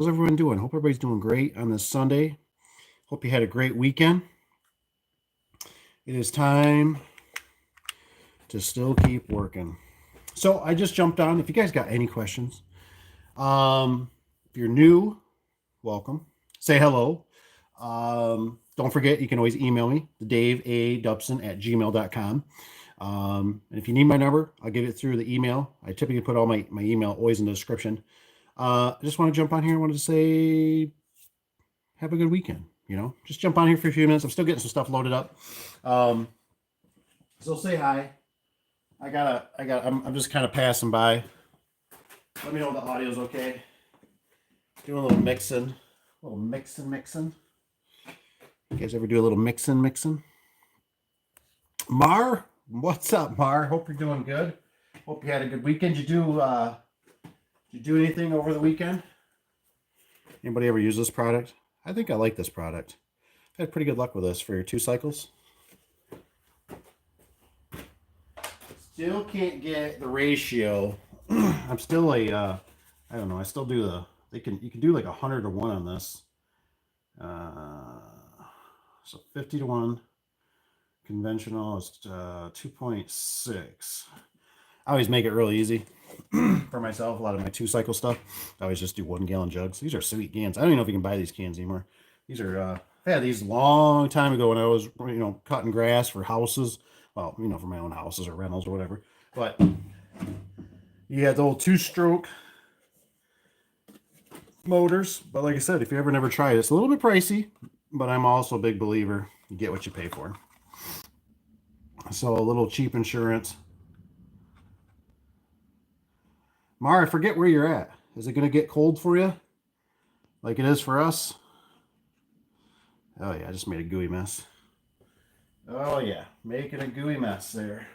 How's everyone doing? Hope everybody's doing great on this Sunday. Hope you had a great weekend. It is time to still keep working. So I just jumped on. If you guys got any questions, if you're new, welcome. Say hello. Don't forget, you can always email me, Daveadubson at gmail.com. And if you need my number, I'll give it through the email. I typically put all my email always in the description. I just want to jump on here. I wanted to say, have a good weekend. Just jump on here for a few minutes. I'm still getting some stuff loaded up. So say hi. I'm just kind of passing by. Let me know if the audio's okay. Doing a little mixing. You guys ever do a little mixing? Mar, what's up, Mar? Hope you're doing good. Hope you had a good weekend. Did you do anything over the weekend? Anybody ever use this product? I think I like this product. I've had pretty good luck with this for your 2 cycles. Still can't get the ratio. I'm still I don't know. I still do you can do like 100 to 1 on this. So 50 to 1. Conventional is 2.6. I always make it really easy for myself. A lot of my 2 cycle stuff, I always just do 1 gallon jugs. These are sweet cans. I don't even know if you can buy these cans anymore. These are I had these a long time ago when I was cutting grass for houses. Well, for my own houses or rentals or whatever. But you had the old 2-stroke motors. But like I said, if you ever never tried it, it's a little bit pricey. But I'm also a big believer. You get what you pay for. So a little cheap insurance. Mar, I forget where you're at. Is it going to get cold for you? Like it is for us? Oh yeah, I just made a gooey mess. Oh yeah, making a gooey mess there.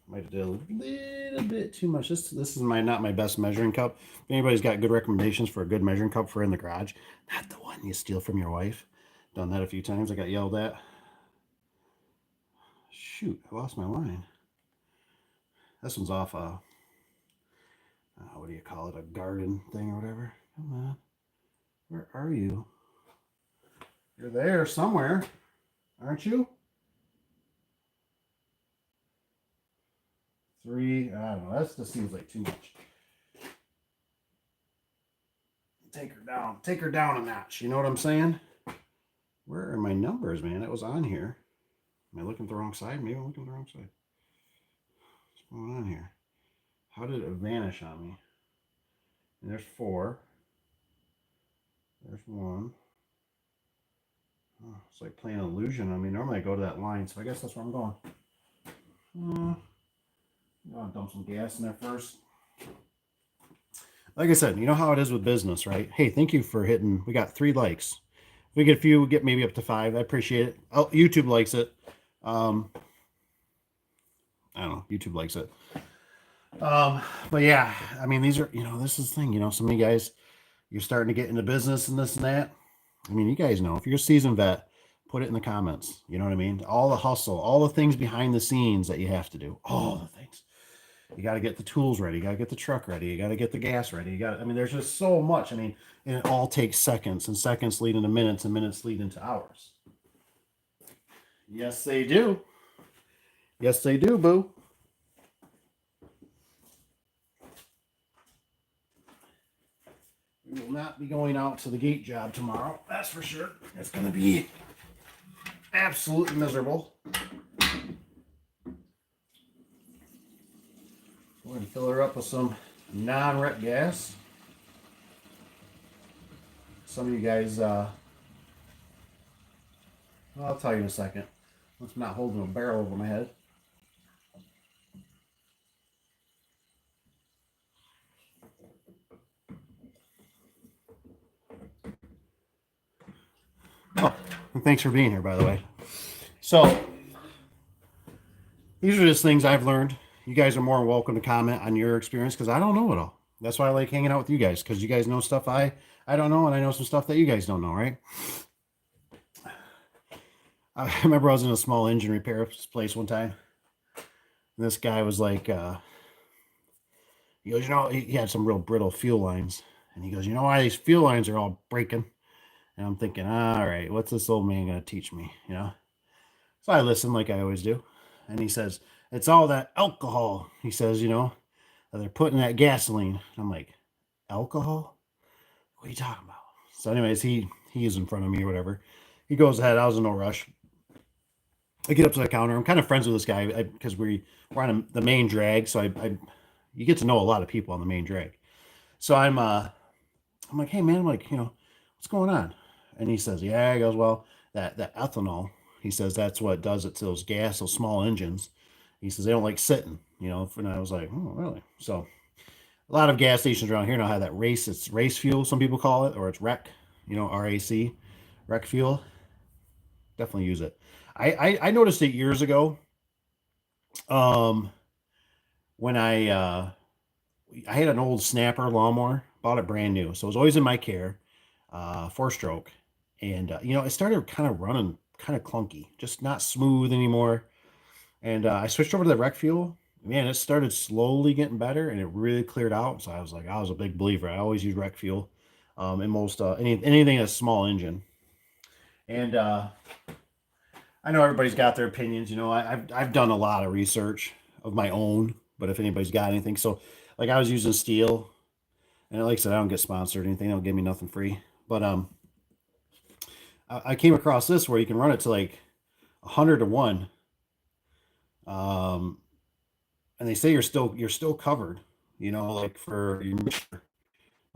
Might have did a little bit too much. This is not my best measuring cup. If anybody's got good recommendations for a good measuring cup for in the garage, not the one you steal from your wife. Done that a few times. I got yelled at. Shoot, I lost my line. This one's off what do you call it? A garden thing or whatever. Come on. Where are you? You're there somewhere, aren't you? 3, I don't know. That just seems like too much. Take her down a notch. You know what I'm saying? Where are my numbers, man? That was on here. Am I looking at the wrong side? Maybe I'm looking at the wrong side. What's going on here? How did it vanish on me? And there's 4. There's 1. Oh, it's like playing illusion on me. Normally I go to that line, so I guess that's where I'm going. I'm going to dump some gas in there first. Like I said, you know how it is with business, right? Hey, thank you for hitting. We got 3 likes. If we get a few, we get maybe up to 5. I appreciate it. Oh, YouTube likes it. I don't know. YouTube likes it. But yeah, I mean, these are, this is the thing, some of you guys, you're starting to get into business and this and that. I mean, you guys know, if you're a seasoned vet, put it in the comments. You know what I mean? All the hustle, all the things behind the scenes that you have to do, all the things. You got to get the tools ready. You got to get the truck ready. You got to get the gas ready. There's just so much. And it all takes seconds, and seconds lead into minutes, and minutes lead into hours. Yes, they do. Yes, they do, boo. We will not be going out to the gate job tomorrow. That's for sure. It's going to be absolutely miserable. We're going to fill her up with some non-rep gas. Some of you guys, I'll tell you in a second. I'm not holding a barrel over my head. Oh, and thanks for being here, by the way. So, these are just things I've learned. You guys are more than welcome to comment on your experience because I don't know it all. That's why I like hanging out with you guys, because you guys know stuff I don't know, and I know some stuff that you guys don't know, right? I remember I was in a small engine repair place one time. And this guy was like, he goes, he had some real brittle fuel lines. And he goes, you know why these fuel lines are all breaking? And I'm thinking, all right, what's this old man going to teach me? You know? So I listen like I always do. And he says, it's all that alcohol. He says, you know, that they're putting that gasoline. And I'm like, alcohol? What are you talking about? So anyways, he is in front of me or whatever. He goes ahead. I was in no rush. I get up to the counter. I'm kind of friends with this guy because we're on the main drag. So you get to know a lot of people on the main drag. So I'm like, hey man, I'm like, you know, what's going on? And he says, yeah. He goes, well, that ethanol. He says that's what does it to those small engines. He says they don't like sitting, you know. And I was like, oh really? So a lot of gas stations around here now have that it's race fuel, some people call it, or it's rec, you know, RAC, rec fuel. Definitely use it. I noticed it years ago. Um, when I had an old snapper lawnmower, bought it brand new, so it was always in my care, 4 stroke, and you know, it started kind of running kind of clunky, just not smooth anymore. And I switched over to the rec fuel. Man, it started slowly getting better, and it really cleared out. So I was like, I was a big believer. I always use rec fuel, in most anything that's small engine. And I know everybody's got their opinions. You know, I've done a lot of research of my own, but if anybody's got anything, so like I was using steel, and like I said, I don't get sponsored or anything. They don't give me nothing free. But I came across this where you can run it to like 100 to 1, um, and they say you're still covered. You know, like for your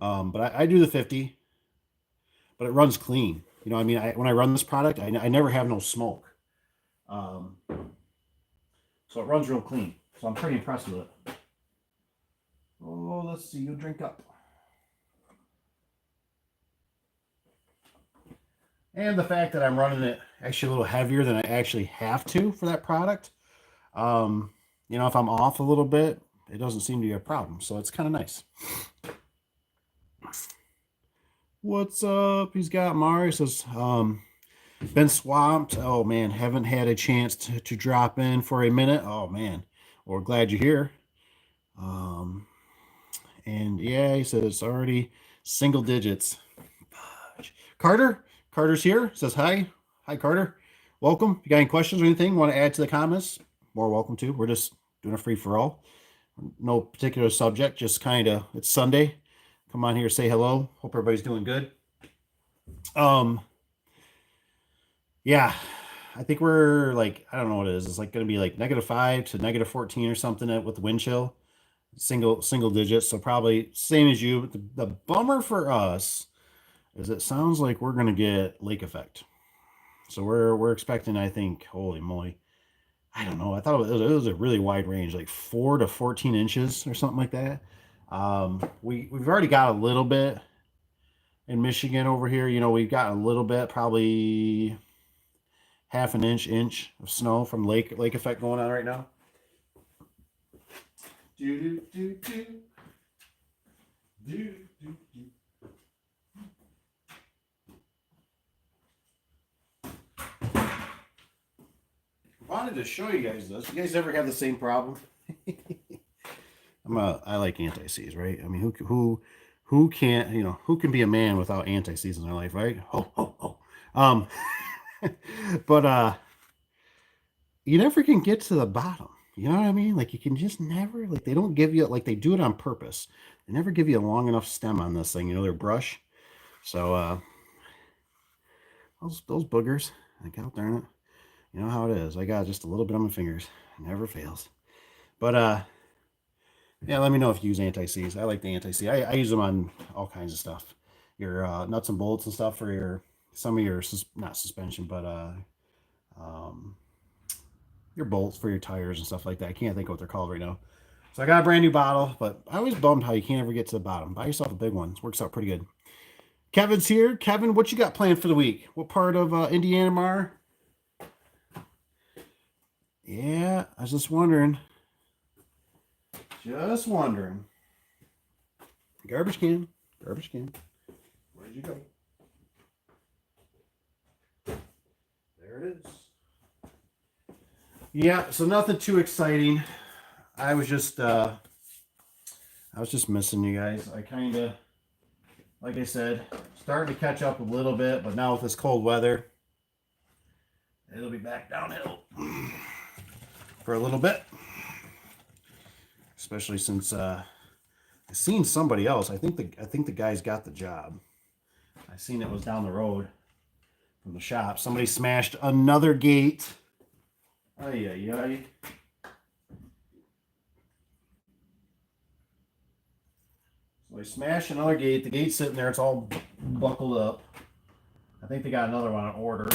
but I do the 50, but it runs clean. You know, I mean, when I run this product, I never have no smoke. Um, so it runs real clean. So I'm pretty impressed with it. Oh, let's see. You drink up. And the fact that I'm running it actually a little heavier than I actually have to for that product. You know, if I'm off a little bit, it doesn't seem to be a problem. So it's kind of nice. What's up? He's got Mari says, been swamped. Oh man, haven't had a chance to drop in for a minute. Oh man, well, glad you're here. Um, and yeah, he says it's already single digits. Carter's here. Says hi. Hi, Carter. Welcome. If you got any questions or anything want to add to the comments, more welcome to. We're just doing a free for all. No particular subject, just kind of, it's Sunday. Come on here, say hello. Hope everybody's doing good. Um, yeah, I think we're like, I don't know what it is. It's like going to be like -5 to -14 or something with the wind chill, single digits. So probably same as you. The bummer for us is it sounds like we're going to get lake effect. So we're expecting, I think, holy moly, I don't know. I thought it was a really wide range, like 4 to 14 inches or something like that. We've already got a little bit in Michigan over here. You know, we've got a little bit, probably half an inch of snow from lake effect going on right now. Do, do, do, do, do, do. Wanted to show you guys this. You guys ever have the same problem? I like anti-seize, right? I mean, who can't, you know, who can be a man without anti-seize in their life, right? Oh. But you never can get to the bottom. You know what I mean? Like you can just never, like they don't give you, like they do it on purpose. They never give you a long enough stem on this thing, you know, their brush. So those boogers, like out there in it. You know how it is. I got just a little bit on my fingers. It never fails. But yeah, let me know if you use anti-seize. I like the anti-seize. I use them on all kinds of stuff. Your nuts and bolts and stuff for some of your not suspension, but um, your bolts for your tires and stuff like that. I can't think of what they're called right now. So I got a brand new bottle, but I always bummed how you can't ever get to the bottom. Buy yourself a big one. It works out pretty good. Kevin's here. Kevin, what you got planned for the week? What part of Indiana, Mar? Yeah, I was just wondering. Just wondering. Garbage can. Garbage can. Where'd you go? There it is. Yeah, so nothing too exciting. I was just missing you guys. I kind of like I said, starting to catch up a little bit, but now with this cold weather, it'll be back downhill for a little bit. Especially since I seen somebody else. I think the guy's got the job. I seen it was down the road from the shop. Somebody smashed another gate. Ay, ay, ay. So they smashed another gate. The gate's sitting there. It's all buckled up. I think they got another one on order.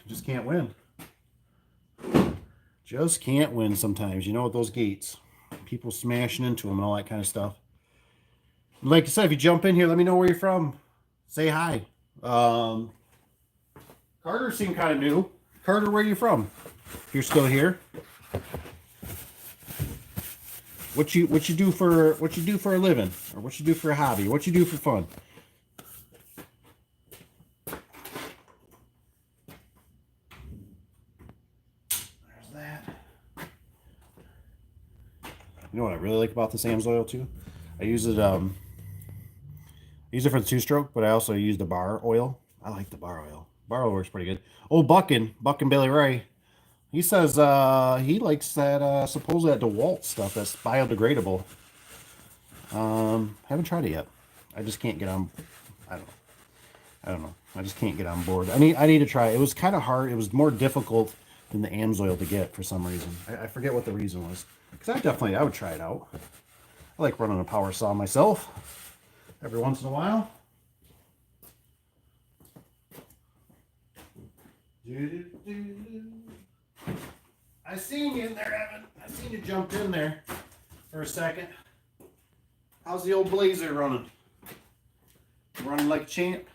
Just can't win. Just can't win sometimes. You know, with those gates. People smashing into them and all that kind of stuff. Like I said, if you jump in here, let me know where you're from. Say hi. Carter seemed kind of new. Carter, where are you from? If you're still here. What you do for a living, or what you do for a hobby, what you do for fun? There's that. You know what I really like about this AMSOIL too? I use it for the two-stroke, but I also use the bar oil. I like the bar oil. Bar oil works pretty good. Oh, Buck and Billy Ray. He says he likes that supposedly that DeWalt stuff that's biodegradable. Haven't tried it yet. I just can't get on. I don't know. I just can't get on board. I need to try it. It was kind of hard. It was more difficult than the AMSOIL to get for some reason. I forget what the reason was. Because I would try it out. I like running a power saw myself every once in a while. I seen you in there, Evan. I seen you jump in there for a second. How's the old Blazer running? Running like a champ.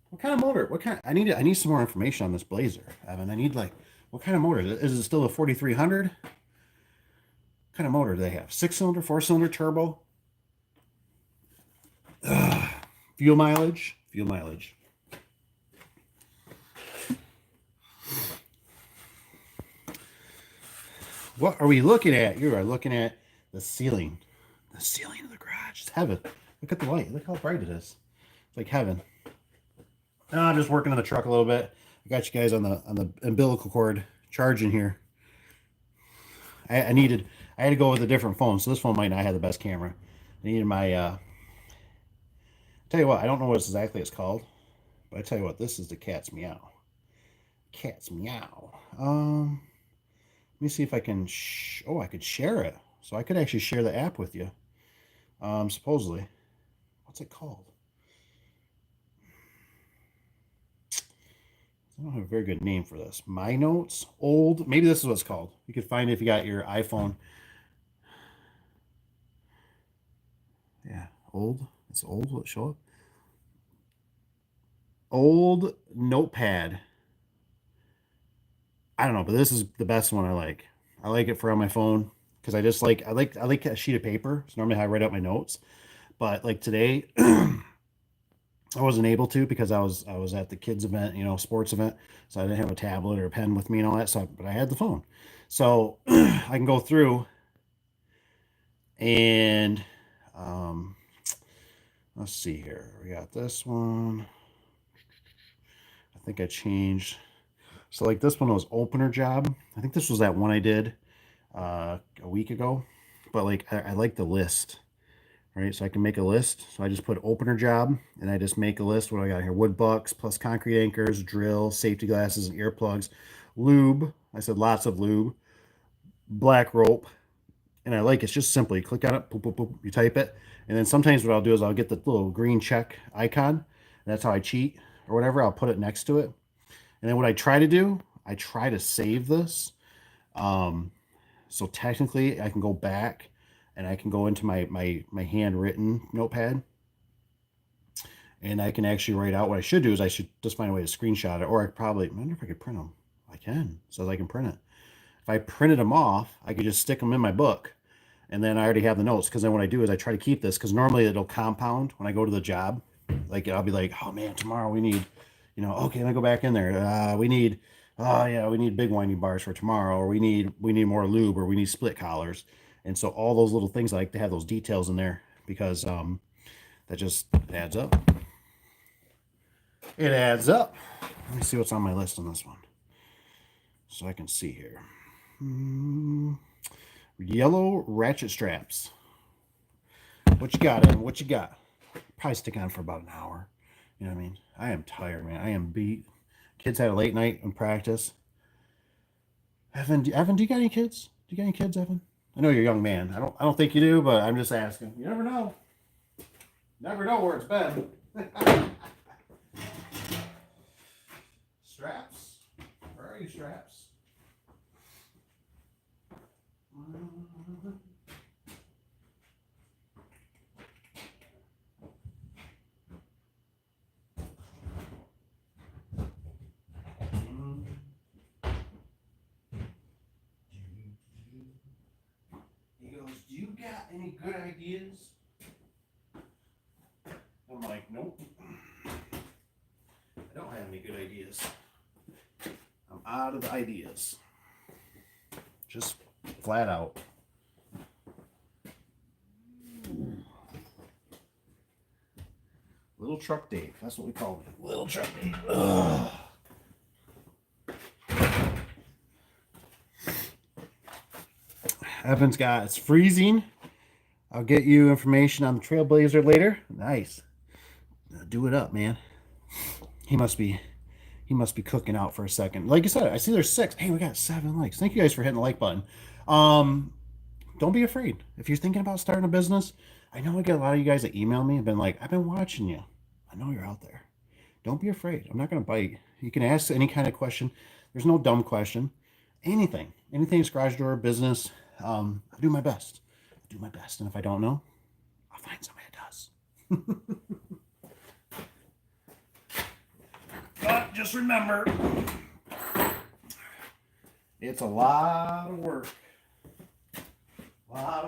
What kind of motor? What kind? I need some more information on this Blazer, Evan. I need what kind of motor? Is it still a 4300? What kind of motor do they have? 6-cylinder, 4-cylinder, turbo? Fuel mileage? Fuel mileage. What are we looking at? You are looking at the ceiling. The ceiling of the garage. It's heaven. Look at the light. Look how bright it is. It's like heaven. I'm just working on the truck a little bit. I got you guys on the umbilical cord charging here. I had to go with a different phone, so this phone might not have the best camera. I needed my tell you what, I don't know what exactly it's called, but I tell you what, this is the cat's meow. Cat's meow. Let me see if I can. I could share it, so I could actually share the app with you. Supposedly, what's it called? I don't have a very good name for this. My Notes, old. Maybe this is what it's called. You could find it if you got your iPhone. Yeah, old. It's old. Will it show up? Old Notepad. I don't know, but this is the best one I like. I like it for on my phone because I like a sheet of paper. So normally I write out my notes, but like today, I wasn't able to because I was at the kids event, sports event, so I didn't have a tablet or a pen with me and all that stuff. But I had the phone, so I can go through and let's see here. We got this one. I think I changed. So like this one was opener job. I think this was that one I did a week ago. But like I like the list. Right, so I can make a list. So I just put opener job and I just make a list. What do I got here? Wood bucks plus concrete anchors, drill, safety glasses, and earplugs, lube. I said lots of lube, black rope. And I like it's just simply click on it, boop, boop, boop, you type it. And then sometimes what I'll do is I'll get the little green check icon. And that's how I cheat or whatever. I'll put it next to it. And then what I try to do, I try to save this. So technically I can go back and I can go into my handwritten notepad and I can actually write out what I should do is I should just find a way to screenshot it, or I wonder if I could print them. I can, so I can print it. If I printed them off, I could just stick them in my book and then I already have the notes. Because then what I do is I try to keep this because normally it'll compound when I go to the job. Like I'll be like, oh man, tomorrow we need, okay, let me go back in there. We need, oh yeah, we need big winding bars for tomorrow, or we need more lube, or we need split collars. And so all those little things, I like to have those details in there because that just adds up. It adds up. Let me see what's on my list on this one so I can see here. Yellow ratchet straps. What you got, Evan? What you got? Probably stick on for about an hour. You know what I mean? I am tired, man. I am beat. Kids had a late night in practice. Evan, do you got any kids? Do you got any kids, Evan? I know you're a young man. I don't think you do, but I'm just asking. You never know. Never know where it's been. Straps? Where are you, straps? He goes, do you got any good ideas? I'm like, nope. I don't have any good ideas. I'm out of the ideas. Just flat out. Little Truck Dave. That's what we call him. Little Truck Dave. Ugh. Evan's got, it's freezing. I'll get you information on the Trailblazer later. Nice. Do it up, man. He must be cooking out for a second. Like I said, I see there's 6. Hey, we got 7 likes. Thank you guys for hitting the like button. Don't be afraid. If you're thinking about starting a business, I know I get a lot of you guys that email me and been like, I've been watching you. I know you're out there. Don't be afraid. I'm not going to bite. You can ask any kind of question. There's no dumb question. Anything is garage door, business. I do my best. And if I don't know, I'll find somebody that does. But just remember, it's a lot of work. I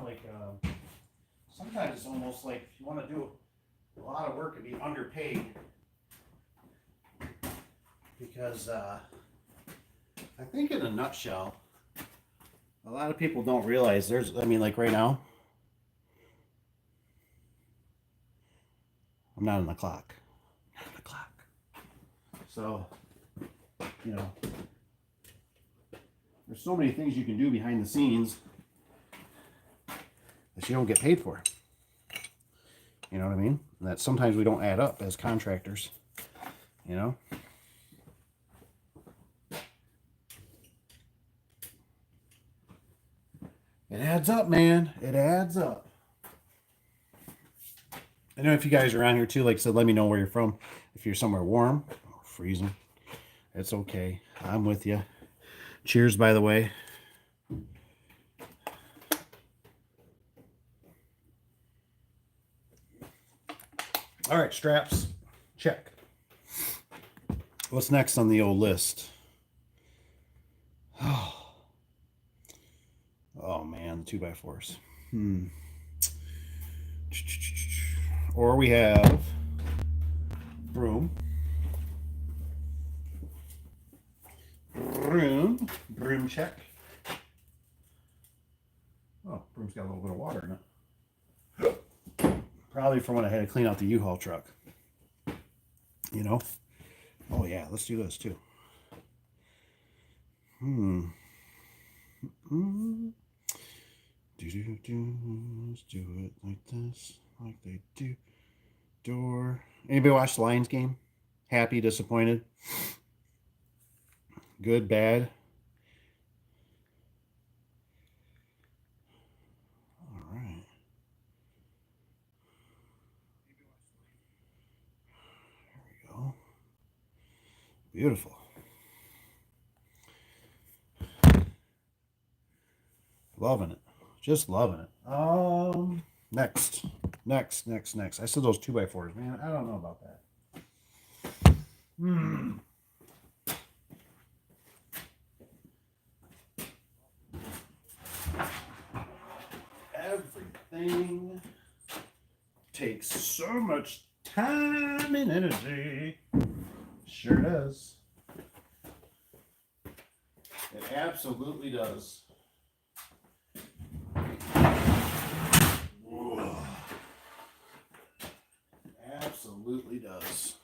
like, sometimes it's almost like if you want to do a lot of work and be underpaid, because I think in a nutshell, a lot of people don't realize like right now, I'm not on the clock. So, there's so many things you can do behind the scenes that you don't get paid for. You know what I mean? And that sometimes we don't add up as contractors. It adds up, man. It adds up. I know if you guys are around here too, like I said, let me know where you're from. If you're somewhere warm or freezing, it's okay. I'm with you. Cheers, by the way. All right, straps. Check. What's next on the old list? Oh man, the 2x4s. Or we have broom check. Oh, broom's got a little bit of water in it. Probably from when I had to clean out the U-Haul truck. Oh yeah, let's do this too. Let's do it like this, like they do. Door. Anybody watch the Lions game? Happy, disappointed? Good, bad? All right. There we go. Beautiful. Loving it. Just loving it. Next. I said those 2x4s, man. I don't know about that. Everything so much time and energy. Sure does. It absolutely does. Whoa. It absolutely does.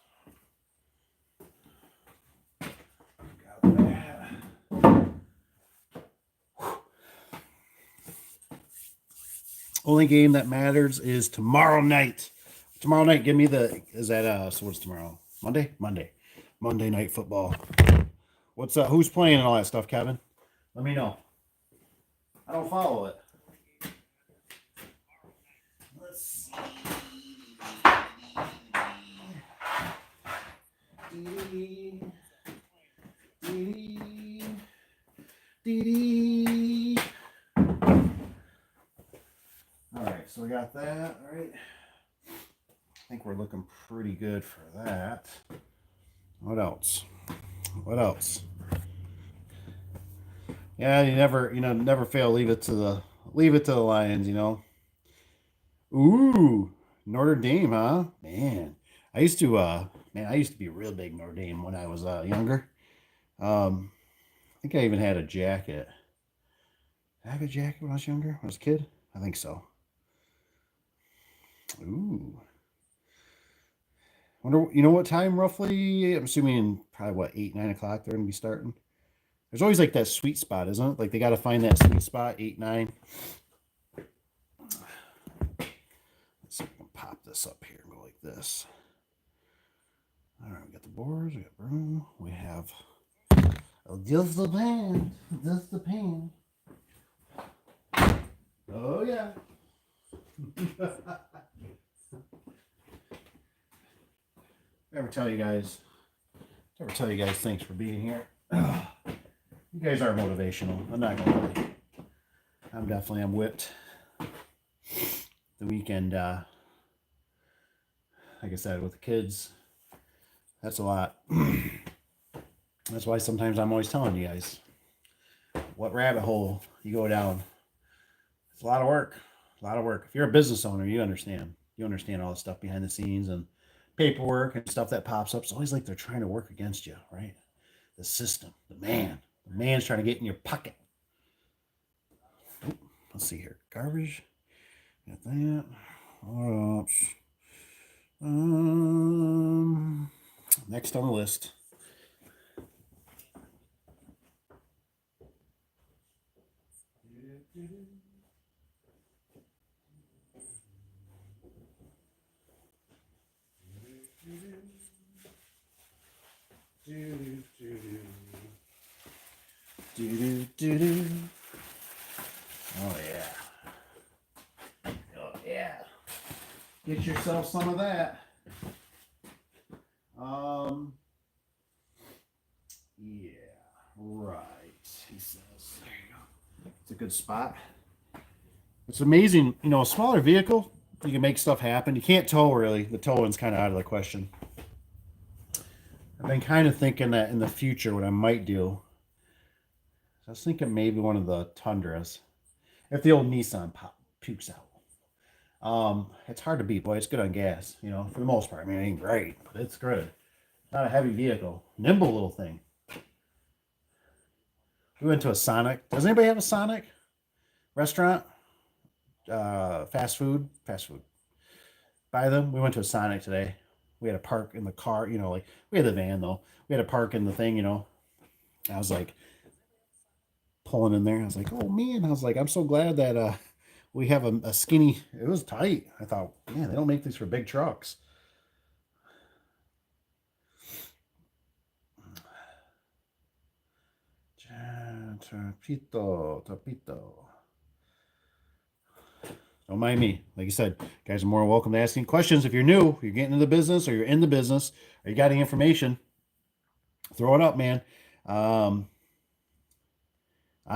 Got that. Only game that matters is tomorrow night. Tomorrow night, give me the, is that, so what's tomorrow? Monday? Monday Night Football. What's who's playing and all that stuff, Kevin? Let me know. I don't follow it. Let's see. All right, so we got that. All right. I think we're looking pretty good for that. What else? What else? Yeah, you never fail. Leave it to the Lions. Ooh, Notre Dame, huh? Man, I used to be a real big Notre Dame when I was younger. I think I even had a jacket. Did I have a jacket when I was younger? When I was a kid? I think so. Ooh. Wonder, what time roughly? I'm assuming probably what 8, 9 o'clock they're gonna be starting. There's always like that sweet spot, isn't it? Like they got to find that sweet spot, 8, 9. Let's see if I can pop this up here and go like this. All right, we got the boards, we got broom, we have just the pan, just the pan. Oh yeah. Ever tell you guys thanks for being here. You guys are motivational. I'm not gonna lie. I'm whipped. The weekend, like I said, with the kids, that's a lot. That's why sometimes I'm always telling you guys what rabbit hole you go down. It's a lot of work. A lot of work. If you're a business owner, you understand. You understand all the stuff behind the scenes and paperwork and stuff that pops up. It's always like they're trying to work against you, right? The system, the man's trying to get in your pocket. Let's see here. Garbage. Got that. What else? Next on the list. Oh yeah. Oh yeah. Get yourself some of that. Yeah, right. He says. There you go. It's a good spot. It's amazing, a smaller vehicle, you can make stuff happen. You can't tow really. The towing's kind of out of the question. I've been kind of thinking that in the future, what I might do. I was thinking maybe one of the Tundras, if the old Nissan pukes out. It's hard to beat, boy. It's good on gas, for the most part. I mean, it ain't great, but it's good. Not a heavy vehicle, nimble little thing. We went to a Sonic. Does anybody have a Sonic restaurant? Fast food. Buy them. We went to a Sonic today. We had to park in the car, like we had the van though. We had to park in the thing, I was like pulling in there. I was like, oh man. I was like, I'm so glad that we have a skinny. It was tight. I thought, man, they don't make these for big trucks. Tapito. Don't mind me. Like I said, guys are more welcome to asking questions. If you're new, you're getting into the business, or you're in the business, or you got any information, throw it up, man. I'm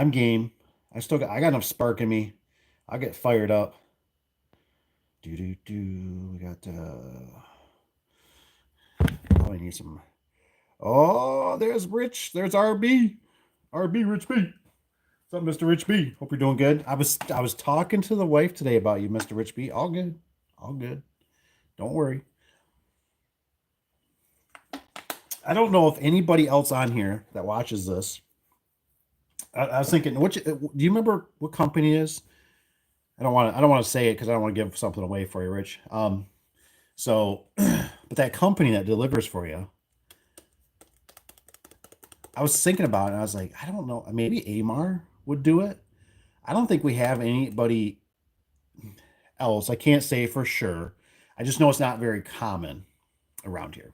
game. I got enough spark in me. I'll get fired up. We got probably need some. Oh, there's Rich. There's RB. Rich B. What's up, Mr. Rich B? Hope you're doing good. I was talking to the wife today about you, Mr. Rich B. All good. Don't worry. I don't know if anybody else on here that watches this. I was thinking, do you remember what company it is? I don't want to say it because I don't want to give something away for you, Rich. So, but that company that delivers for you, I was thinking about it and I was like, I don't know, maybe Amar would do it. I don't think we have anybody else. I can't say for sure. I just know it's not very common around here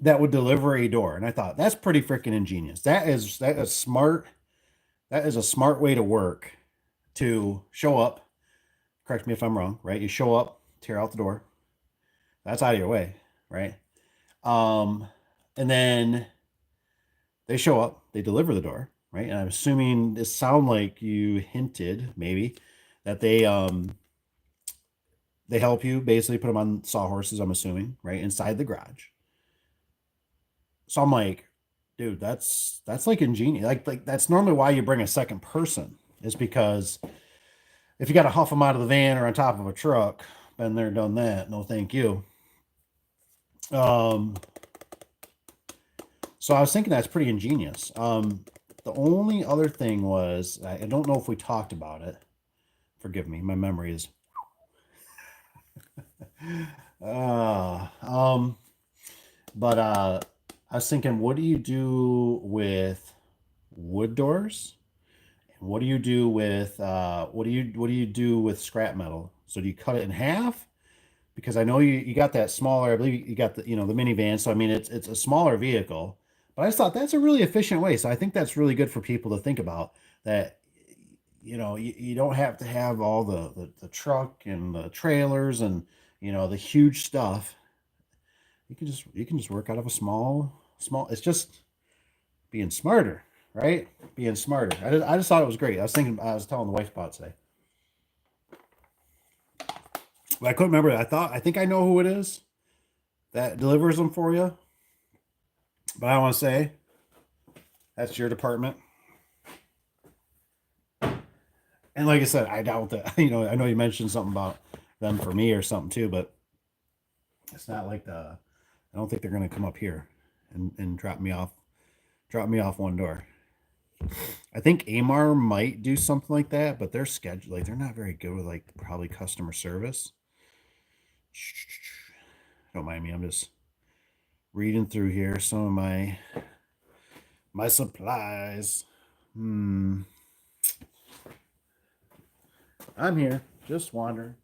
that would deliver a door. And I thought that's pretty freaking ingenious. That is smart. That is a smart way to work to show up. Correct me if I'm wrong, right? You show up, tear out the door. That's out of your way, right? Um, and then they show up, they deliver the door, right? And I'm assuming it sound like you hinted maybe that they help you basically put them on sawhorses, I'm assuming, right? Inside the garage. So I'm like, dude, that's like ingenious. Like that's normally why you bring a second person is because if you got to huff them out of the van or on top of a truck, been there, done that. No, thank you. Um, so I was thinking that's pretty ingenious. The only other thing was I don't know if we talked about it. Forgive me, my memory is. Uh, um, but I was thinking, what do you do with wood doors? What do you do with what do you do with scrap metal? So do you cut it in half? Because I know you got that smaller, I believe you got the the minivan. So I mean it's a smaller vehicle. But I just thought that's a really efficient way. So I think that's really good for people to think about that you don't have to have all the truck and the trailers and the huge stuff. You can just work out of a small it's just being smarter, right? Being smarter. I just thought it was great. I was telling the wife about it today. But I couldn't remember. I think I know who it is that delivers them for you. But I want to say that's your department. And like I said, I doubt that. I know you mentioned something about them for me or something too, but it's not like I don't think they're gonna come up here and drop me off one door. I think Amar might do something like that, but they're scheduled like they're not very good with like probably customer service. Don't mind me. I'm just reading through here some of my supplies. Hmm. I'm here, just wandering.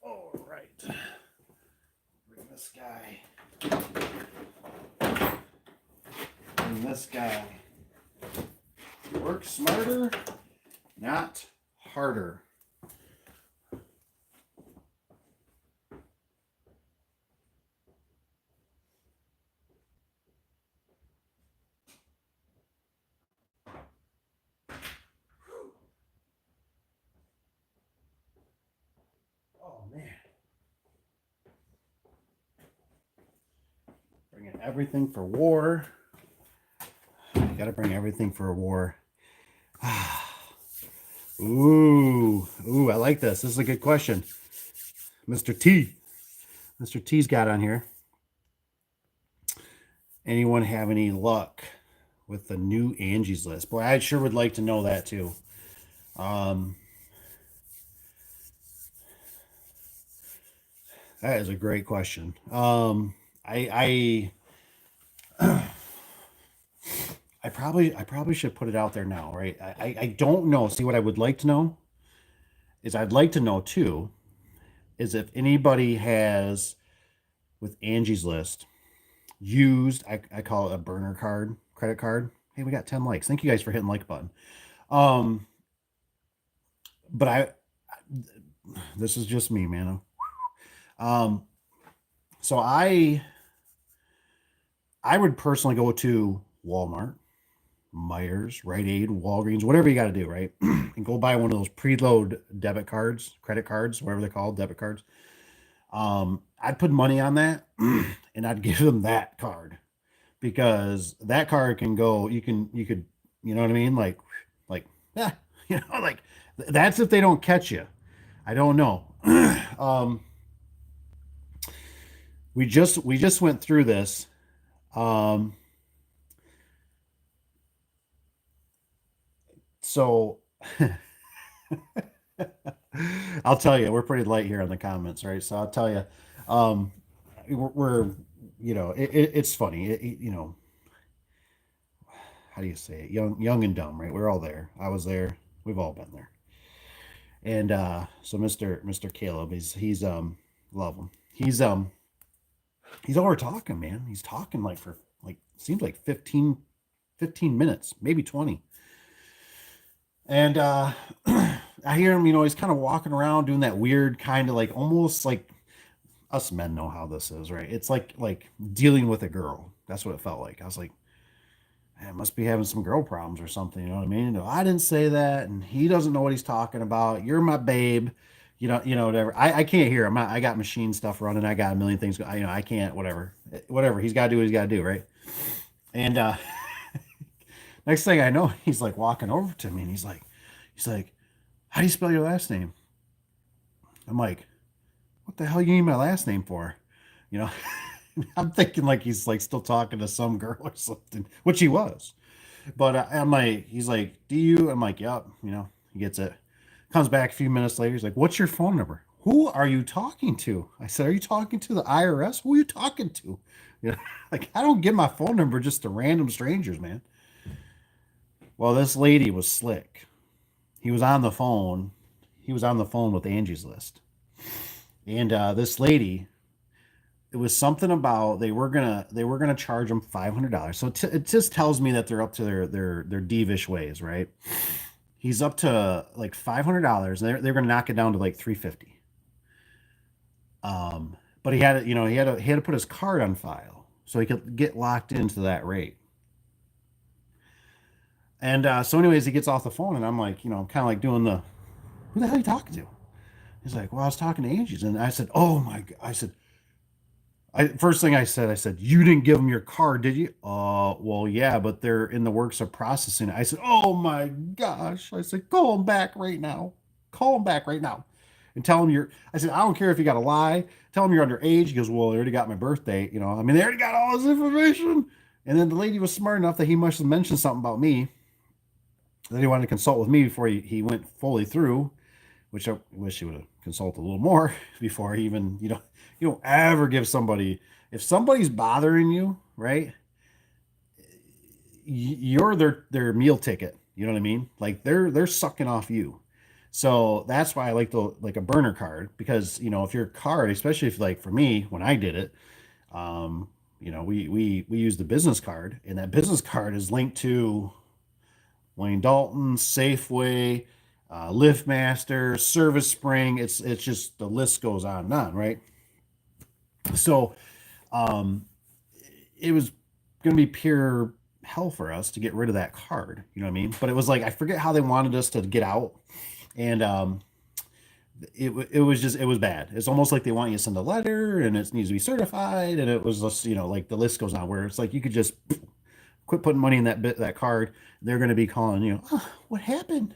All right. Bring this guy. Bring this guy. Work smarter, not harder. Oh man. Bringing everything for war. You gotta bring everything for a war. Ooh, I like this. This is a good question. Mr. T. Mr. T's got on here. Anyone have any luck with the new Angie's List? Boy, I sure would like to know that too. Um, that is a great question. I I probably should put it out there now, right? I don't know. See, what I would like to know is I'd like to know too is if anybody has with Angie's List used I call it a burner card, credit card. Hey, we got 10 likes. Thank you guys for hitting like button. Um, but this is just me, man. Um, so I would personally go to Walmart, Myers, Rite Aid, Walgreens, whatever you got to do, right? And go buy one of those preload debit cards, credit cards, whatever they're called, debit cards. I'd put money on that and I'd give them that card because that card can go, you could, you know what I mean? Like, yeah, like that's if they don't catch you. I don't know. um, we just went through this. Um, so I'll tell you, we're pretty light here on the comments, right? So I'll tell you, um, we're it's funny. How do you say it? Young and dumb, right? We're all there. I was there. We've all been there. And so Mr. Caleb, he's love him. He's over talking, man. He's talking like for like seems like 15 minutes, maybe 20. And I hear him, he's kind of walking around doing that weird kind of like almost like us men know how this is, right? It's like dealing with a girl. That's what it felt like. I was like, man, must be having some girl problems or something. You know what I mean? No, I didn't say that, and he doesn't know what he's talking about. You're my babe. Whatever. I can't hear him. I got machine stuff running. I got a million things. I can't. Whatever. He's got to do what he's got to do, right? And next thing I know, he's like walking over to me, and he's like, how do you spell your last name? I'm like, what the hell you need my last name for? You know, I'm thinking like he's like still talking to some girl or something, which he was. But I'm like, he's like, do you? I'm like, yep. He gets it. Comes back a few minutes later. He's like, what's your phone number? Who are you talking to? I said, are you talking to the IRS? Who are you talking to? Like I don't give my phone number just to random strangers, man. Well, this lady was slick. He was on the phone. He was on the phone with Angie's List, and this lady, it was something about they were gonna charge him $500. So it just tells me that they're up to their devish ways, right? He's up to like $500. They're gonna knock it down to like 350. But he had to put his card on file so he could get locked into that rate. And so, anyways, he gets off the phone, and I'm like, kind of like doing the, who the hell are you talking to? He's like, well, I was talking to Angie's, and I said, oh my god, I said, first thing I said, you didn't give them your card, did you? Well, yeah, but they're in the works of processing it. I said, oh my gosh. I said, call them back right now. Call them back right now. And tell them I said, I don't care if you got to lie. Tell them you're underage. He goes, well, they already got my birthday. I mean, they already got all this information. And then the lady was smart enough that he must have mentioned something about me that he wanted to consult with me before he went fully through, which I wish he would have consulted a little more before he even, you don't ever give somebody, if somebody's bothering you, right? You're their meal ticket. You know what I mean? Like they're sucking off you. So that's why I like a burner card because if your card, especially if like for me when I did it, we use the business card, and that business card is linked to Wayne Dalton, Safeway, Liftmaster, Service Spring. It's just the list goes on and on, right? So it was going to be pure hell for us to get rid of that card. You know what I mean? But it was like I forget how they wanted us to get out, and it was bad. It's almost like they want you to send a letter, and it needs to be certified, and it was just like the list goes on where it's like you could just quit putting money in that card. They're going to be calling you. Oh, what happened?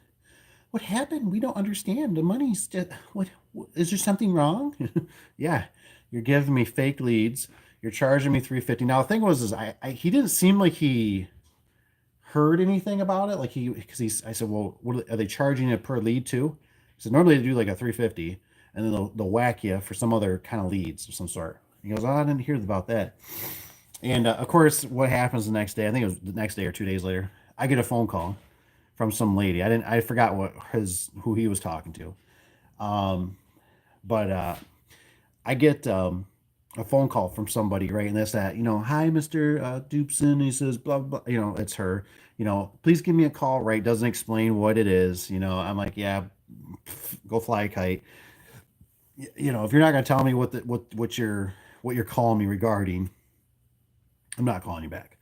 What happened? We don't understand. The money's just, what is there something wrong? Yeah, you're giving me fake leads. You're charging me 350. Now the thing was is he didn't seem like he heard anything about it. Like I said, well, what are they charging it per lead too? So normally they do like a 350, and then they'll whack you for some other kind of leads of some sort. He goes, oh, I didn't hear about that. And of course, what happens the next day? I think it was the next day or 2 days later. I get a phone call from some lady. I forgot who he was talking to. But I get a phone call from somebody, right? And that's that, hi, Mr. Doopson. He says, blah, blah, it's her, please give me a call, right? Doesn't explain what it is. I'm like, yeah, go fly a kite. If you're not going to tell me what you're calling me regarding, I'm not calling you back.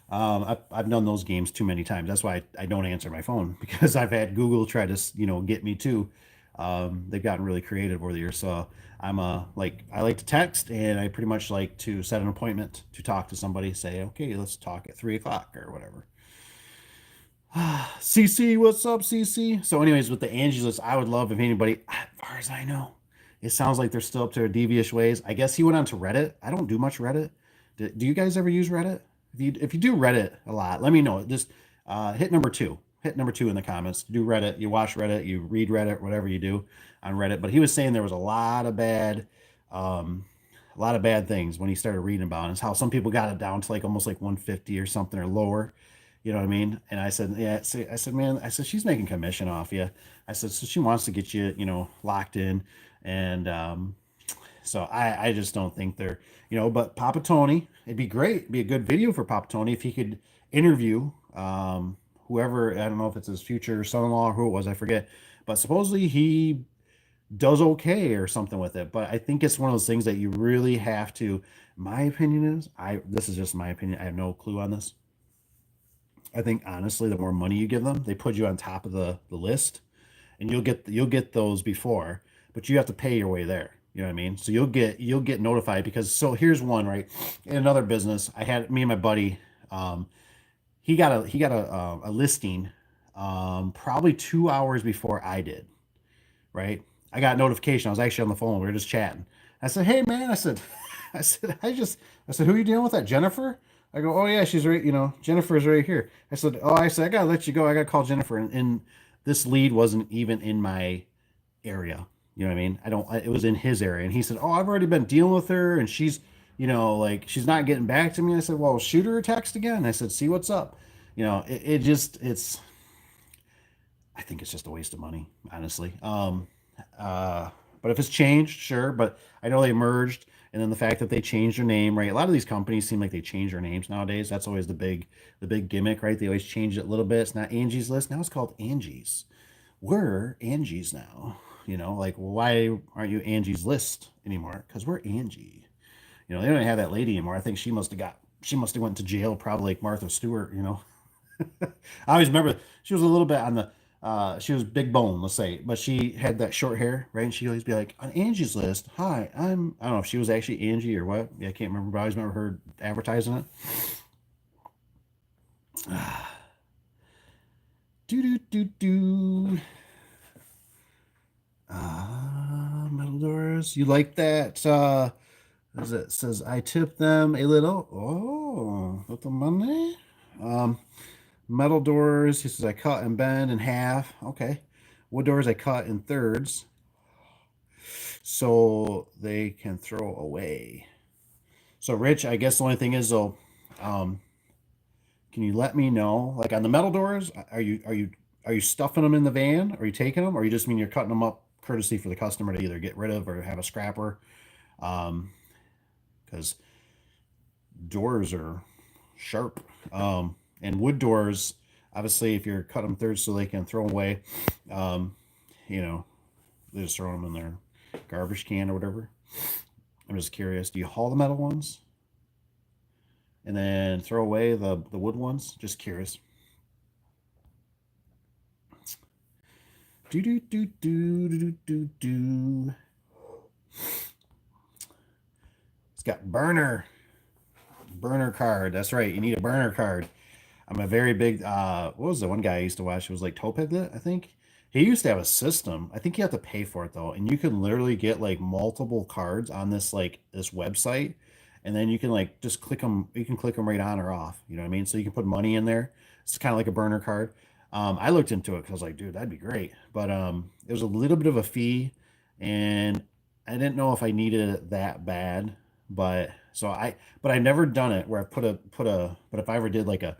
I've done those games too many times. That's why I don't answer my phone because I've had Google try to, get me too. They've gotten really creative over the years. So I like to text, and I pretty much like to set an appointment to talk to somebody. Say, okay, let's talk at 3 o'clock or whatever. CC, what's up, CC? So, anyways, with the Angie's List, I would love if anybody, as far as I know, it sounds like they're still up to their devious ways. I guess he went on to Reddit. I don't do much Reddit. Do you guys ever use Reddit? If you do Reddit a lot, let me know. Just hit number two. Hit number two in the comments. Do Reddit. You watch Reddit. You read Reddit. Whatever you do on Reddit. But he was saying there was um, a lot of bad things when he started reading about it. It's how some people got it down to like almost like 150 or something or lower. You know what I mean? And I said, yeah. I said, man. I said she's making commission off you. I said so she wants to get you, locked in, and so I just don't think they're, but Papa Tony, it'd be great. It'd be a good video for Papa Tony if he could interview whoever, I don't know if it's his future son-in-law or who it was, I forget. But supposedly he does okay or something with it. But I think it's one of those things that you really have to, my opinion is, this is just my opinion. I have no clue on this. I think honestly, the more money you give them, they put you on top of the list, and you'll get those before, but you have to pay your way there. You know what I mean? So you'll get notified because so here's one right in another business. I had me and my buddy. Um, he got a listing probably 2 hours before I did. Right? I got notification. I was actually on the phone. We were just chatting. I said, "Hey man," I said, I said, "Who are you dealing with? That Jennifer?" I go, "Oh yeah, she's right. Jennifer's right here." I gotta let you go. I gotta call Jennifer, and this lead wasn't even in my area. You know what I mean? It was in his area. And he said, "Oh, I've already been dealing with her and she's, like she's not getting back to me." I said, "Well, shoot her a text again." I said, "See what's up." I think it's just a waste of money, honestly. Uh, but if it's changed, sure. But I know they merged, and then the fact that they changed their name, right? A lot of these companies seem like they change their names nowadays. That's always the big gimmick, right? They always change it a little bit. It's not Angie's List now; it's called Angie's. We're Angie's now. Like, well, why aren't you Angie's List anymore? Because we're Angie. They don't have that lady anymore. I think she must have went to jail, probably like Martha Stewart. I always remember she was a little bit on the she was big bone, let's say, but she had that short hair, right? And she always be like, on Angie's List, hi, I don't know if she was actually Angie or what. Yeah, I can't remember, but I always remember her advertising it. Do do do do. Metal doors. You like that? As it says, I tip them a little. Oh, with the money. Um, Metal doors. He says I cut and bend in half. Okay. Wood doors I cut in thirds so they can throw away. So Rich, I guess the only thing is though, um, can you let me know, like on the metal doors, are you stuffing them in the van? Are you taking them, or you just mean you're cutting them up courtesy for the customer to either get rid of or have a scrapper? Um, because doors are sharp. And wood doors, obviously, if you're cutting them thirds so they can throw away, um, you know, they just throw them in their garbage can or whatever. I'm just curious. Do you haul the metal ones and then throw away the wood ones? Just curious. Do do do do do do do. It's got burner card. That's right. You need a burner card. I'm a very big what was the one guy I used to watch? It was like Topedlet, I think. He used to have a system. I think you have to pay for it though. And you can literally get like multiple cards on this website. And then you can like just click them, you can click them right on or off. You know what I mean? So you can put money in there. It's kind of like a burner card. I looked into it because I was like, dude, that'd be great. But it was a little bit of a fee, and I didn't know if I needed it that bad. But I've never done it where I but if I ever did like a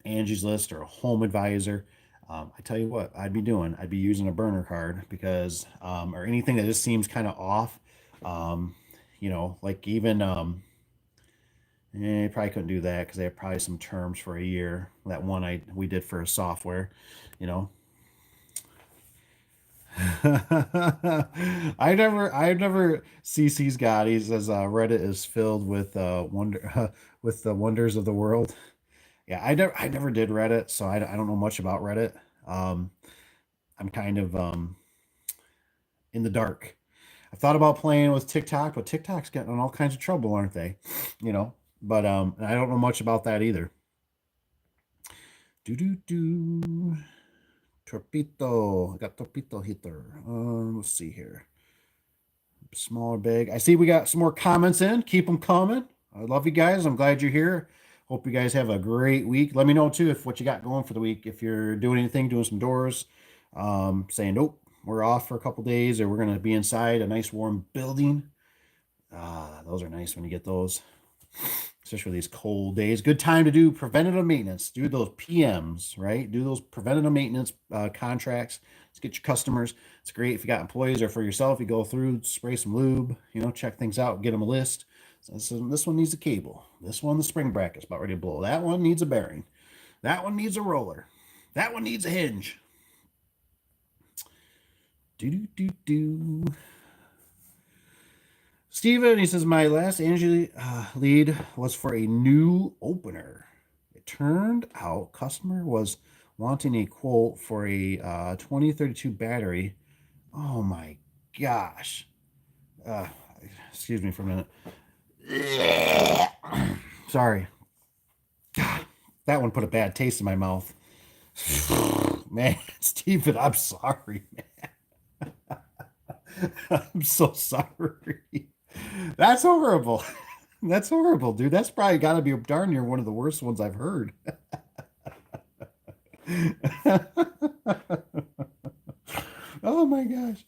Angie's List or a Home Advisor, I tell you what, I'd be using a burner card because, or anything that just seems kind of off. Um, like even, probably couldn't do that because they have probably some terms for a year. That one we did for a software, you know. I never CC's got. He says Reddit is filled with wonder with the wonders of the world. Yeah, I never did Reddit, so I don't know much about Reddit. Um, I'm kind of in the dark. I thought about playing with TikTok, but TikTok's getting in all kinds of trouble, aren't they? You know, but I don't know much about that either. Do do do. Torpito. I got Torpito hitter. Let's see here. Small or big. I see we got some more comments in. Keep them coming. I love you guys. I'm glad you're here. Hope you guys have a great week. Let me know too if what you got going for the week. If you're doing anything, doing some doors, saying nope, we're off for a couple days, or we're gonna be inside a nice warm building. Those are nice when you get those, especially these cold days. Good time to do preventative maintenance. Do those PMs, right? Do those preventative maintenance contracts. Let's get your customers. It's great if you got employees or for yourself. You go through, spray some lube, check things out, get them a list. So this one needs a cable. This one, the spring bracket's about ready to blow. That one needs a bearing. That one needs a roller. That one needs a hinge. Do do do do. Steven, he says, my last Angie lead was for a new opener. It turned out customer was wanting a quote for a 2032 battery. Oh my gosh. Uh, Excuse me for a minute. Sorry. God, that one put a bad taste in my mouth. Man, Steven, I'm sorry, man. I'm so sorry. That's horrible. That's horrible, dude. That's probably got to be darn near one of the worst ones I've heard. Oh my gosh.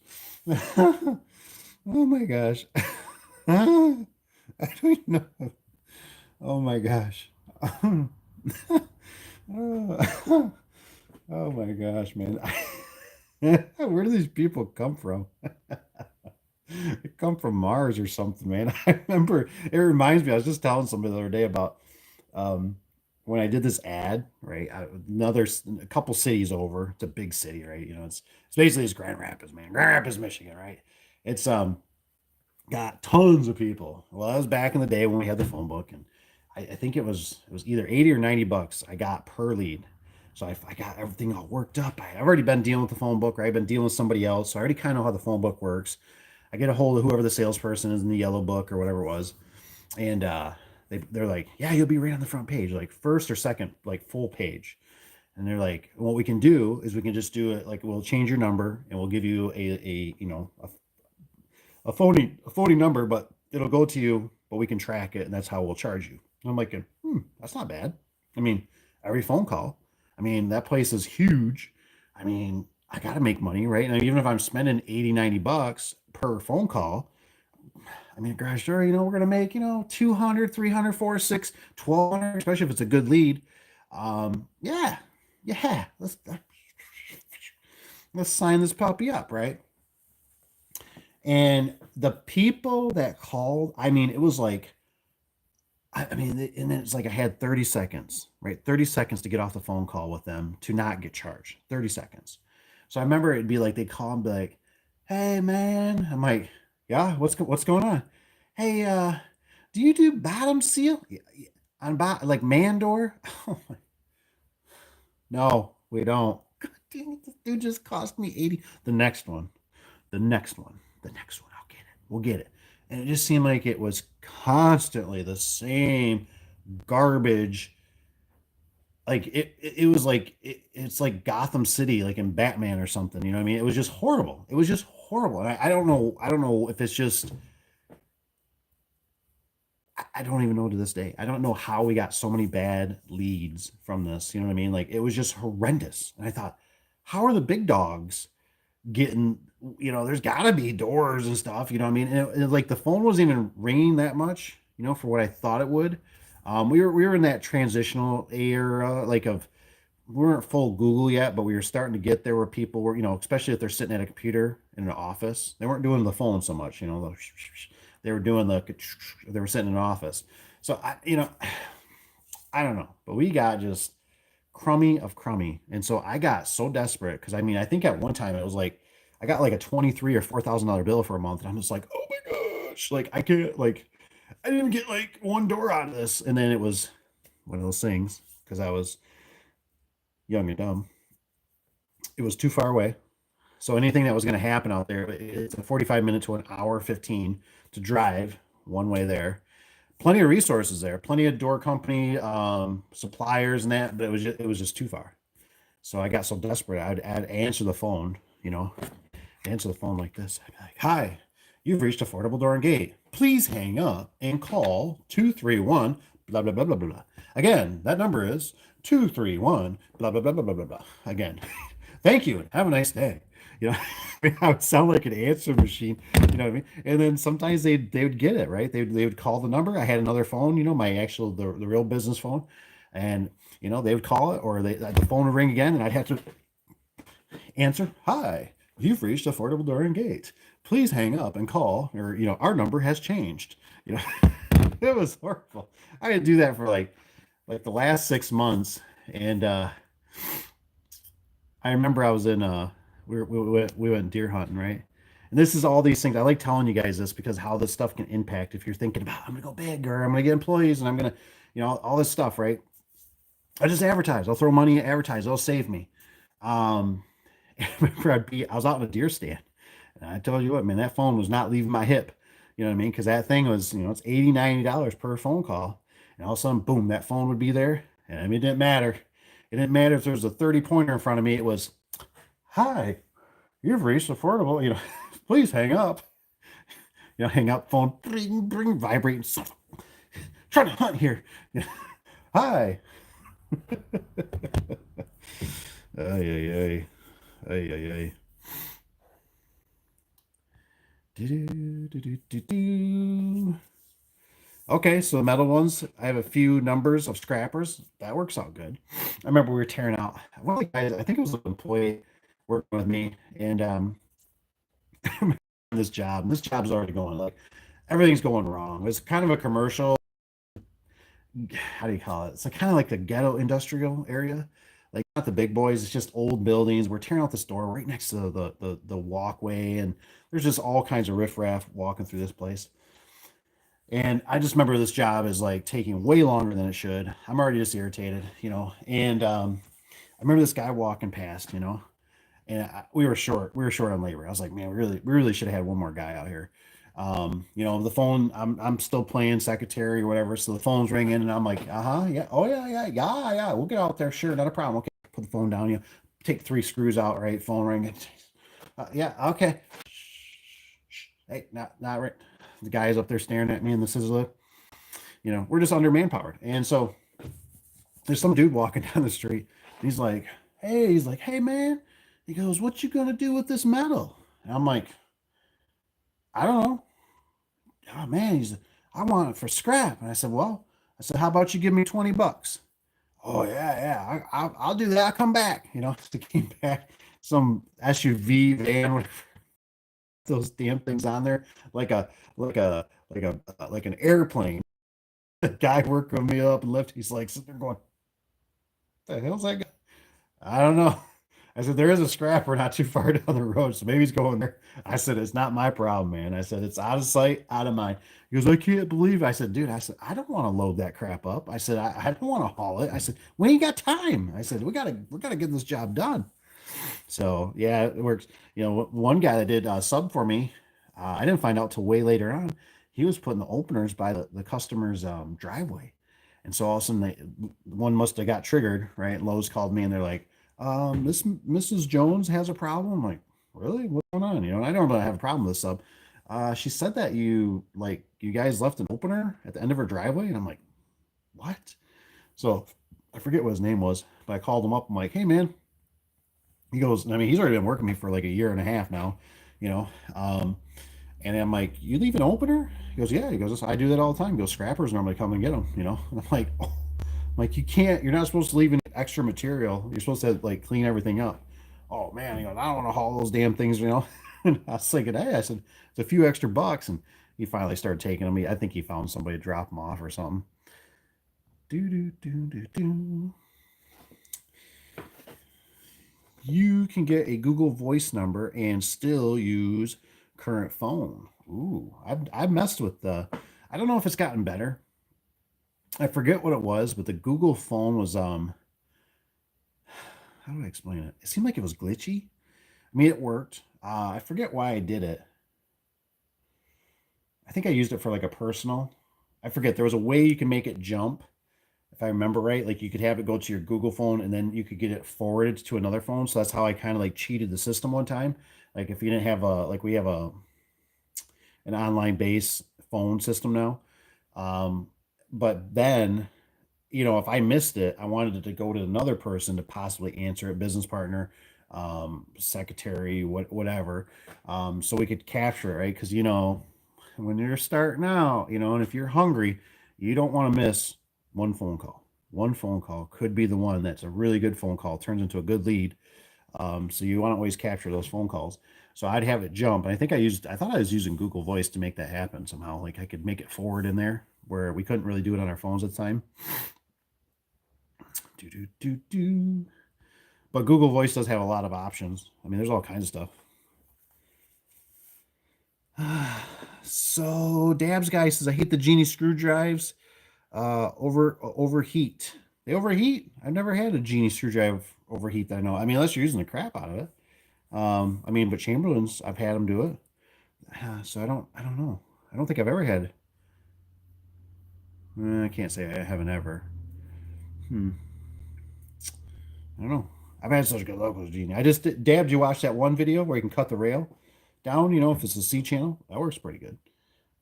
Oh my gosh. I don't know. Oh my gosh. Oh my gosh, man. Where do these people come from? They come from Mars or something, man. I remember it reminds me, I was just telling somebody the other day about um when I did this ad, right? A couple cities over. It's a big city, right? It's basically it's Grand Rapids, man. Grand Rapids, Michigan, right? It's got tons of people. Well, that was back in the day when we had the phone book, and I think it was either 80 or 90 bucks I got per lead. So I got everything all worked up. I've already been dealing with the phone book, right? I've been dealing with somebody else, so I already kind of know how the phone book works. I get a hold of whoever the salesperson is in the yellow book or whatever it was, and they're like, yeah, you'll be right on the front page, like first or second, like full page. And they're like, what we can do is we can just do it like we'll change your number and we'll give you a phony number, but it'll go to you, but we can track it, and that's how we'll charge you. And I'm like, that's not bad. I mean, every phone call. I mean, that place is huge. I mean, I got to make money, right? And even if I'm spending 80, 90 bucks per phone call, I mean, garage door, we're going to make, 200, 300, 4, 6, 1200, especially if it's a good lead. Yeah, yeah, let's sign this puppy up, right? And the people that called, I mean, it was like, I mean, and then it's like I had 30 seconds, right? 30 seconds to get off the phone call with them to not get charged. 30 seconds. So I remember it'd be like they call and be like, "Hey man," I'm like, "Yeah, what's going on?" "Hey, do you do bottom seal?" "Yeah, yeah." On like man door? Oh my, no, we don't. God dang it, this dude just cost me 80. The next one, the next one, I'll get it. We'll get it. And it just seemed like it was constantly the same garbage. Like it was like it's like Gotham City, like in Batman or something. You know what I mean? It was just horrible. It was just horrible. And I don't know. I don't know if it's just. I don't even know to this day. I don't know how we got so many bad leads from this. You know what I mean? Like it was just horrendous. And I thought, how are the big dogs getting, there's got to be doors and stuff, you know what I mean? And like the phone wasn't even ringing that much, for what I thought it would. We were in that transitional era, like of we weren't full Google yet, but we were starting to get there where people were, especially if they're sitting at a computer in an office, they weren't doing the phone so much, they were doing they were sitting in an office. So I don't know, but we got just crummy of crummy. And so I got so desperate because I mean, I think at one time it was like I got like a 23 or $4,000 bill for a month, and I'm just like, oh my gosh, like I can't, like I didn't even get like one door out of this. And then it was one of those things because I was young and dumb. It was too far away. So anything that was going to happen out there, it's a 45 minute to an hour 15 to drive one way there. Plenty of resources there, plenty of door company suppliers and that, but it was just too far. So I got so desperate, I'd answer the phone, answer the phone like this. I'd be like, "Hi, you've reached Affordable Door and Gate. Please hang up and call 231 blah blah blah blah blah blah. Again, that number is 231 blah blah blah blah blah blah blah. Again, thank you and have a nice day." You know, I would sound like an answer machine. You know what I mean? And then sometimes they would get it right. They would call the number. I had another phone, my actual the real business phone, and they would call it, or the phone would ring again, and I'd have to answer. Hi, you've reached Affordable Door and Gate. Please hang up and call, or our number has changed. You know, it was horrible. I had to do that for like the last 6 months, and I remember I was in we went deer hunting, right? And this is all these things. I like telling you guys this because how this stuff can impact if you're thinking about I'm gonna go big or I'm gonna get employees and I'm gonna all this stuff, right? I just advertise. I'll throw money at advertise. It'll save me. Um, I remember I was out in a deer stand, and I told you what, man, that phone was not leaving my hip. You know what I mean? Because that thing was, it's 80, $90 per phone call. And all of a sudden, boom, that phone would be there. And I mean, it didn't matter. It didn't matter if there was a 30 pointer in front of me. It was, hi, you've reached affordable, please hang up. Hang up, phone, bring, bring, vibrating, trying to hunt here. Hi. Ay, ay, ay. Ay, ay, ay. Do, do, do, do, do. Okay, so the metal ones, I have a few numbers of scrappers. That works out good. I remember we were tearing out one of the guys, I think it was an employee working with me, and this job, and this job's already going like everything's going wrong. It's kind of a commercial, how do you call it? It's like kind of like the ghetto industrial area. Like not the big boys, it's just old buildings. We're tearing out the store right next to the walkway, and there's just all kinds of riffraff walking through this place. And I just remember this job is like taking way longer than it should. I'm already just irritated, And I remember this guy walking past, and we were short. We were short on labor. I was like, man, we really should have had one more guy out here. The phone. I'm still playing secretary or whatever, so the phone's ringing, and I'm like, yeah, oh yeah, yeah, yeah, yeah. We'll get out there, sure, not a problem. Okay, put the phone down. Take 3 screws out, right? Phone ringing. Yeah, okay. Hey, not right. The guy is up there staring at me in the scissor. We're just under manpower, and so there's some dude walking down the street. And he's like, hey man. He goes, what you gonna do with this metal? And I'm like, I don't know. Oh man, I want it for scrap. And I said, how about you give me $20? Oh yeah, yeah, I'll do that. I'll come back. To came back, some SUV van with those damn things on there, like a like a like an airplane. The guy working me up and left. He's like sitting there going, "The hell's that guy?" I don't know. I said, there is a scrapper not too far down the road, so maybe he's going there. I said, it's not my problem, man. I said, it's out of sight, out of mind. He goes, I can't believe it. I said, dude, I don't want to load that crap up. I said, I don't want to haul it. I said, we ain't got time. I said, we gotta get this job done. So yeah, it works. One guy that did sub for me, I didn't find out till way later on. He was putting the openers by the customer's driveway, and so all of a sudden one must have got triggered, right? Lowe's called me and they're like, this Mrs. Jones has a problem. I'm like, really? What's going on? I don't really have a problem with this sub. She said that you guys left an opener at the end of her driveway, and I'm like, what? So I forget what his name was, but I called him up. I'm like, hey man, he goes, I mean, he's already been working with me for like a year and a half now, you know. And I'm like, you leave an opener? He goes, yeah. He goes, I do that all the time. He goes, scrappers normally come and get them. And I'm like, oh. I'm like, you can't, you're not supposed to leave any extra material. You're supposed to like clean everything up. Oh man, he goes, I don't want to haul those damn things. And I was thinking, hey, I said, it's a few extra bucks. And he finally started taking them. I think he found somebody to drop them off or something. Do, do, do, do, do. you can get a Google Voice number and still use current phone. Ooh, I've messed with the. I don't know if it's gotten better. I forget what it was, but the Google phone was how do I explain it? It seemed like it was glitchy. I mean, it worked. I forget why I did it. I think I used it for like a personal. I forget. There was a way you can make it jump, if I remember right. Like you could have it go to your Google phone and then you could get it forwarded to another phone. So that's how I kind of like cheated the system one time. Like if you didn't have a like we have a an online base phone system now. Um, but then if I missed it, I wanted it to go to another person to possibly answer it, business partner, secretary, whatever, so we could capture it, right? Because when you're starting out, and if you're hungry, you don't want to miss one phone call. One phone call could be the one that's a really good phone call, turns into a good lead. So you want to always capture those phone calls. So I'd have it jump. And I thought I was using Google Voice to make that happen somehow. Like I could make it forward in there where we couldn't really do it on our phones at the time. Do do do do. But Google Voice does have a lot of options. I mean, there's all kinds of stuff. So Dabs guy says I hate the genie screw drives. Overheat. They overheat. I've never had a genie screwdriver overheat that I know. I mean, unless you're using the crap out of it. I mean, but Chamberlain's, I've had them do it. So I don't know. I don't think I've ever had. I can't say I haven't ever. Hmm. I don't know. I've had such good luck with Genie. Dad, you watch that one video where you can cut the rail down? If it's a C channel, that works pretty good.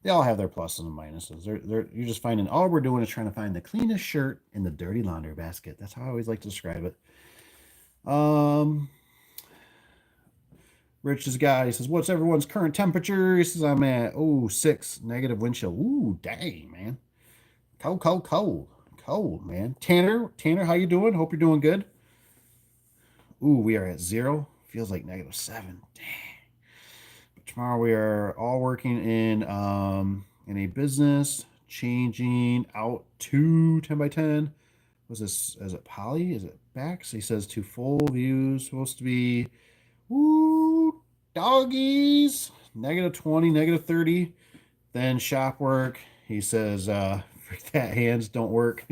They all have their pluses and minuses. You're just finding all we're doing is trying to find the cleanest shirt in the dirty laundry basket. That's how I always like to describe it. Um, Rich's guy, he says, "What's everyone's current temperature?" He says, "I'm at 6 negative wind chill." Ooh, dang, man. Cold, cold, cold. Cold, man. Tanner, how you doing? Hope you're doing good. Ooh, we are at 0. Feels like -7. Dang. But tomorrow we are all working in a business, changing out to 10 by 10. Was this, is it poly? Is it back? So he says to full views, supposed to be, woo, doggies, -20, -30. Then shop work. He says, fat hands don't work.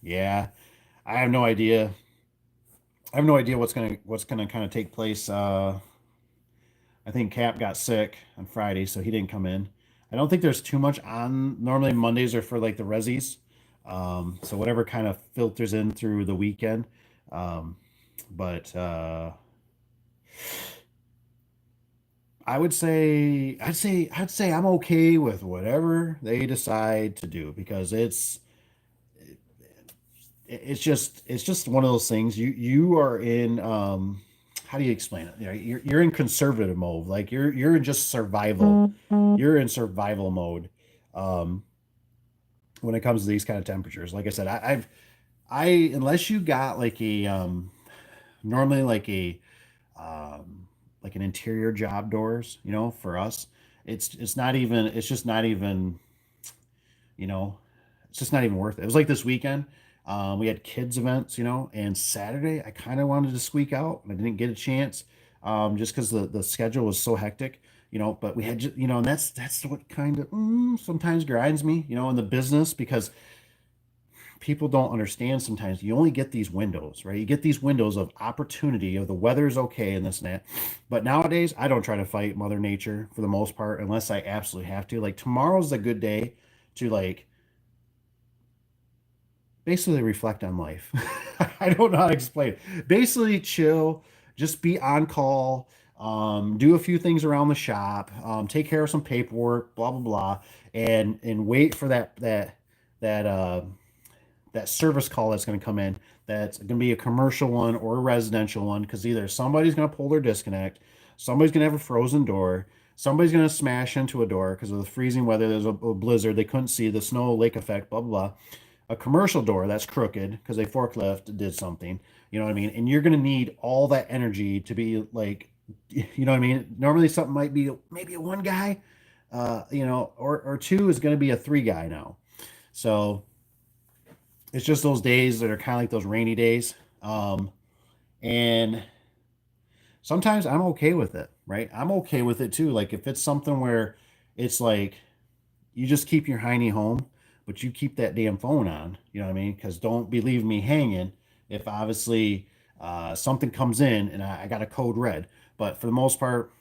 Yeah, I have no idea. I have no idea what's gonna kind of take place. I think Cap got sick on Friday, so he didn't come in. I don't think there's too much on. Normally Mondays are for like the resis, so whatever kind of filters in through the weekend. Um, but I'd say I'm okay with whatever they decide to do because it's just one of those things. You are in how do you explain it? You're in conservative mode. Like you're in just survival. You're in survival mode um when it comes to these kind of temperatures. Like I said, I unless you got like a normally like an interior job doors, for us, it's just not even you know, it's just not even worth it. It was like this weekend. We had kids events, and Saturday I kind of wanted to squeak out, and I didn't get a chance, just because the schedule was so hectic, But we had, and that's what kind of sometimes grinds me, in the business because people don't understand sometimes you only get these windows, right? You get these windows of opportunity of the weather's okay and this and that. But nowadays, I don't try to fight Mother Nature for the most part unless I absolutely have to. Like tomorrow's a good day to like basically reflect on life. I don't know how to explain it. Basically chill, just be on call, do a few things around the shop, take care of some paperwork, blah blah blah, and wait for that that service call that's going to come in, that's going to be a commercial one or a residential one, because either somebody's going to pull their disconnect, somebody's going to have a frozen door, somebody's going to smash into a door because of the freezing weather. There's a blizzard, they couldn't see the snow lake effect, blah blah blah. A commercial door that's crooked because a forklift did something, you know what I mean? And you're going to need all that energy to be like, you know what I mean? Normally something might be maybe a one guy, or two is going to be a three guy now. So it's just those days that are kind of like those rainy days. And sometimes I'm okay with it, right? I'm okay with it too. Like if it's something where it's like you just keep your hiney home, but you keep that damn phone on, you know what I mean? Because don't be leaving me hanging if obviously something comes in and I got a code red. But for the most part,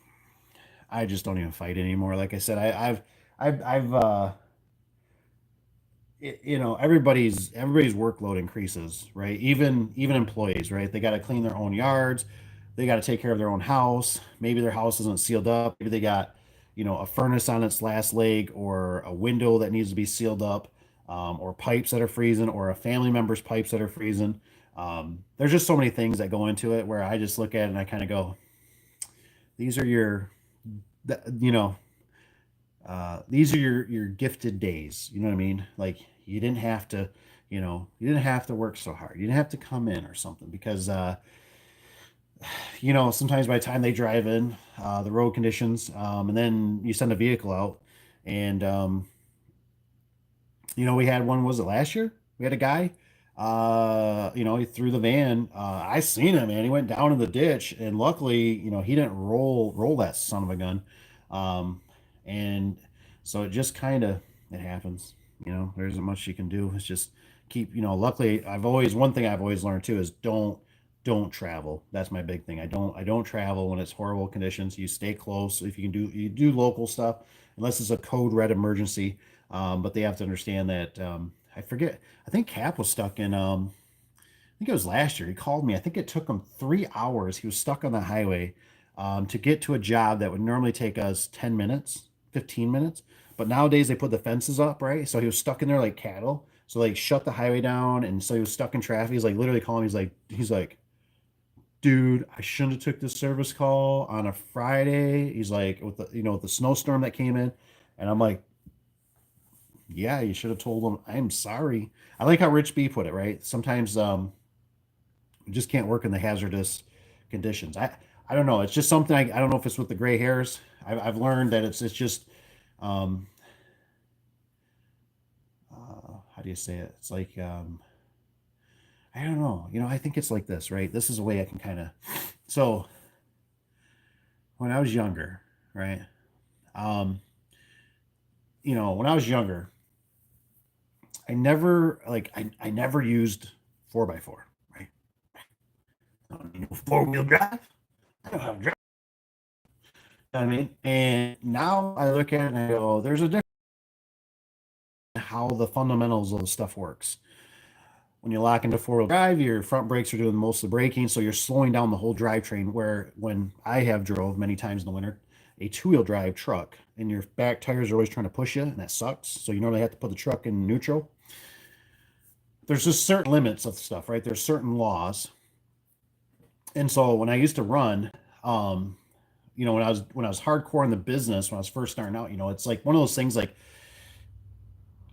I just don't even fight anymore. Like I said, I've everybody's workload increases, right? Even employees, right? They got to clean their own yards, they got to take care of their own house. Maybe their house isn't sealed up. Maybe they got, a furnace on its last leg, or a window that needs to be sealed up, or pipes that are freezing, or a family member's pipes that are freezing. There's just so many things that go into it where I just look at it and I kind of go, these are your, you know, these are your gifted days. You know what I mean? Like you didn't have to, you didn't have to work so hard. You didn't have to come in or something because, sometimes by the time they drive in, the road conditions, and then you send a vehicle out, and we had one. Was it last year? We had a guy. He threw the van. I seen him, man. He went down in the ditch, and luckily, he didn't roll that son of a gun. And so it just kind of it happens. There isn't much you can do. It's just keep. Luckily, one thing I've always learned too is don't travel. That's my big thing. I don't travel when it's horrible conditions. You stay close. If you do local stuff, unless it's a code red emergency. But they have to understand that I forget. I think Cap was stuck in. I think it was last year. He called me. I think it took him 3 hours. He was stuck on the highway to get to a job that would normally take us 10 minutes, 15 minutes. But nowadays they put the fences up, right? So he was stuck in there like cattle. So they shut the highway down, and so he was stuck in traffic. He's like literally calling me. He's like, dude, I shouldn't have took this service call on a Friday. He's like, with the snowstorm that came in, and I'm like, yeah, you should have told them, I'm sorry. I like how Rich B put it, right? Sometimes you just can't work in the hazardous conditions. I don't know. It's just something I don't know if it's with the gray hairs. I've learned that it's just um how do you say it? It's like I don't know. I think it's like this, right? This is a way I can kind of so when I was younger, right? Um, when I was younger, I never used 4x4, right? I don't need no 4-wheel drive. I don't have a drive. You know what I mean? And now I look at it and I go, there's a difference in how the fundamentals of the stuff works. When you lock into 4-wheel drive, your front brakes are doing most of the braking, so you're slowing down the whole drivetrain. Where when I have drove many times in the winter, a 2-wheel drive truck, and your back tires are always trying to push you, and that sucks. So you normally have to put the truck in neutral. There's just certain limits of stuff, right? There's certain laws. And so when I used to run, um, when I was hardcore in the business, when I was first starting out, it's like one of those things. Like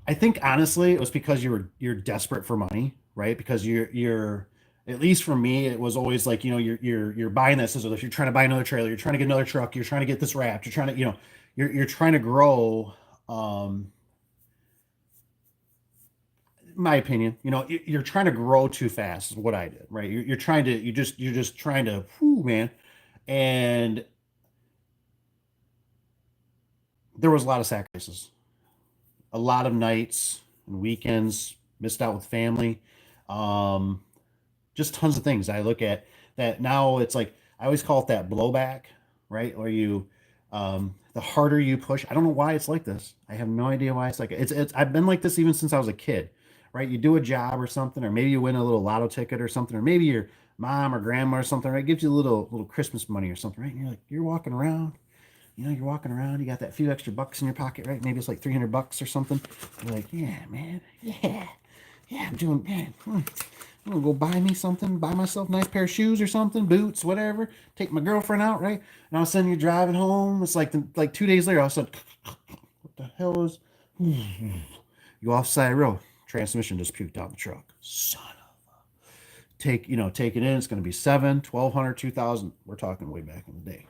I think honestly, it was because you're desperate for money, right? Because you're at least for me, it was always like you're buying this as if you're trying to buy another trailer, you're trying to get another truck, you're trying to get this wrapped, you're trying to you're trying to grow. Um, my opinion, you're trying to grow too fast is what I did, right? You're trying to you're just trying to, whew, man. And there was a lot of sacrifices, a lot of nights and weekends missed out with family. Um, just tons of things I look at that now. It's like I always call it that blowback, right? Where the harder you push. I don't know why it's like this. I have no idea why it's like it's. I've been like this even since I was a kid, right? You do a job or something, or maybe you win a little lotto ticket or something, or maybe your mom or grandma or something, right? Gives you a little Christmas money or something, right? And you're walking around. You're walking around, you got that few extra bucks in your pocket, right? Maybe it's like 300 bucks or something. You're like, yeah, man, yeah, yeah, I'm doing, man. I'm gonna go buy me something, buy myself a nice pair of shoes or something, boots, whatever. Take my girlfriend out, right? And all of a sudden you're driving home. It's like 2 days later, all of a sudden, what the hell is? You off side road, transmission just puked out the truck. Son of take it in. It's gonna be 1,200, 2,000. We're talking way back in the day,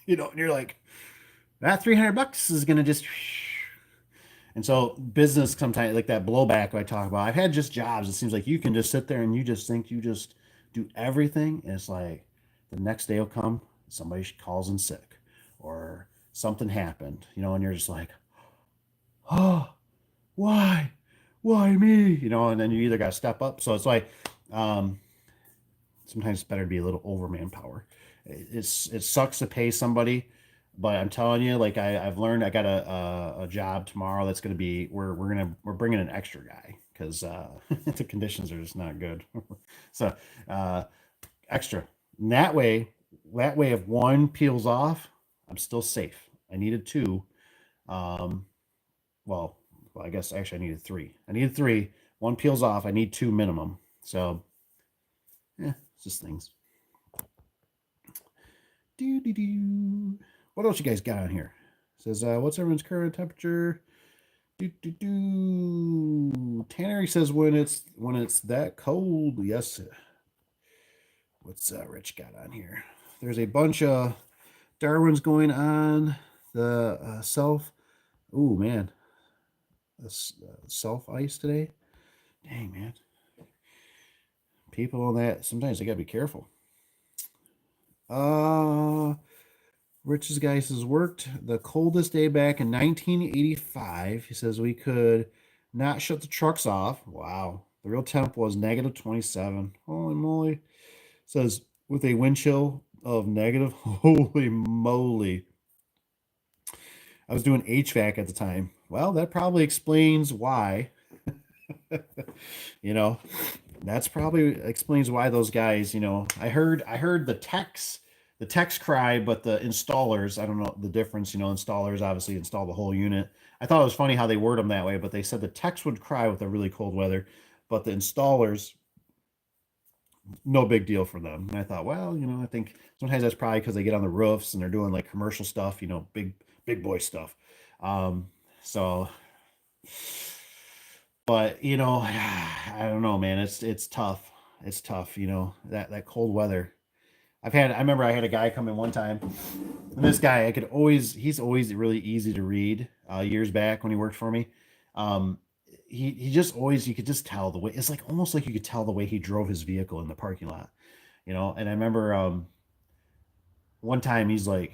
and you're like, that 300 bucks is going to just. And so business sometimes like that blowback I talk about. I've had just jobs. It seems like you can just sit there and you just think you just do everything, and it's like the next day will come, somebody calls in sick, or something happened, and you're just like, oh, why, me, and then you either got to step up. So it's like, um, sometimes it's better to be a little over manpower. It sucks to pay somebody, but I'm telling you, like I've learned, I got a job tomorrow that's going to be we're bringing an extra guy because the conditions are just not good. So uh, extra. And that way, if one peels off, I'm still safe. I needed two. Um, well, I guess actually I needed three. I needed three. One peels off. I need two minimum. So yeah, it's just things. Do do do. What else you guys got on here? It says, what's everyone's current temperature? Do do do. Tannery says when it's that cold. Yes. What's Rich got on here? There's a bunch of Darwin's going on. The self. Ooh man, the self ice today. Dang man, people on that sometimes they gotta be careful. Uh Rich's guy says worked the coldest day back in 1985. He says we could not shut the trucks off. Wow. The real temp was negative 27. Holy moly. Says with a wind chill of negative. Holy moly. I was doing HVAC at the time. Well, that probably explains why. you know, that's probably explains why those guys, I heard the techs cry, but the installers, I don't know the difference. Installers obviously install the whole unit. I thought it was funny how they word them that way, but they said the techs would cry with the really cold weather, but the installers, no big deal for them. And I thought, well, I think sometimes that's probably because they get on the roofs and they're doing like commercial stuff, big boy stuff. Um, so, but I don't know, man. It's tough. It's tough. That cold weather. I remember I had a guy come in one time, and this guy he's always really easy to read. Years back when he worked for me, um, he just always, you could just tell the way. It's like almost like you could tell the way he drove his vehicle in the parking lot. And I remember one time he's like,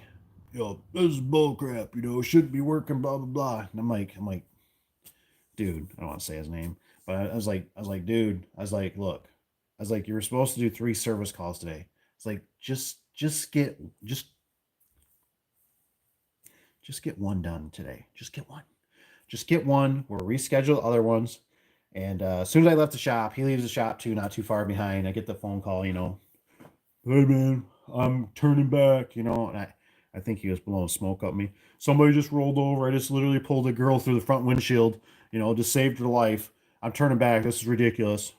this is bull crap. Shouldn't be working, blah blah blah. And I'm like, dude, I don't want to say his name, but I was like, dude, I was like, look, I was like, you were supposed to do 3 service calls today. It's like just get one done today. Just get one. Just get one. We'll reschedule other ones. And as soon as I left the shop, he leaves the shop too, not too far behind. I get the phone call, hey man, I'm turning back, and I think he was blowing smoke up me. Somebody just rolled over. I just literally pulled a girl through the front windshield, just saved her life. I'm turning back. This is ridiculous.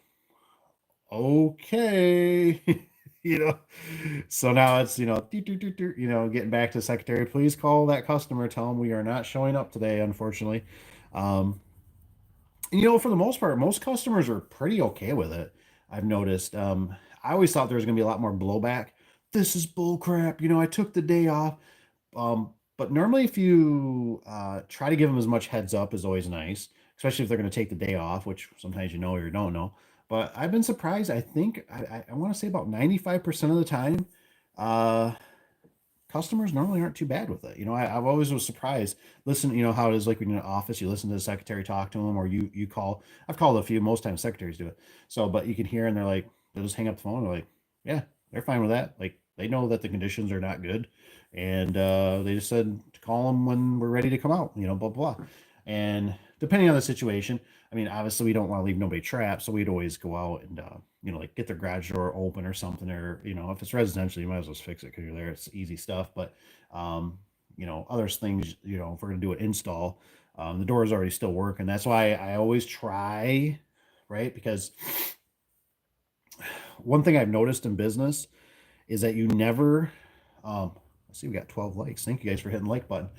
Okay. you know. So now it's, getting back to the secretary. Please call that customer. Tell them we are not showing up today, unfortunately. Um, for the most part, most customers are pretty okay with it. I've noticed. I always thought there was going to be a lot more blowback. This is bull crap. I took the day off. But normally, if you try to give them as much heads up, is always nice, especially if they're going to take the day off, which sometimes you know or you don't know. But I've been surprised. I think I want to say about 95% of the time, uh, customers normally aren't too bad with it. I've always was surprised. Listen, how it is like when you're in an office, you listen to the secretary talk to them, or you call. I've called a few. Most times secretaries do it. So, but you can hear, and they're like, they'll just hang up the phone. They're like, yeah, they're fine with that. Like they know that the conditions are not good, and they just said to call them when we're ready to come out. Blah blah. And depending on the situation, I mean, obviously we don't want to leave nobody trapped, so we'd always go out and like get their garage door open or something, or if it's residential, you might as well just fix it because you're there. It's easy stuff. But other things, if we're gonna do an install, the door is already still working. That's why I always try, right? Because one thing I've noticed in business is that you never. I see we got 12 likes. Thank you guys for hitting the like button.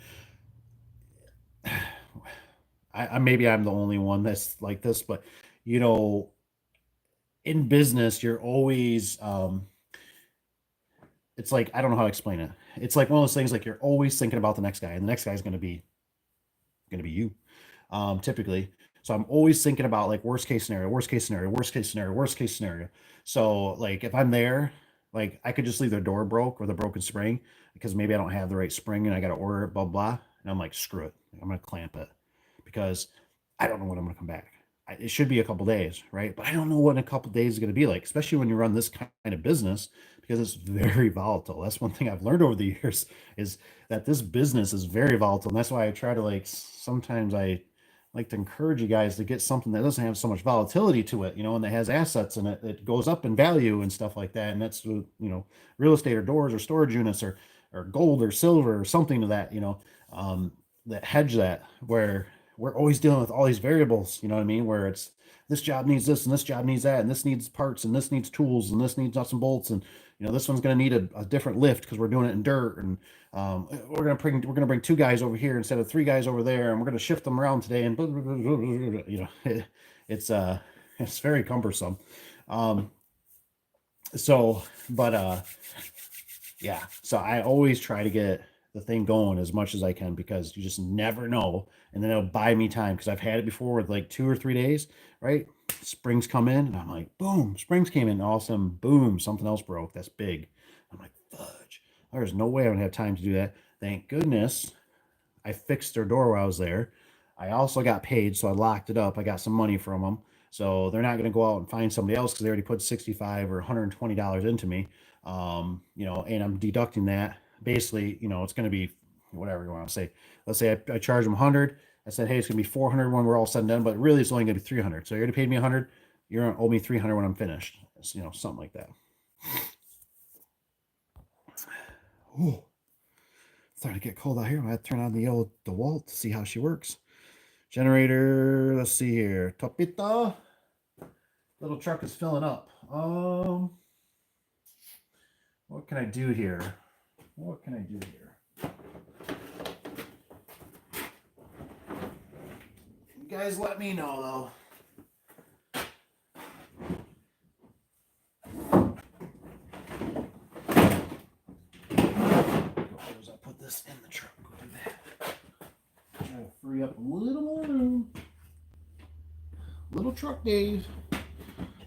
I maybe I'm the only one that's like this, but you know, in business, you're always it's like I don't know how to explain it. It's like one of those things like you're always thinking about the next guy, and the next guy is going to be you, typically. So I'm always thinking about like worst case scenario, worst case scenario, worst case scenario, worst case scenario. So like if I'm there, like I could just leave the door broke or the broken spring because maybe I don't have the right spring and I got to order it, blah, blah. And I'm like, screw it. I'm going to clamp it because I don't know when I'm going to come back. It should be a couple days, right? But I don't know what a couple days is going to be like, especially when you run this kind of business because it's very volatile. That's one thing I've learned over the years is that this business is very volatile. And that's why I try to like sometimes I like to encourage you guys to get something that doesn't have so much volatility to it, and that has assets in it that goes up in value and stuff like that. And that's real estate or doors or storage units or gold or silver or something to that, that hedge that where we're always dealing with all these variables, you know what I mean? Where it's this job needs this and this job needs that and this needs parts and this needs tools and this needs nuts and bolts and this one's going to need a different lift because we're doing it in dirt and we're gonna bring two guys over here instead of three guys over there and we're gonna shift them around today and it's it's very cumbersome. Um, so but yeah, so I always try to get the thing going as much as I can because you just never know. And then it'll buy me time because I've had it before with like 2 or 3 days, right? Springs come in and I'm like, boom, springs came in. And all of a sudden, boom, something else broke. That's big. I'm like, fudge. There's no way I would have time to do that. Thank goodness I fixed their door while I was there. I also got paid, so I locked it up. I got some money from them. So they're not going to go out and find somebody else because they already put 65 or $120 into me. And I'm deducting that. Basically, it's going to be whatever you want to say. Let's say I charge them 100. I said, hey, it's going to be 400 when we're all said and done, but really it's only going to be 300. So you already paid me 100. You're going to owe me 300 when I'm finished. It's, something like that. Ooh, starting to get cold out here. I have to turn on the old DeWalt to see how she works. Generator, let's see here. Topita. Little truck is filling up. What can I do here? What can I do here? You guys let me know though. I'll put this in the truck. Go do that. Try to free up a little more room. Little truck Dave.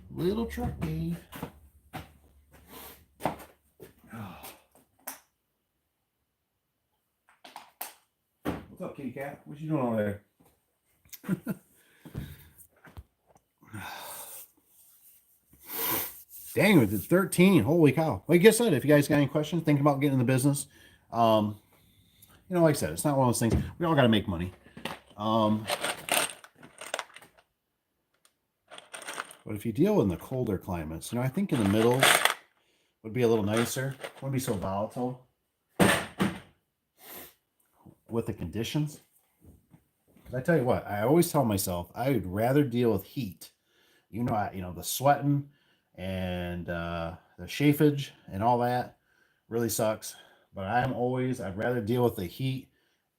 Little truck Dave. What's up, kitty cat? What you doing over there? Dang, we did 13. Holy cow. Like I said, if you guys got any questions, thinking about getting in the business, like I said, it's not one of those things. We all got to make money. But if you deal in the colder climates, I think in the middle would be a little nicer. Wouldn't be so volatile with the conditions. Because I tell you what, I always tell myself I would rather deal with heat. The sweating and the chafage and all that really sucks. But I'd rather deal with the heat.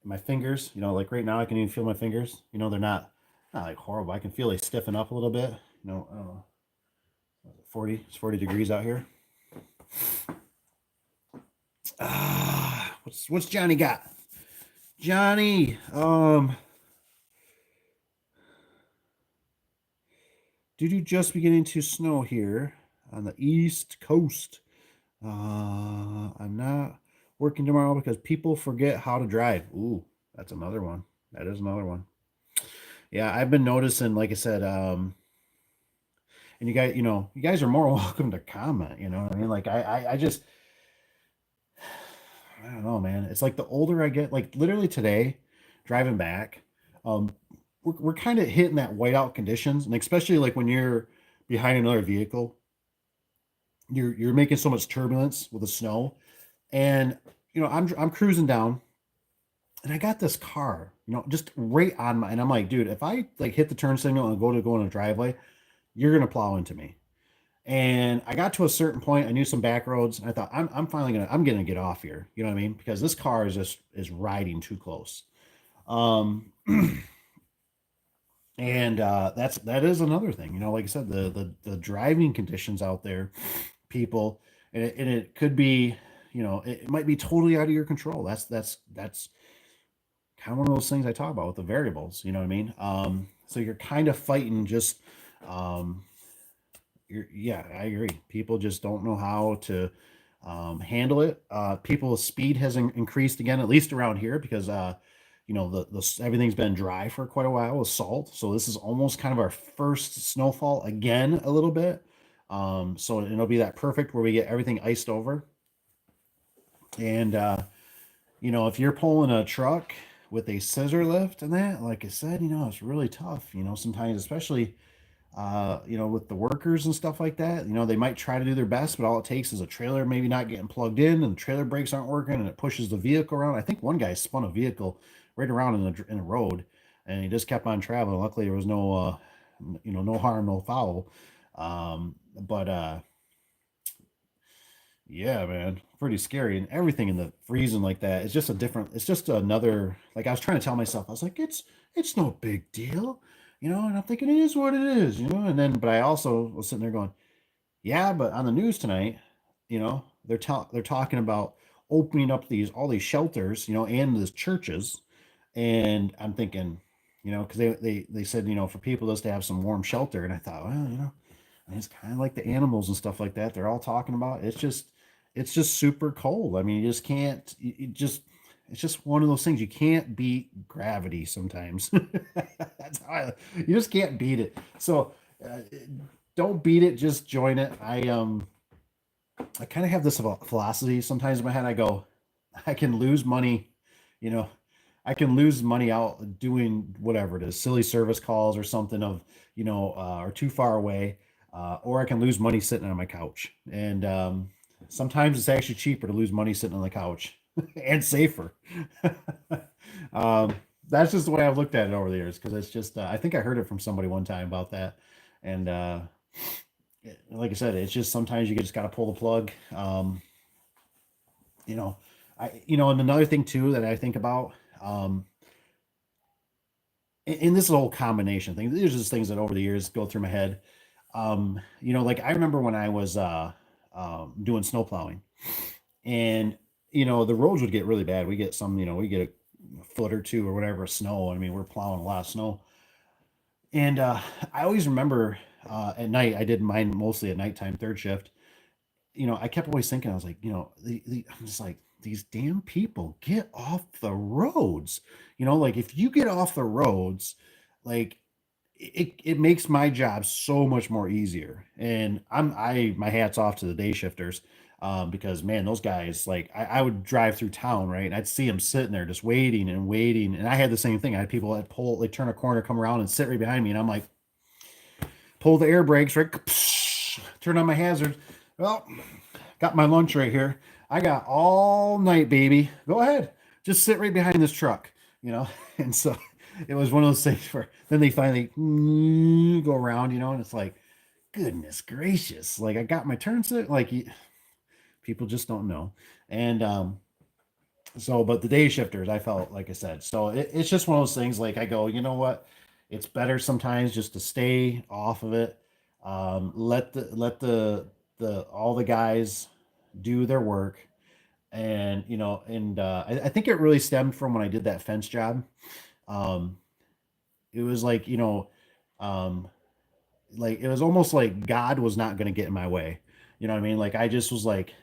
My fingers, like right now, I can even feel my fingers. They're not like horrible. I can feel they stiffen up a little bit. I don't know. 40, it's 40 degrees out here. What's Johnny got? Johnny, did you just beginning to snow here on the East Coast? I'm not working tomorrow because people forget how to drive. Ooh, that's another one. That is another one. Yeah, I've been noticing, like I said, and you guys are more welcome to comment, you know what I mean? Like I just I don't know, man. It's like the older I get, like literally today, driving back, um, we're kind of hitting that whiteout conditions, and especially like when you're behind another vehicle, you're making so much turbulence with the snow, and I'm cruising down, and I got this car, just right on my, and I'm like, dude, if I like hit the turn signal and go in a driveway, you're gonna plow into me. And I got to a certain point. I knew some back roads. And I thought, I'm gonna get off here. You know what I mean? Because this car is riding too close. Um, and that is another thing. Like I said, the driving conditions out there, people, and it could be, it might be totally out of your control. That's kind of one of those things I talk about with the variables. You know what I mean? So you're kind of fighting just, um, yeah, I agree. People just don't know how to handle it. People's speed has increased again, at least around here, because the everything's been dry for quite a while with salt. So this is almost kind of our first snowfall again, a little bit. So it'll be that perfect where we get everything iced over. And if you're pulling a truck with a scissor lift and that, like I said, it's really tough. Sometimes, especially with the workers and stuff like that, they might try to do their best, but all it takes is a trailer maybe not getting plugged in and the trailer brakes aren't working and it pushes the vehicle around. I think one guy spun a vehicle right around in a road and he just kept on traveling. Luckily, there was no harm, no foul. But yeah, man, pretty scary. And everything in the freezing like that is just it's just another, like I was trying to tell myself, I was like, it's no big deal, and I'm thinking it is what it is, and then, but I also was sitting there going, yeah, but on the news tonight, they're talking about opening up all these shelters, and these churches. And I'm thinking, because they said, for people just to have some warm shelter. And I thought, well, and it's kind of like the animals and stuff like that. They're all talking about. It's just super cold. I mean, you just can't. It's just one of those things. You can't beat gravity sometimes. That's how you just can't beat it. So don't beat it. Just join it. I kind of have this philosophy sometimes in my head. I go, I can lose money, you know, I can lose money out doing whatever it is, silly service calls or something or too far away, or I can lose money sitting on my couch. And sometimes it's actually cheaper to lose money sitting on the couch and safer. um, that's just the way I've looked at it over the years because it's just, I think I heard it from somebody one time about that. And like I said, it's just sometimes you just got to pull the plug. You know, and another thing too that I think about, um, and this is a whole combination thing. These are just things that over the years go through my head. Like I remember when I was doing snow plowing, and the roads would get really bad. We get a foot or two or whatever of snow. I mean, we're plowing a lot of snow, and I always remember at night. I did mine mostly at nighttime, third shift. I kept always thinking, I was like, I'm just like, these damn people get off the roads. Like if you get off the roads, like it makes my job so much more easier. And my hat's off to the day shifters. Because man, those guys, like I would drive through town, right? And I'd see them sitting there just waiting and waiting. And I had the same thing. I had people that turn a corner, come around and sit right behind me. And I'm like, pull the air brakes, right? Turn on my hazards. Well, got my lunch right here. I got all night, baby. Go ahead. Just sit right behind this truck, And so it was one of those things where then they finally go around, and it's like, goodness gracious. Like I got my turn set. Like people just don't know. And but the day shifters, I felt like I said. So it's just one of those things. Like I go, you know what? It's better sometimes just to stay off of it. Let the all the guys do their work, and I think it really stemmed from when I did that fence job. Um, it was um, like it was almost like God was not going to get in my way. You know what I mean? Like I just was like,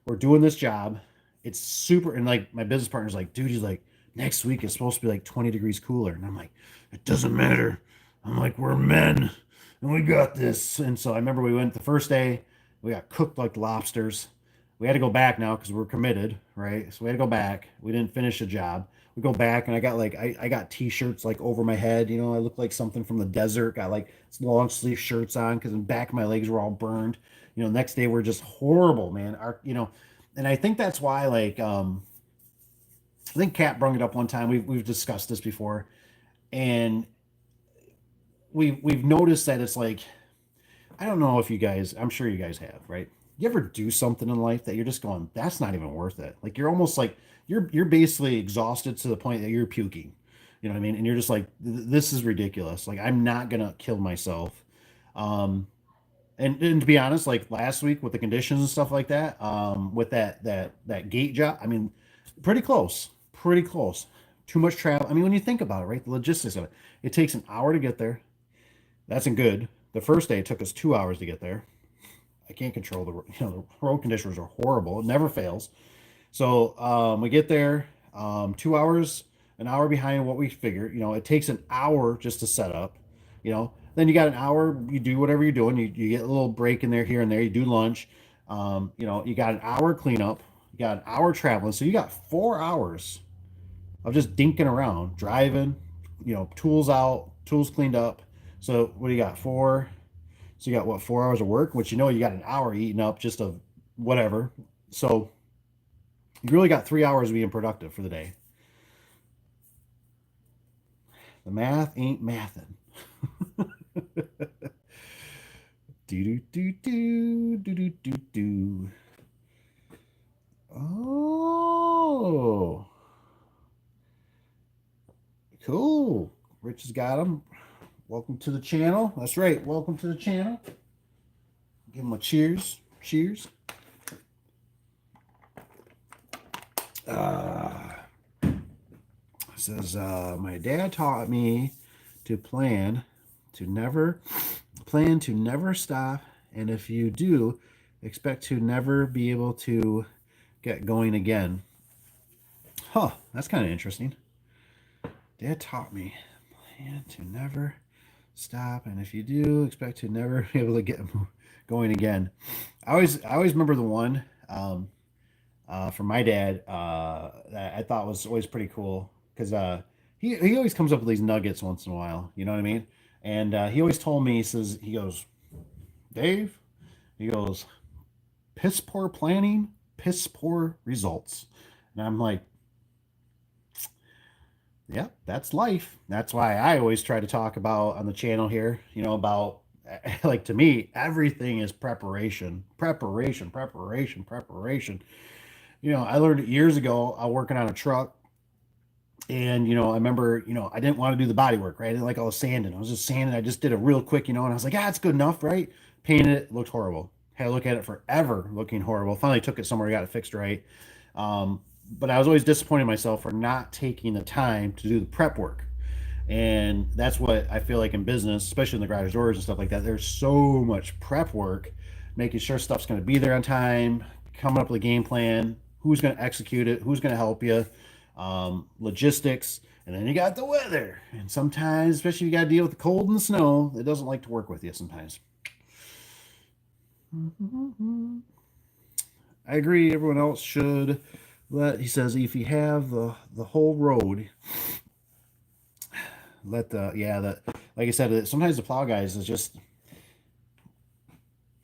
we're doing this job. It's super. And like my business partner's like, dude, he's like, next week it's supposed to be like 20 degrees cooler. And I'm like, it doesn't matter. I'm like, we're men and we got this. And so I remember we went the first day, we got cooked like lobsters. We had to go back now because we're committed, right? So we had to go back. We didn't finish the job. We go back and I got I got t-shirts like over my head. I look like something from the desert. Got like long sleeve shirts on because the back of my legs were all burned. Next day we're just horrible, man. And I think that's why I think Kat brought it up one time. We've discussed this before, and we've noticed that it's like, I don't know if you guys, I'm sure you guys have, right? You ever do something in life that you're just going, that's not even worth it. Like you're almost like you're basically exhausted to the point that you're puking. You know what I mean? And you're just like, this is ridiculous. Like I'm not gonna kill myself. Um, and to be honest, like last week with the conditions and stuff like that, with that gate job, I mean, pretty close, pretty close. Too much travel. I mean, when you think about it, right? The logistics of it. It takes an hour to get there. That's not good. The first day it took us 2 hours to get there. I can't control the road conditions are horrible. It never fails. So we get there, 2 hours, an hour behind what we figured. It takes an hour just to set up. Then you got an hour. You do whatever you're doing. You get a little break in there here and there. You do lunch. You got an hour cleanup. You got an hour traveling. So you got 4 hours of just dinking around, driving. Tools out, tools cleaned up. So what do you got? Four. So you got what? 4 hours of work, which you got an hour eating up just of whatever. So you really got 3 hours being productive for the day. The math ain't mathin'. Do do do do do do do do. Oh, cool. Rich has got him. Welcome to the channel. That's right. Welcome to the channel. Give him a cheers. Cheers. Says my dad taught me to plan to never stop, and if you do, expect to never be able to get going again. Huh, that's kind of interesting. Dad taught me plan to never stop, and if you do, expect to never be able to get going again. I always remember the one from my dad that I thought was always pretty cool because he always comes up with these nuggets once in a while. You know what I mean? And he always told me, he goes, Dave, he goes, piss poor planning, piss poor results. And I'm like, yeah, that's life. That's why I always try to talk about on the channel here, about like to me, everything is preparation, preparation, preparation, preparation. I learned it years ago, working on a truck. And, I remember, I didn't want to do the body work, right? I didn't like all the sanding. I was just sanding. I just did it real quick, and I was like, it's good enough, right? Painted it, looked horrible. Had to look at it forever, looking horrible. Finally took it somewhere, got it fixed right. But I was always disappointed in myself for not taking the time to do the prep work. And that's what I feel like in business, especially in the garage doors and stuff like that. There's so much prep work, making sure stuff's going to be there on time, coming up with a game plan, who's going to execute it, who's going to help you, logistics, and then you got the weather. And sometimes, especially if you got to deal with the cold and the snow, it doesn't like to work with you sometimes. I agree. Everyone else should he says, if you have the whole road, like I said, sometimes the plow guys is just,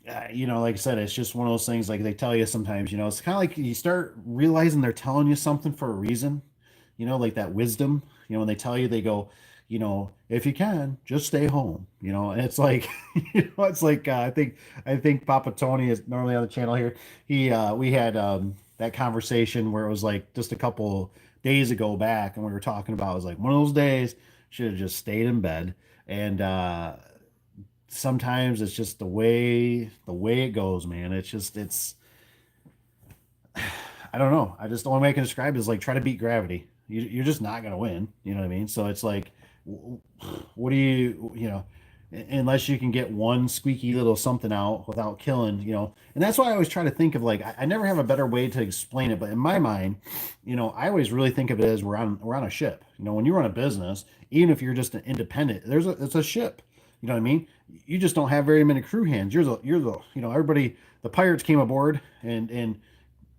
like I said, it's just one of those things. Like they tell you sometimes, it's kind of like you start realizing they're telling you something for a reason, like that wisdom, when they tell you, they go, if you can, just stay home, and it's like, it's like, I think Papa Tony is normally on the channel here. We had, that conversation where it was like just a couple days ago back, and we were talking about, it was like one of those days, should have just stayed in bed. And, sometimes it's just the way it goes, man. It's I don't know. I just, the only way I can describe it is like try to beat gravity. You're just not gonna win. You know what I mean? So it's like, what do unless you can get one squeaky little something out without killing, and that's why I always try to think of like, I never have a better way to explain it, but in my mind, I always really think of it as we're on a ship. When you run a business, even if you're just an independent, it's a ship. You know what I mean? You just don't have very many crew hands. You're the everybody. The pirates came aboard and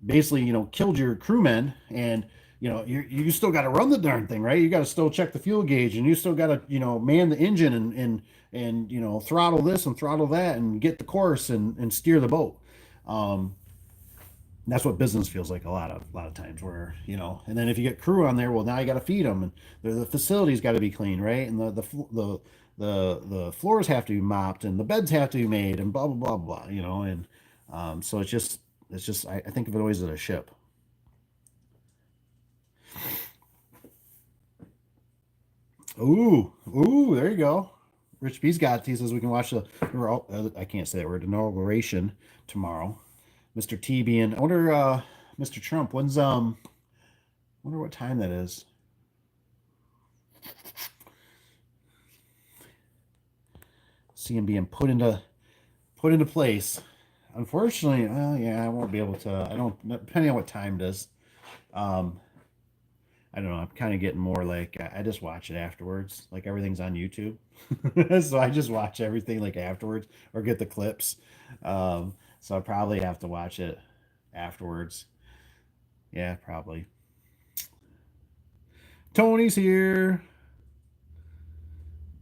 basically killed your crewmen, and you still got to run the darn thing, right? You got to still check the fuel gauge, and you still got to man the engine and throttle this and throttle that and get the course and steer the boat. That's what business feels like a lot of times, where and then if you get crew on there, well, now you got to feed them, and the facility's got to be clean, right? And the floors have to be mopped, and the beds have to be made, and blah blah blah blah, and so it's just I think of it always as a ship. Ooh, there you go. Rich B's got, he says we can watch I can't say that word, inauguration tomorrow. Mr. T being, I wonder, Mr. Trump, wonder what time that is. See him being put into place. Unfortunately, well, yeah, I won't be able to. I don't, depending on what time it is. Um, I don't know. I'm kind of getting more like I just watch it afterwards. Like everything's on YouTube, so I just watch everything like afterwards or get the clips. So I probably have to watch it afterwards. Yeah, probably. Tony's here.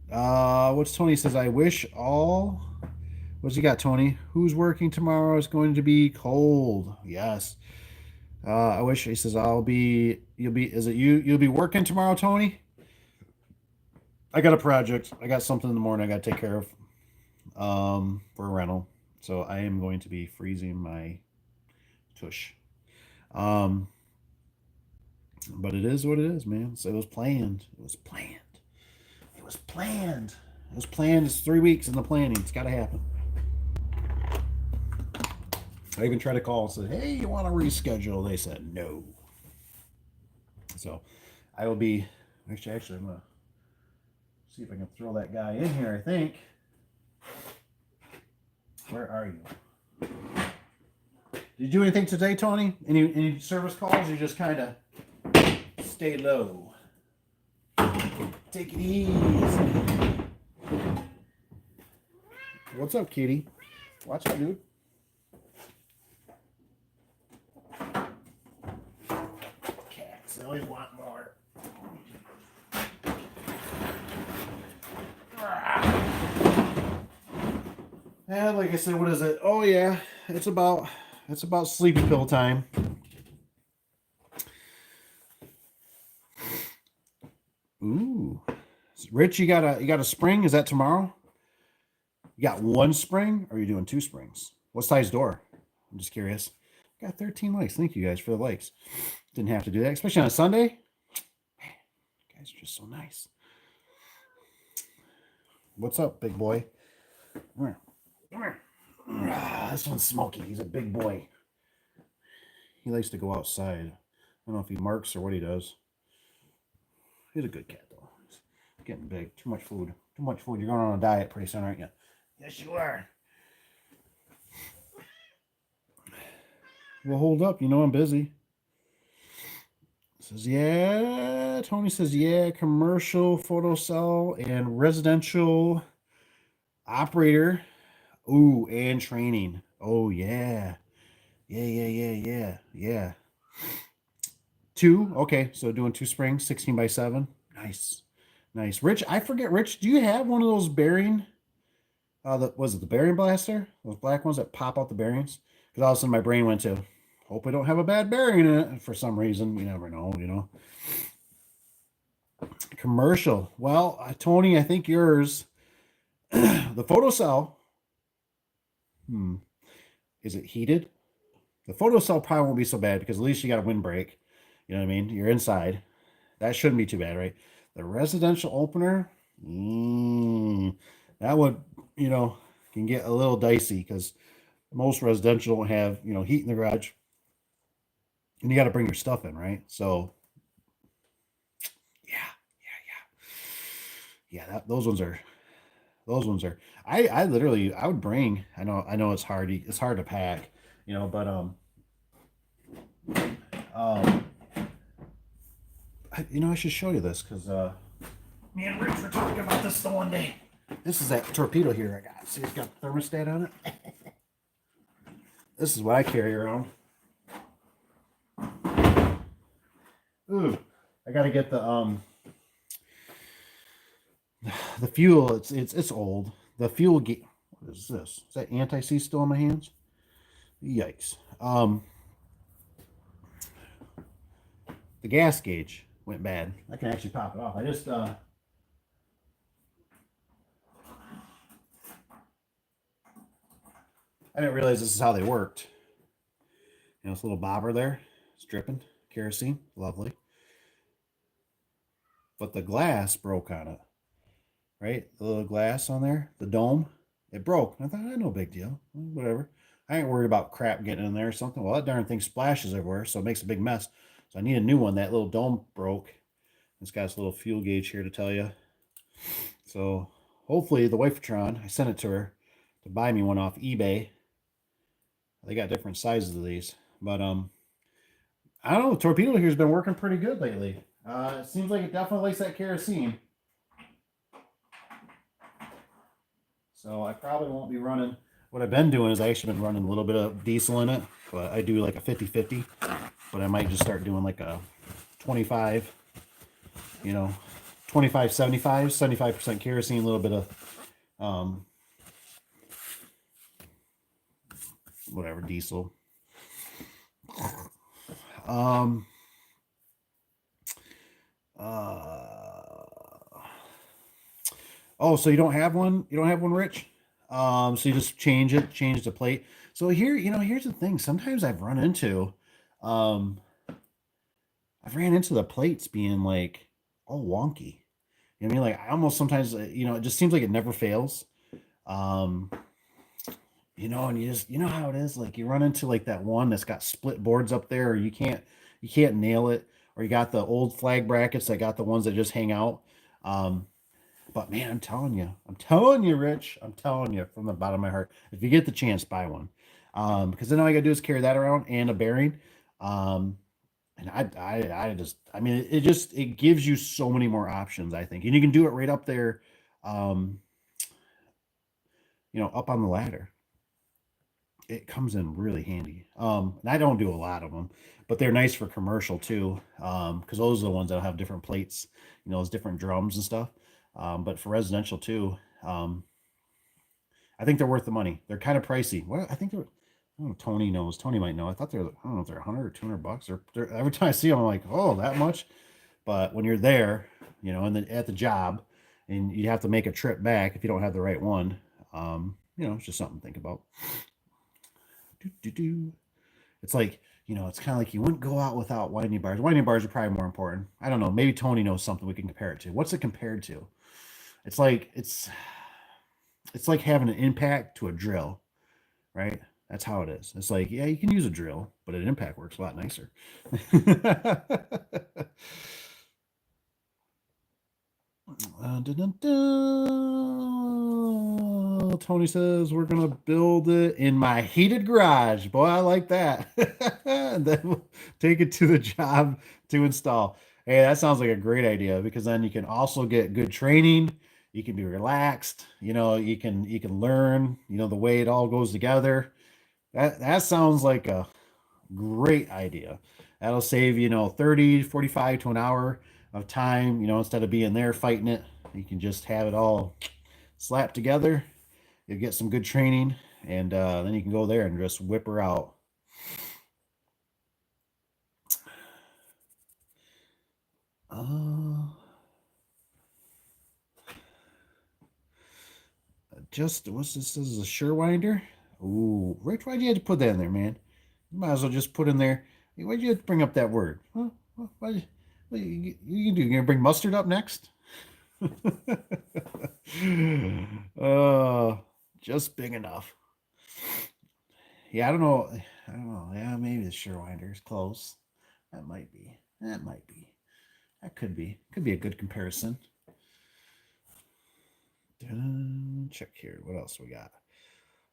What's Tony says? I wish all. What's he got, Tony? Who's working tomorrow is going to be cold. Yes. I wish he says I'll be. You'll be. Is it you? You'll be working tomorrow, Tony? I got a project. I got something in the morning I got to take care of. For a rental. So I am going to be freezing my tush. Um, but it is what it is, man. So it was planned. It was planned. It was planned. It was planned. It's 3 weeks in the planning. It's got to happen. I even tried to call and said, "Hey, you want to reschedule?" They said no. So I will be. Actually, I'm gonna see if I can throw that guy in here. I think. Where are you? Did you do anything today, Tony? Any service calls? Or you just kind of stay low. Take it easy. What's up, kitty? Watch out, dude. Cats, they always want more. And like I said, what is it? Oh yeah, it's about sleepy pill time. Ooh, Rich, you got a spring? Is that tomorrow? You got one spring, or are you doing 2 springs? What size door? I'm just curious. Got 13 likes. Thank you guys for the likes. Didn't have to do that, especially on a Sunday. Man, you guys are just so nice. What's up, big boy? Come here. Come here. This one's Smokey. He's a big boy. He likes to go outside. I don't know if he marks or what he does. He's a good cat, though. He's getting big. Too much food. Too much food. You're going on a diet pretty soon, aren't you? Yes, you are. Well, hold up. You know I'm busy. Says, yeah. Tony says, yeah. Commercial photo cell and residential operator. Ooh, and training. Oh, yeah. Yeah. 2. Okay, so doing 2 springs, 16 by 7. Nice. Rich, I forget, Rich, do you have one of those bearing? Was it the bearing blaster? Those black ones that pop out the bearings? Because all of a sudden my brain went to, hope I don't have a bad bearing in it for some reason. You never know, you know. Commercial. Well, Tony, I think yours, the photocell. Is it heated? The photocell probably won't be so bad because at least you got a windbreak. You know what I mean? You're inside. That shouldn't be too bad, right? The residential opener, that would, can get a little dicey because most residential don't have, heat in the garage. And you got to bring your stuff in, right? So, yeah. Those ones are. I literally, I would bring. I know it's hard. It's hard to pack, but I should show you this because me and Rich were talking about this the one day. This is that torpedo here I got. See, it's got the thermostat on it. This is what I carry around. Ooh, I gotta get the fuel. It's old. The fuel gauge. What is this? Is that anti-seize still on my hands? Yikes. The gas gauge went bad. I can actually pop it off. I just I didn't realize this is how they worked. This little bobber there. It's dripping. Kerosene. Lovely. But the glass broke on it. Right? The little glass on there, the dome, it broke. I thought, no big deal. Whatever. I ain't worried about crap getting in there or something. Well, that darn thing splashes everywhere, so it makes a big mess. So I need a new one. That little dome broke. It's got this little fuel gauge here to tell you. So hopefully the Wifetron, I sent it to her to buy me one off eBay. They got different sizes of these, but I don't know. The torpedo here's been working pretty good lately. It seems like it definitely likes that kerosene. So I probably won't be running. What I've been doing is I actually been running a little bit of diesel in it, but I do like a 50-50. But I might just start doing like a 25, 25, 75, 75% kerosene, a little bit of whatever diesel. Um, oh, so you don't have one? You don't have one, Rich? So you just change the plate. So here, here's the thing. Sometimes um, I've ran into the plates being like all wonky. You know what I mean? Like I almost sometimes, it just seems like it never fails. Um, and you know how it is. Like you run into like that one that's got split boards up there, or you can't nail it, or you got the old flag brackets that got the ones that just hang out. Um, but man, I'm telling you, Rich, I'm telling you from the bottom of my heart, if you get the chance, buy one. Because then all I gotta do is carry that around and a bearing. Um, and I mean, it gives you so many more options, I think, and you can do it right up there, um, up on the ladder. It comes in really handy. And I don't do a lot of them, but they're nice for commercial too. Because those are the ones that have different plates, those different drums and stuff. But for residential too, um, I think they're worth the money. They're kind of pricey. What I think they're, I don't know, Tony knows. Tony might know. I thought they're, I don't know if they're 100 or $200. They're every time I see them, I'm like, oh, that much. But when you're there, and then at the job, and you have to make a trip back if you don't have the right one, it's just something to think about. Do. It's like, it's kind of like you wouldn't go out without winding bars. Winding bars are probably more important. I don't know. Maybe Tony knows something we can compare it to. What's it compared to? It's like it's like having an impact to a drill, right? That's how it is. It's like, yeah, you can use a drill, but an impact works a lot nicer. Dun, dun, dun. Tony says we're gonna build it in my heated garage. Boy, I like that. And then we'll take it to the job to install. Hey, that sounds like a great idea because then you can also get good training. You can be relaxed. You can learn. The way it all goes together. That sounds like a great idea. That'll save, 30, 45 to an hour of time, instead of being there fighting it. You can just have it all slapped together. You'll get some good training, and then you can go there and just whip her out. Uh, what's this? This is a Surewinder. Ooh, Rich, why'd you have to put that in there, man? You might as well just put in there. Why'd you have to bring up that word? Huh? What you can do? You gonna bring mustard up next? uh, just big enough. Yeah, I don't know. I don't know. Yeah, maybe the Surewinder is close. That might be. That might be. That could be. Could be a good comparison. Check here. What else we got?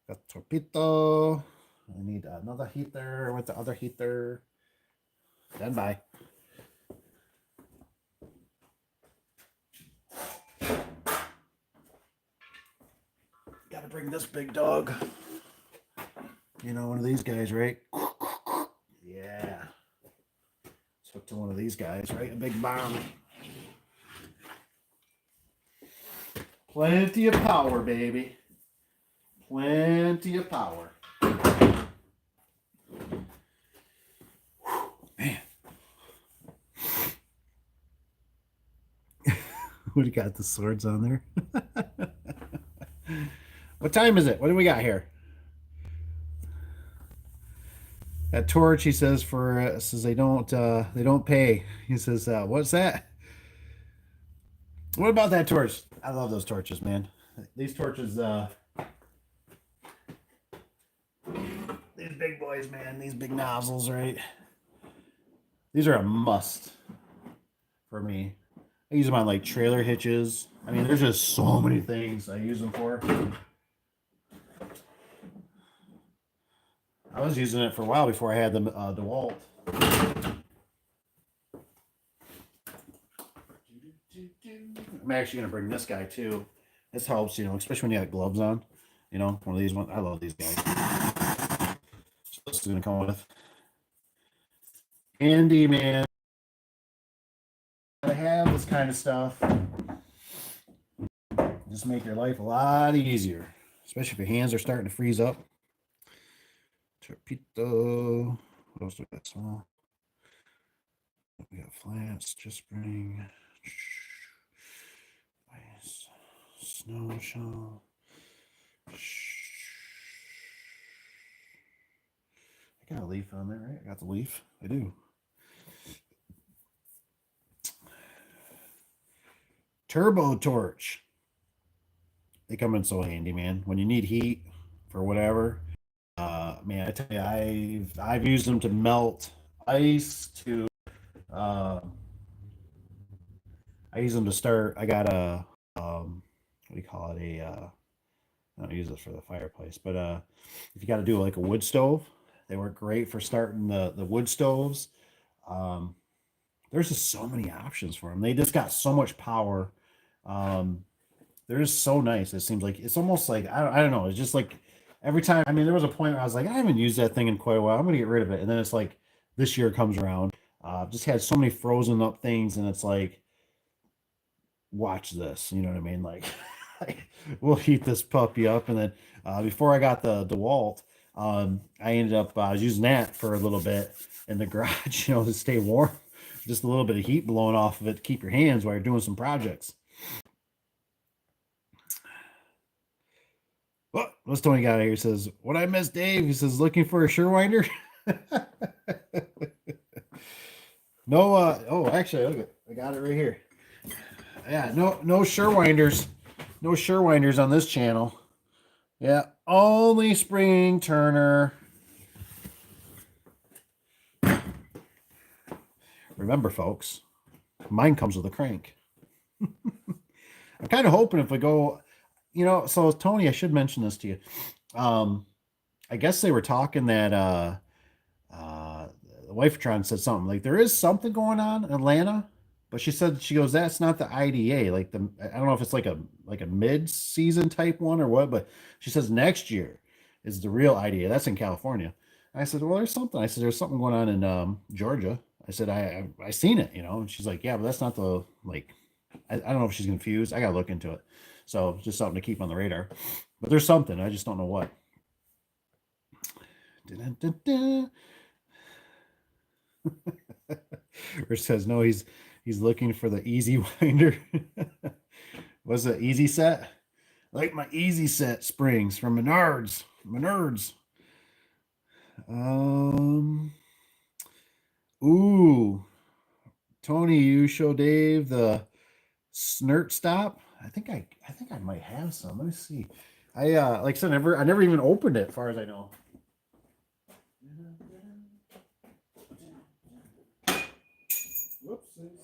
Got torpedo. I need another heater with the other heater. Stand by. Gotta bring this big dog. One of these guys, right? Yeah. Let's hook to one of these guys, right? A big bomb. Plenty of power, baby. Plenty of power. Man. What do you got? The swords on there? What time is it? What do we got here? That torch, he says, says they don't pay. He says, what's that? What about that torch? I love those torches, man. These torches, these big boys, man. These big nozzles, right? These are a must for me. I use them on like trailer hitches. I mean, there's just so many things I use them for. I was using it for a while before I had the DeWalt. I'm actually gonna bring this guy too. This helps, especially when you got gloves on. One of these ones. I love these guys. So this is gonna come with handy, man. I have this kind of stuff. Just make your life a lot easier, especially if your hands are starting to freeze up. Torpedo. What else do we got? Small. We got flats. Just bring. Nice. Snow shell. I got a leaf on there, right? I got the leaf. I do. Turbo torch. They come in so handy, man. When you need heat for whatever. Man, I tell you, I've used them to melt ice. I use them to start. I got a what do you call it? I don't use this for the fireplace, but if you got to do like a wood stove, they work great for starting the wood stoves. Um, there's just so many options for them. They just got so much power. Um, they're just so nice. It seems like it's almost like I don't know. It's just like every time. I mean, there was a point where I was like, I haven't used that thing in quite a while. I'm gonna get rid of it, and then it's like this year comes around. Just had so many frozen up things, and it's like, watch this. You know what I mean? Like, we'll heat this puppy up, and then before I got the DeWalt, I ended up I was using that for a little bit in the garage, to stay warm. Just a little bit of heat blowing off of it to keep your hands while you're doing some projects. What's Tony got here? He says, "What I miss, Dave?" He says, "Looking for a Surewinder." No, oh, actually, look, I got it right here. Yeah, no Surewinders, no Surewinders on this channel. Yeah, only spring turner. Remember, folks, mine comes with a crank. I'm kind of hoping if we go, so Tony, I should mention this to you. I guess they were talking that the Wifetron said something like there is something going on in Atlanta, but she goes, that's not the IDA. Like I don't know if it's like a mid-season type one or what, but she says next year is the real IDA. That's in California. I said, well, there's something. I said, there's something going on in Georgia. I said, I seen it, and she's like, yeah, but that's not the like. I don't know if she's confused. I gotta look into it. So just something to keep on the radar. But there's something. I just don't know what. Dun-dun-dun-dun. Or says no, he's looking for the easy winder. Was it easy set? Like my easy set springs from Menards. Menards. Um. Ooh, Tony, you show Dave the snert stop. I think I might have some. Let me see. Like I said, I never even opened it, as far as I know. Whoopsies.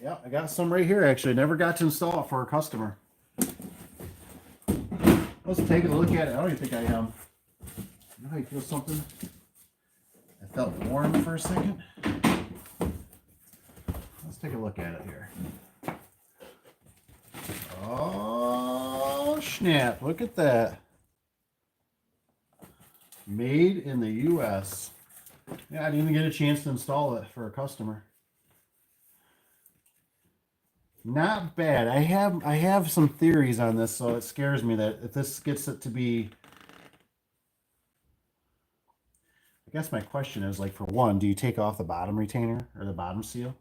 Yeah, I got some right here. Actually, never got to install it for a customer. Let's take a look at it. I don't even think I am. You know how you feel something? I felt warm for a second. Let's take a look at it here. Oh, snap. Look at that. Made in the U.S. Yeah, I didn't even get a chance to install it for a customer. Not bad. I have some theories on this, so it scares me that if this gets it to be, I guess my question is, like, for one, do you take off the bottom retainer or the bottom seal?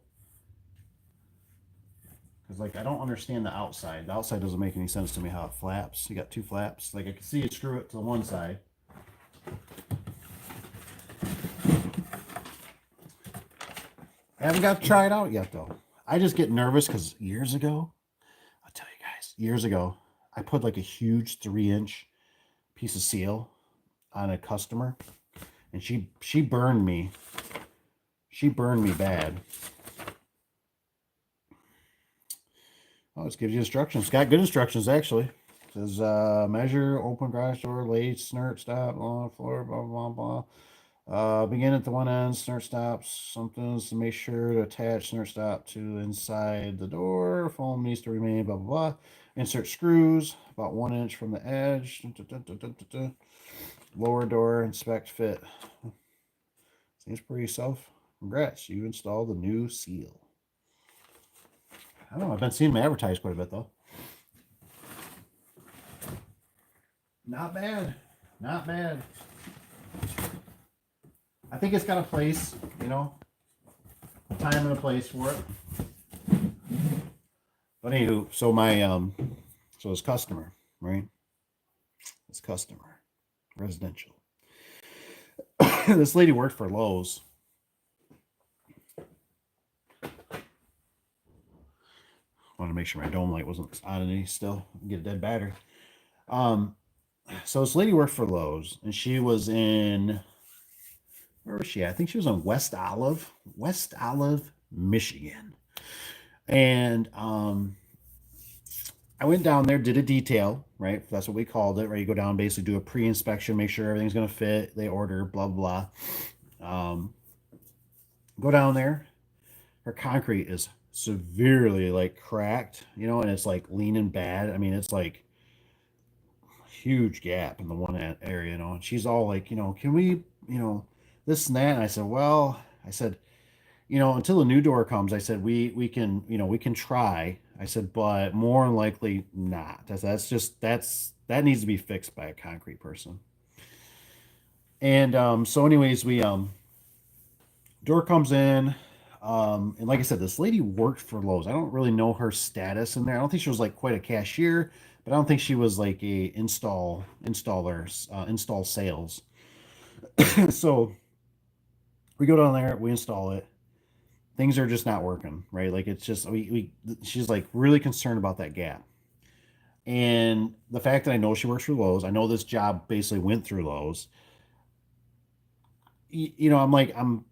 Because, like, I don't understand the outside. The outside doesn't make any sense to me how it flaps. You got two flaps. Like, I can see you screw it to the one side. I haven't got to try it out yet, though. I just get nervous because years ago, I'll tell you guys, years ago, I put like a huge 3-inch piece of seal on a customer, and she burned me. She burned me bad. Oh, it gives you instructions. It's got good instructions, actually. It says measure, open garage door, lay, snort, stop, on the floor, blah, blah, blah. Begin at the one end, snort stops, something's to make sure to attach snort stop to inside the door. Foam needs to remain, blah, blah, blah. Insert screws about 1 inch from the edge. Lower door, inspect fit. Seems pretty self. Congrats, you installed the new seal. I don't know, I've been seeing them advertised quite a bit though. Not bad. Not bad. I think it's got a place, you know, a time and a place for it. But anywho, so my so this customer, right? This customer, residential. This lady worked for Lowe's. Want to make sure my dome light wasn't on any still. Get a dead battery. So this lady worked for Lowe's, and she was in, where was she at? I think she was in West Olive, Michigan. And I went down there, did a detail, right? That's what we called it, right? You go down, basically do a pre-inspection, make sure everything's gonna fit. They order, blah blah blah. Go down there. Her concrete is severely like cracked, you know, and it's like leaning bad. I mean, it's like huge gap in the one area, you know. And she's all like, you know, can we, you know, this and that. And I said, well, I said, you know, until the new door comes, I said we can, you know, we can try. I said, but more than likely not. That needs to be fixed by a concrete person. And so anyways, we door comes in. And like I said, this lady worked for Lowe's. I don't really know her status in there. I don't think she was like quite a cashier, but I don't think she was like a install sales. So we go down there, we install it. Things are just not working, right? Like it's just she's like really concerned about that gap. And the fact that I know she works for Lowe's, I know this job basically went through Lowe's. You know, I'm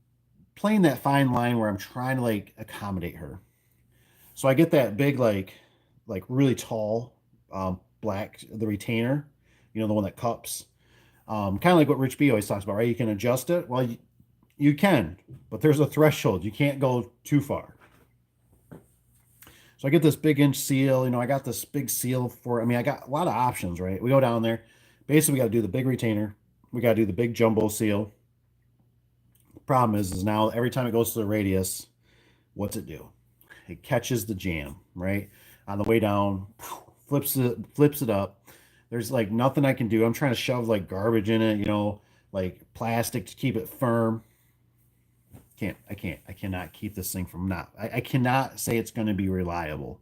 playing that fine line where I'm trying to like accommodate her. So I get that big like really tall black the retainer, you know, the one that cups. Kind of like what Rich B always talks about, right? You can adjust it. Well, you can, but there's a threshold. You can't go too far. So I get this big inch seal. You know, I got this big seal for, I mean, I got a lot of options, right? We go down there. Basically, we got to do the big retainer. We got to do the big jumbo seal. The problem is now every time it goes to the radius, what's it do? It catches the jam, right? On the way down, flips it up. There's like nothing I can do. I'm trying to shove like garbage in it, you know, like plastic to keep it firm. I cannot keep this thing from not, I cannot say it's going to be reliable.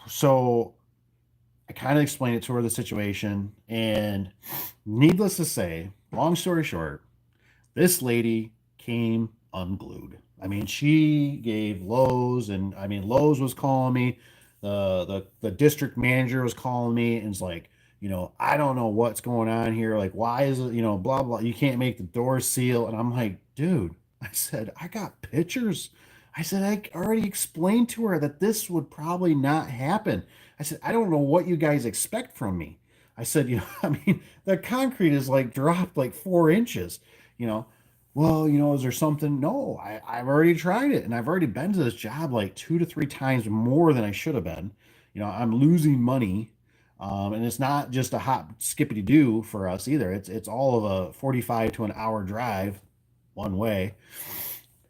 So I kind of explained it to her, the situation. And needless to say, long story short, this lady came unglued. I mean, she gave Lowe's, and I mean, Lowe's was calling me. The district manager was calling me and it's like, you know, I don't know what's going on here. Like, why is it, you know, blah, blah. You can't make the door seal. And I'm like, dude, I said, I got pictures. I said, I already explained to her that this would probably not happen. I said, I don't know what you guys expect from me. I said, you know, I mean, the concrete is like dropped like 4 inches, you know. Well, you know, is there something? No, I've already tried it and I've already been to this job like 2 to 3 times more than I should have been. You know, I'm losing money. And it's not just a hot skippity doo for us either. It's all of a 45 to an hour drive one way.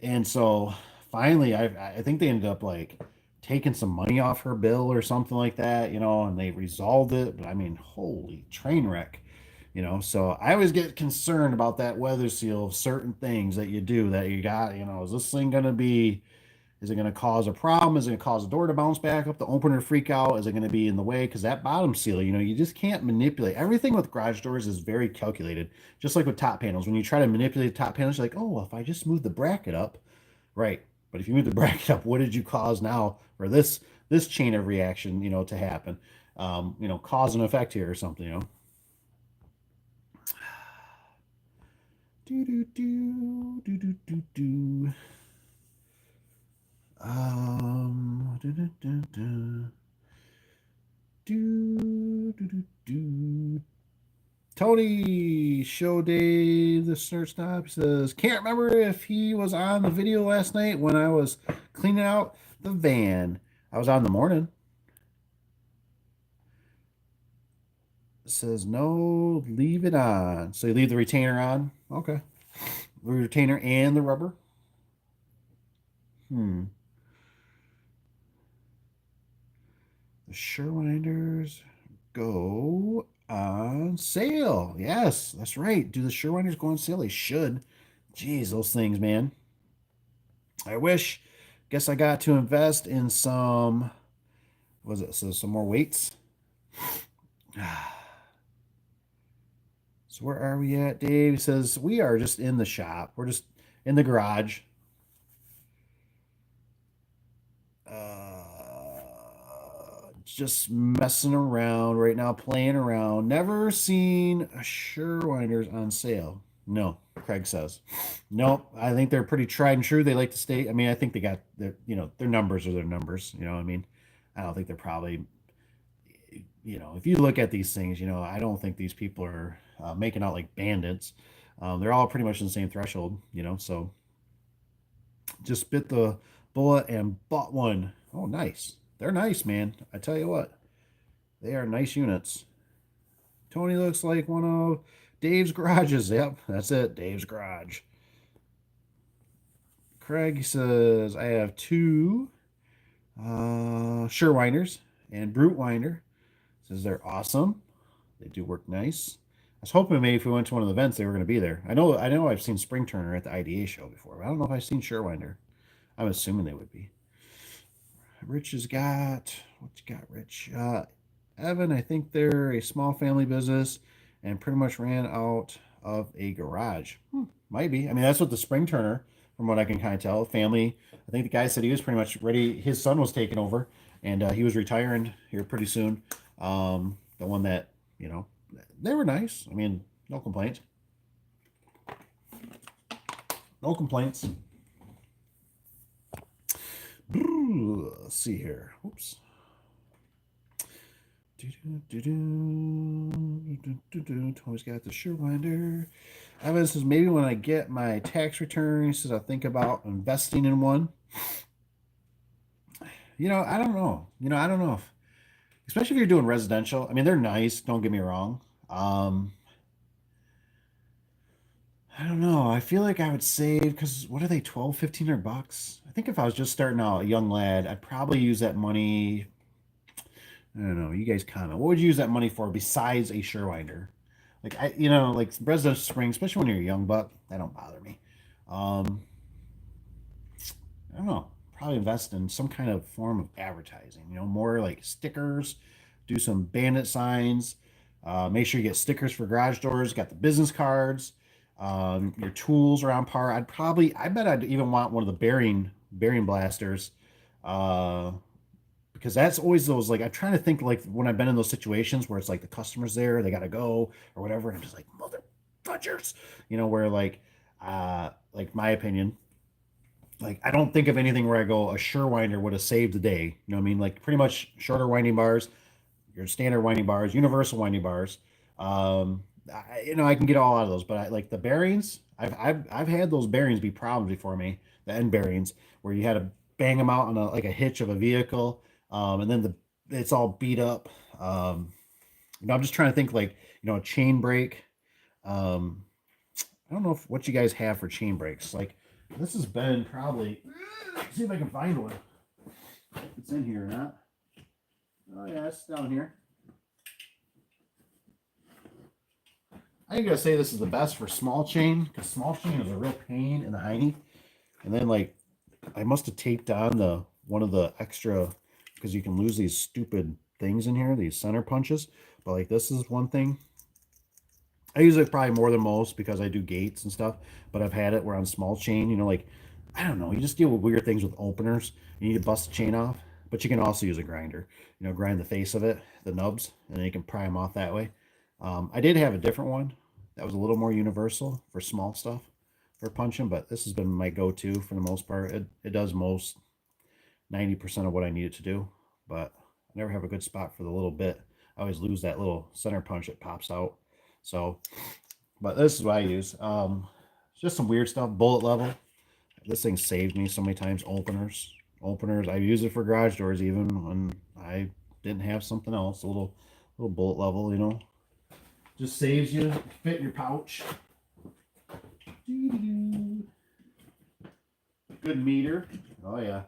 And so finally, I think they ended up like taking some money off her bill or something like that, you know, and they resolved it. But I mean, holy train wreck, you know. So I always get concerned about that weather seal of certain things that you do that you got, you know, is this thing going to be, is it going to cause a problem? Is it going to cause the door to bounce back up, the opener freak out? Is it going to be in the way? Because that bottom seal, you know, you just can't manipulate. Everything with garage doors is very calculated, just like with top panels. When you try to manipulate top panels, you're like, oh, well, if I just move the bracket up, right. But if you move the bracket up, what did you cause now for this chain of reaction, you know, to happen? cause and effect here or something. Do do do do do do do. Do, do, do, do. Do, do, do, do. Tony Show Dave, the search stop says, can't remember if he was on the video last night when I was cleaning out the van. I was on in the morning. It says no, leave it on. So you leave the retainer on. Okay. The retainer and the rubber. The Sherwinders go on sale. Yes, that's right. Do the Sherwinders go on sale? They should. Jeez, those things, man. I wish. Guess I got to invest in some. Was it so some more weights? So where are we at, Dave? He says we are just in the shop. We're just in the garage. Just messing around right now, playing around. Never seen a Sherwinders on sale. No, Craig says. Nope. I think they're pretty tried and true. They like to stay. I mean, I think they got their numbers are their numbers. I mean, I don't think they're probably, if you look at these things, I don't think these people are making out like bandits. They're all pretty much in the same threshold. So just bit the bullet and bought one. Oh, nice. They're nice, man. I tell you what, they are nice units. Tony looks like one of Dave's garages. Yep, that's it. Dave's garage. Craig says, I have two Sherwinders and Brute Winder. Says they're awesome. They do work nice. I was hoping maybe if we went to one of the events, they were going to be there. I know I've seen Spring Turner at the IDA show before, but I don't know if I've seen Sherwinder. I'm assuming they would be. Rich has got, what you got, Rich? Evan, I think they're a small family business and pretty much ran out of a garage. Might be. I mean, that's what the Spring Turner, from what I can kind of tell, family. I think the guy said he was pretty much ready. His son was taking over, and he was retiring here pretty soon. The one that, they were nice. I mean, no complaints. No complaints. Let's see here. Oops. Always got the Sherwinder. Evan says maybe when I get my tax return, he says I'll think about investing in one. I don't know. I don't know if, especially if you're doing residential. I mean, they're nice. Don't get me wrong. I don't know. I feel like I would save because what are they, 12, 1500 bucks? I think if I was just starting out a young lad, I'd probably use that money. I don't know. You guys comment. What would you use that money for besides a Sherwinder? Like residential spring, especially when you're a young buck, that don't bother me. Um, I don't know. Probably invest in some kind of form of advertising. More like stickers. Do some bandit signs. Make sure you get stickers for garage doors. Got the business cards. Your tools are on par. I bet I'd even want one of the bearing blasters. Because that's always those, like, I'm trying to think, like, when I've been in those situations where it's like the customer's there, they got to go or whatever. And I'm just like, mother fudgers, where like my opinion, like, I don't think of anything where I go, a Sherwinder would have saved the day. You know what I mean? Like, pretty much shorter winding bars, your standard winding bars, universal winding bars. I can get all out of those, but I like the bearings. I've had those bearings be problems before me, the end bearings, where you had to bang them out on like a hitch of a vehicle, and then it's all beat up. I'm just trying to think like a chain brake. Um, I don't know what you guys have for chain brakes. Like this has been probably. Let's see if I can find one. If it's in here or not. Oh yeah, it's down here. I ain't gonna say this is the best for small chain because small chain is a real pain in the hiney. And then like I must have taped on the one of the extra because you can lose these stupid things in here, these center punches. But like this is one thing. I use it probably more than most because I do gates and stuff. But I've had it where on small chain, like I don't know, you just deal with weird things with openers. You need to bust the chain off. But you can also use a grinder. Grind the face of it, the nubs, and then you can pry them off that way. I did have a different one that was a little more universal for small stuff for punching, but this has been my go-to for the most part. It does most 90% of what I need it to do, but I never have a good spot for the little bit. I always lose that little center punch that pops out. So, but this is what I use. Just some weird stuff. Bullet level. This thing saved me so many times. Openers. I use it for garage doors even when I didn't have something else. A little bullet level. Just saves you. Fit in your pouch. Good meter. Oh yeah.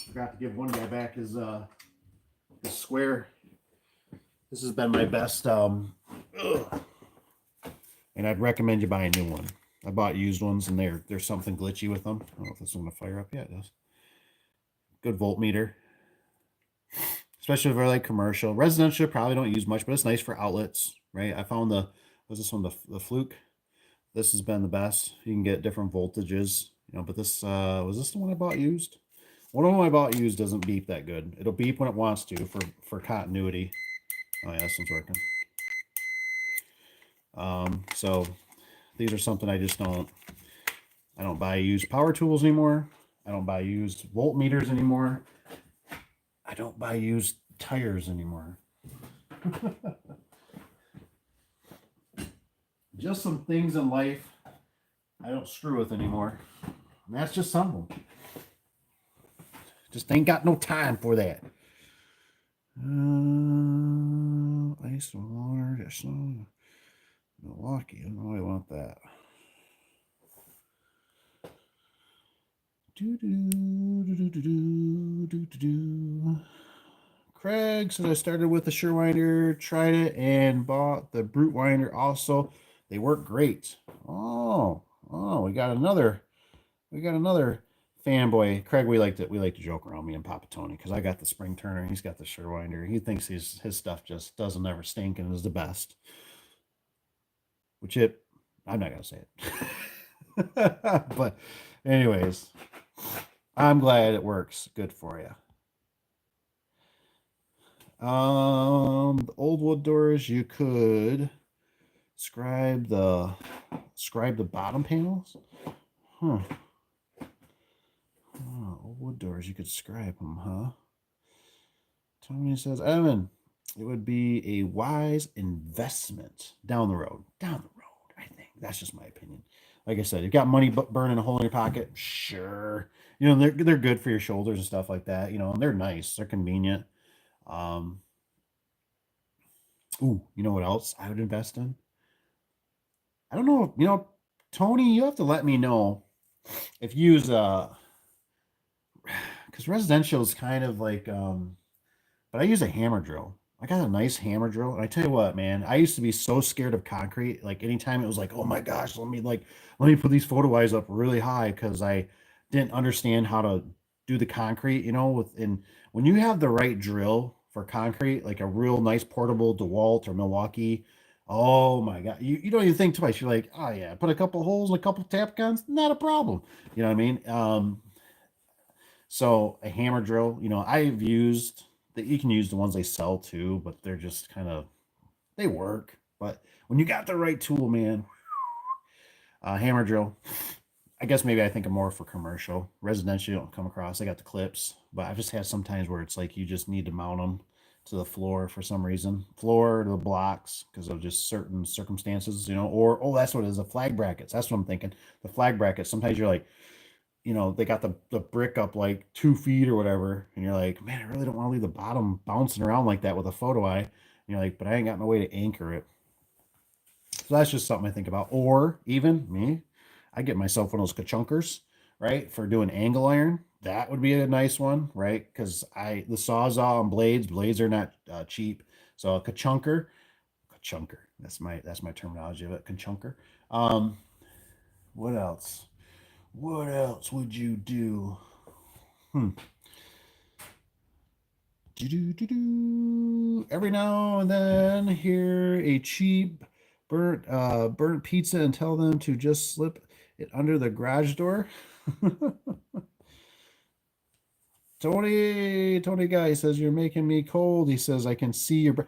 Forgot to give one guy back his square. This has been my best. And I'd recommend you buy a new one. I bought used ones, and there's something glitchy with them. I don't know if this is going to fire up. Yeah, it does. Good voltmeter, especially for like commercial. Residential probably don't use much, but it's nice for outlets, right? I found was this one the Fluke? This has been the best. You can get different voltages, but this was this the one I bought used? One of them I bought used doesn't beep that good. It'll beep when it wants to for continuity. Oh yeah, this one's working. So these are something I don't buy used power tools anymore. I don't buy used voltmeters anymore. I don't buy used tires anymore. Just some things in life I don't screw with anymore. And that's just some of them. Just ain't got no time for that. Ice and water. That's Milwaukee. I don't know why I want that. Craig says I started with the Surewinder, tried it, and bought the Brute Winder also. They work great. Oh, we got another fanboy. Craig, we like to joke around, me and Papa Tony, because I got the Spring Turner, he's got the Surewinder. He thinks his stuff just doesn't ever stink and is the best. I'm not gonna say it. But anyways, I'm glad it works good for you. The old wood doors, you could scribe the bottom panels. Old wood doors, you could scribe them, huh? Tony says, Evan, it would be a wise investment down the road. I think that's just my opinion. Like I said, you've got money burning a hole in your pocket. Sure, they're good for your shoulders and stuff like that. And they're nice. They're convenient. You know what else I would invest in? I don't know. Tony, you have to let me know if you use because residential is kind of like but I use a hammer drill. I got a nice hammer drill, and I tell you what, man, I used to be so scared of concrete. Like anytime it was like, oh my gosh, let me put these photo eyes up really high because I didn't understand how to do the concrete. And when you have the right drill for concrete, like a real nice portable DeWalt or Milwaukee, oh my god, you don't even think twice. You're like, oh yeah, put a couple holes and a couple tap guns, not a problem. You know what I mean? So a hammer drill, I've used that. You can use the ones they sell too, but they're just they work. But when you got the right tool, man, hammer drill. I guess maybe I think of more for commercial. Residential, you don't come across. I got the clips, but I've just had sometimes where it's like you just need to mount them to the floor for some reason. Floor to the blocks because of just certain circumstances, or, oh, that's what it is, the flag brackets. That's what I'm thinking. The flag brackets. Sometimes you're like, they got the brick up like 2 feet or whatever, and you're like, man, I really don't want to leave the bottom bouncing around like that with a photo eye. And you're like, but I ain't got no way to anchor it. So that's just something I think about. Or even me, I get myself one of those kachunkers, right, for doing angle iron. That would be a nice one, right? Because the sawzall and blades are not cheap. So a kachunker. That's my terminology of it. Kachunker. What else? What else would you do? Every now and then hear a cheap burnt pizza and tell them to just slip it under the garage door. Tony guy says, you're making me cold. He says, I can see your breath.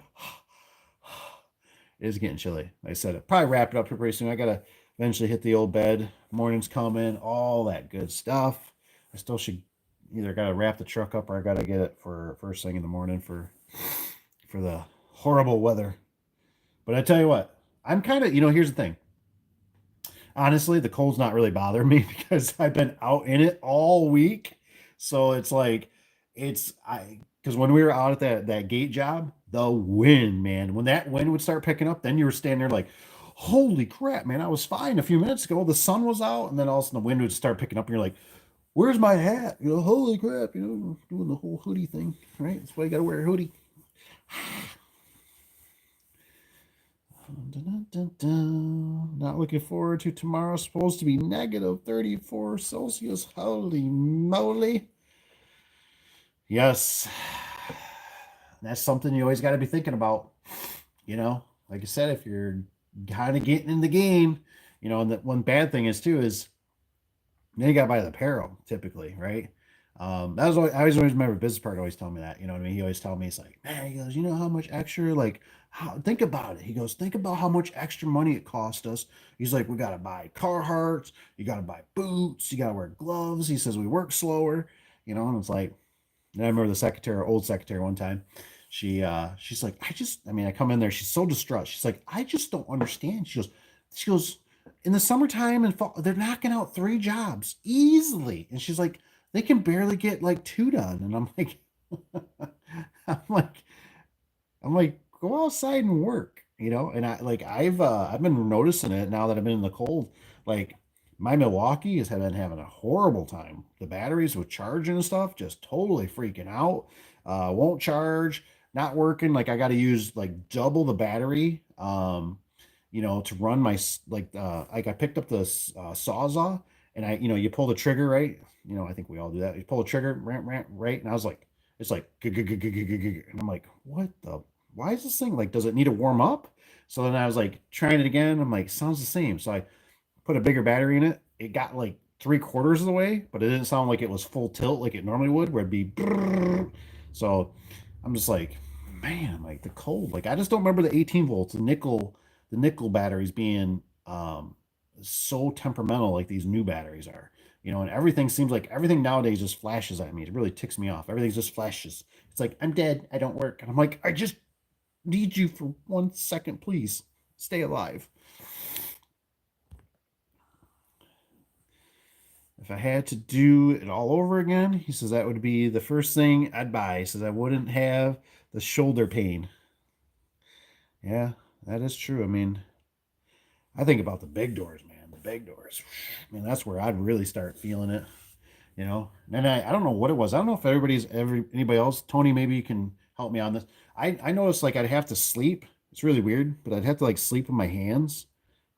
It is getting chilly. Like I said, it probably wrap it up here pretty soon. I got to eventually hit the old bed. Morning's coming, all that good stuff. I still should either got to wrap the truck up or I got to get it for first thing in the morning for the horrible weather. But I tell you what, I'm kind of, here's the thing. Honestly, the cold's not really bothering me because I've been out in it all week. So it's like, because when we were out at that gate job, the wind, man, when that wind would start picking up, then you were standing there like, holy crap, man, I was fine a few minutes ago. The sun was out, and then all of a sudden the wind would start picking up, and you're like, where's my hat? Holy crap, doing the whole hoodie thing, right? That's why you got to wear a hoodie. Dun, dun, dun. Not looking forward to tomorrow. Supposed to be negative 34 Celsius. Holy moly. Yes. That's something you always got to be thinking about. Like I said, if you're kind of getting in the game, and the one bad thing is too is you got to buy the apparel typically, right? That was always, I always remember business partner always telling me that. You know what I mean? He always told me, he's like, man, he goes, you know how much extra, like, think about it. He goes, think about how much extra money it cost us. He's like, we got to buy Carhartts, you got to buy boots, you got to wear gloves. He says we work slower, and it's like, and I remember the secretary, old secretary, one time, she's like, I come in there, she's so distraught. She's like, I just don't understand. She goes, in the summertime and fall, they're knocking out 3 jobs easily, and she's like, they can barely get like 2 done. And I'm like, I'm like, go outside and work, And I've been noticing it now that I've been in the cold. Like my Milwaukee has been having a horrible time. The batteries with charging and stuff, just totally freaking out. Won't charge, not working. Like I got to use like double the battery. To run my like I picked up the Sawzall, and you pull the trigger, right? I think we all do that. You pull the trigger, right? And I was like, it's like, and I'm like, what the? Why is this thing like? Does it need to warm up? So then I was like trying it again. I'm like, sounds the same. So I put a bigger battery in it. It got like 3/4 of the way, but it didn't sound like it was full tilt like it normally would, where it'd be. So I'm just like, man, like the cold. Like I just don't remember the 18 volts, the nickel batteries being so temperamental like these new batteries are. And everything seems like everything nowadays just flashes at me. It really ticks me off. Everything just flashes. It's like, I'm dead. I don't work. And I'm like, I just need you for 1 second, please. Stay alive. If I had to do it all over again, he says that would be the first thing I'd buy. He says I wouldn't have the shoulder pain. Yeah, that is true. I mean, I think about the big doors, man. The big doors. Man, that's where I'd really start feeling it. And I don't know what it was. I don't know if anybody else. Tony, maybe you can help me on this. I noticed like I'd have to sleep. It's really weird, but I'd have to like sleep with my hands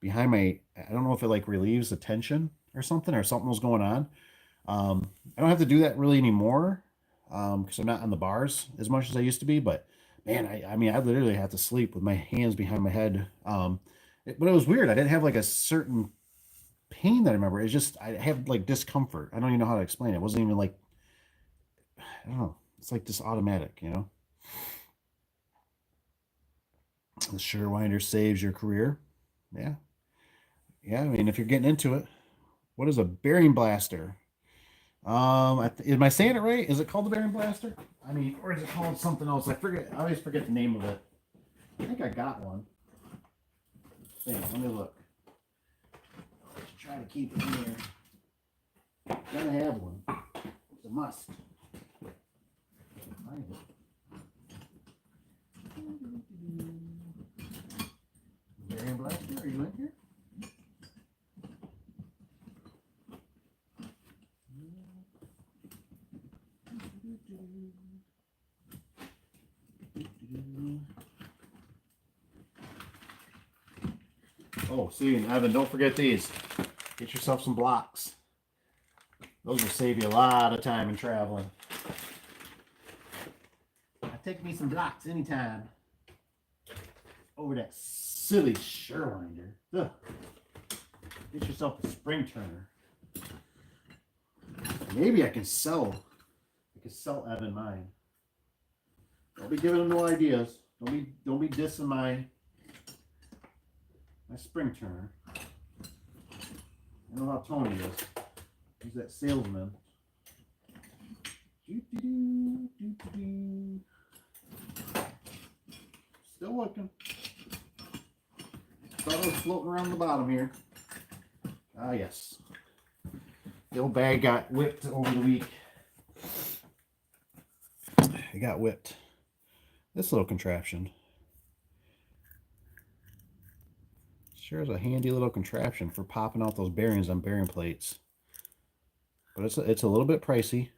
behind my. I don't know if it like relieves the tension or something was going on. I don't have to do that really anymore because I'm not on the bars as much as I used to be. But man, I mean, I literally have to sleep with my hands behind my head. But it was weird. I didn't have like a certain pain that I remember. It's just I have like discomfort. I don't even know how to explain it. It wasn't even like I don't know. It's like just automatic. The sugar winder saves your career. Yeah, yeah. I mean, if you're getting into it, what is a bearing blaster? Am I saying it right? Is it called the bearing blaster? I mean, or is it called something else? I forget. I always forget the name of it. I think I got one. Hey, let me look. Try to keep it in there. Gotta have one. It's a must. Bearing blaster, are you in here? Oh, see, and Evan, don't forget these. Get yourself some blocks. Those will save you a lot of time in traveling. Take me some blocks anytime. Over that silly Sherwinder. Ugh. Get yourself a spring turner. Maybe I can sell. I can sell Evan mine. Don't be giving him no ideas. Don't be dissing my spring turner. I know how Tony is. He's that salesman. Still looking. Thought it was floating around the bottom here. Ah, yes. The old bag got whipped over the week. It got whipped. This little contraption. Sure is a handy little contraption for popping out those bearings on bearing plates. But it's a little bit pricey.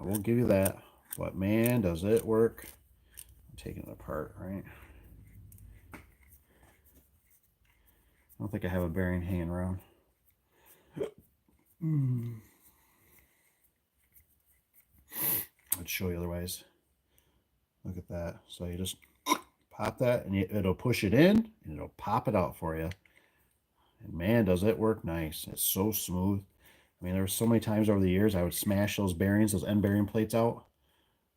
I will give you that. But man, does it work. I'm taking it apart, right? I don't think I have a bearing hanging around. I'd show you otherwise. Look at that. So you just pop that and it'll push it in and it'll pop it out for you. And man, does it work nice. It's so smooth. I mean, there were so many times over the years I would smash those bearings, those end bearing plates out.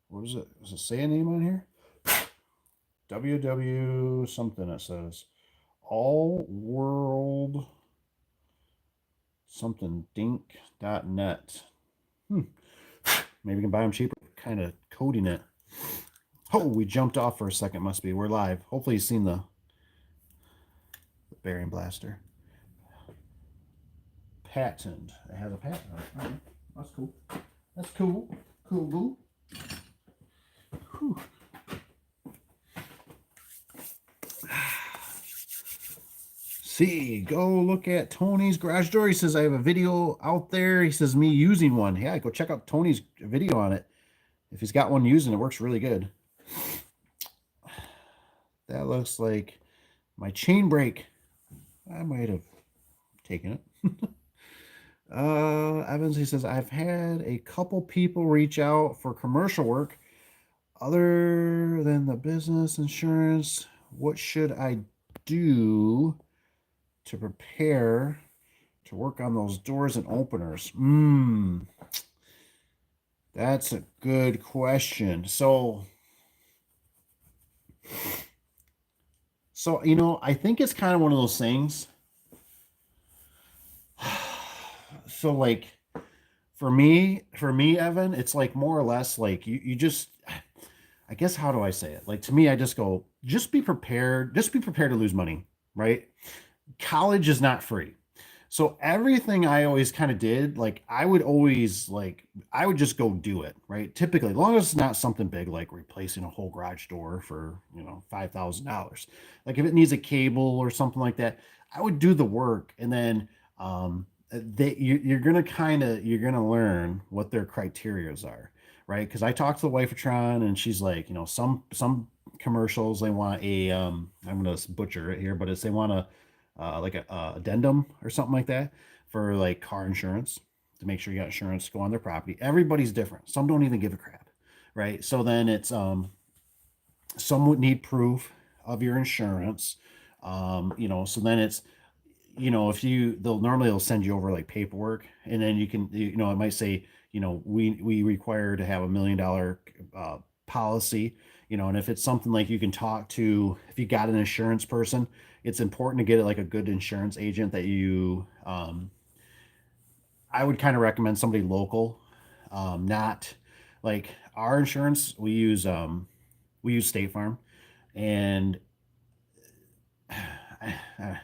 What is it? Does it say a name on here? WW something it says. All World something dink.net. Maybe we can buy them cheaper. Kind of coding it. Oh, we jumped off for a second. Must be. We're live. Hopefully you've seen the bearing blaster. Patent. It has a patent on it. All right. That's cool. That's cool. Cool, boo. Whew. See, go look at Tony's garage door. He says I have a video out there. He says me using one. Yeah, go check out Tony's video on it. If he's got one using it, works really good. That looks like my chain brake. I might have taken it. Evans, he says, I've had a couple people reach out for commercial work other than the business insurance. What should I do to prepare to work on those doors and openers? That's a good question. So, I think it's kind of one of those things. So like for me, Evan, it's like more or less like you just, I guess, how do I say it? Like to me, I just go, just be prepared to lose money, right? College is not free. So everything I always kind of did, like I would just go do it, right? Typically, as long as it's not something big like replacing a whole garage door for, $5,000. Like if it needs a cable or something like that, I would do the work and then you're gonna learn what their criterias are, right? Because I talked to the wife of Tron and she's like, some commercials they want I'm gonna butcher it here, but they want like a addendum or something like that for like car insurance to make sure you got insurance to go on their property. Everybody's different. Some don't even give a crap, right? So then it's some would need proof of your insurance. So then it's if they'll send you over like paperwork and then you can, it might say, we require to have $1 million policy, and if it's something like you can talk to, if you got an insurance person, it's important to get it like a good insurance agent that I would kind of recommend somebody local, not like our insurance. We use State Farm and I'm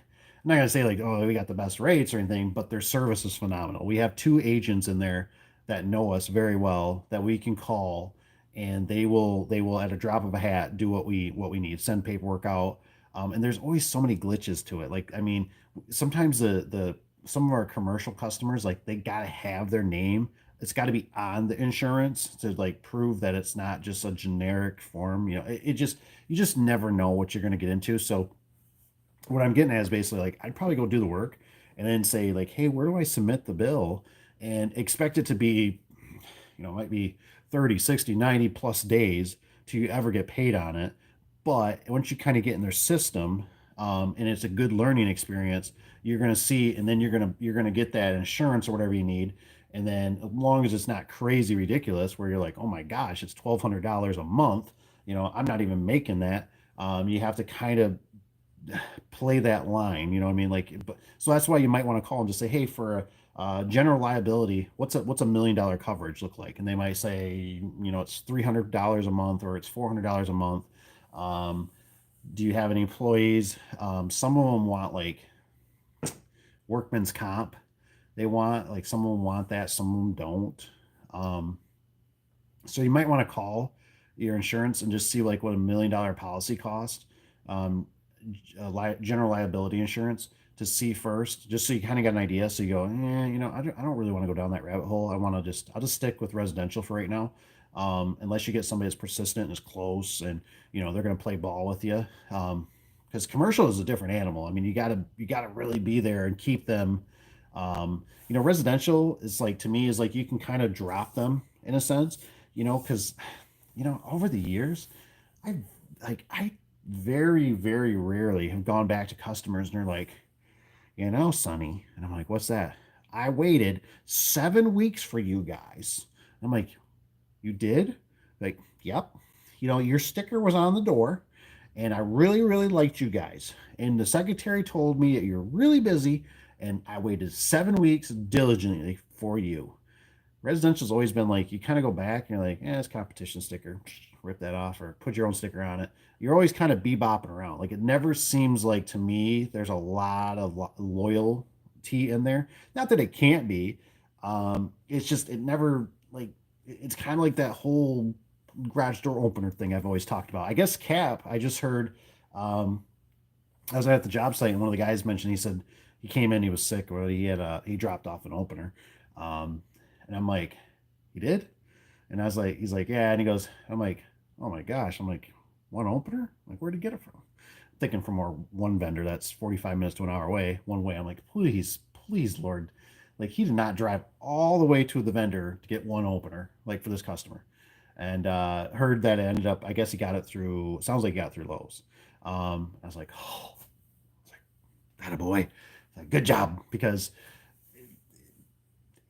not gonna say like, oh, we got the best rates or anything, but their service is phenomenal. We have 2 agents in there that know us very well that we can call, and they will at a drop of a hat do what we need, send paperwork out. And there's always so many glitches to it. Like I mean, sometimes the some of our commercial customers, like they gotta have their name. It's got to be on the insurance to like prove that it's not just a generic form. It just, you just never know what you're gonna get into. So what I'm getting at is basically like I'd probably go do the work and then say like, hey, where do I submit the bill? And expect it to be, it might be 30, 60, 90 plus days to you ever get paid on it. But once you kind of get in their system, and it's a good learning experience, you're going to see, and then you're going to get that insurance or whatever you need. And then as long as it's not crazy ridiculous where you're like, oh my gosh, it's $1,200 a month, I'm not even making that. You have to kind of play that line. You know what I mean? Like, but so that's why you might want to call and just say, hey, for general liability, what's a $1 million coverage look like? And they might say, it's $300 a month or it's $400 a month. Um, do you have any employees? Some of them want like workman's comp. They want like some of them want that, some of them don't. Um, so you might want to call your insurance and just see like what $1 million policy cost. Um, General liability insurance to see first, just so you kind of get an idea. So you go, I don't really want to go down that rabbit hole. I'll just stick with residential for right now. Unless you get somebody that's persistent and is close and, they're going to play ball with you. Because commercial is a different animal. I mean, you gotta really be there and keep them. Residential is like, to me, is like you can kind of drop them in a sense, because, over the years, I I very, very rarely have gone back to customers and they're like, Sonny. And I'm like, what's that? I waited 7 weeks for you guys. I'm like, you did? Like, yep. Your sticker was on the door and I really, really liked you guys. And the secretary told me that you're really busy and I waited 7 weeks diligently for you. Residential's always been like you kind of go back and you're like, it's competition sticker, rip that off or put your own sticker on it. You're always kind of bebopping around. Like it never seems like to me there's a lot of loyalty in there. Not that it can't be. It's just it never like it's kind of like that whole garage door opener thing I've always talked about. I guess Cap. I just heard. I was at the job site and one of the guys mentioned he said he came in, he was sick or he dropped off an opener. Um, and I'm like, he did? And I was like, he's like, yeah. And he goes, I'm like, oh my gosh. I'm like, one opener? Like, where'd he get it from? I'm thinking from our one vendor that's 45 minutes to an hour away, one way. I'm like, please, please, Lord. Like, he did not drive all the way to the vendor to get one opener, like for this customer. And heard that it ended up, I guess he got it through, sounds like he got it through Lowe's. I was like, oh, that a boy. Like, good job. Because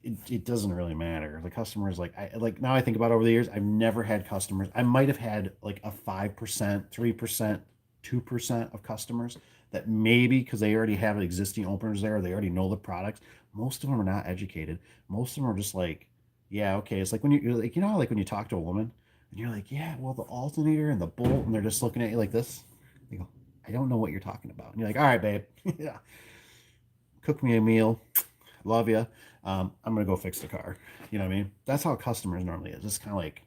it doesn't really matter. The customers like I like now I think about over the years, I've never had customers. I might have had like a 5%, 3%, 2% of customers that maybe because they already have existing openers there, they already know the products. Most of them are not educated. Most of them are just like, yeah, okay. It's like when you're like, like when you talk to a woman and you're like, yeah, well, the alternator and the bolt, and they're just looking at you like this. You go, I don't know what you're talking about. And you're like, all right, babe. Yeah, cook me a meal, love you. I'm gonna go fix the car. You know what I mean? That's how customers normally is. It's kind of like,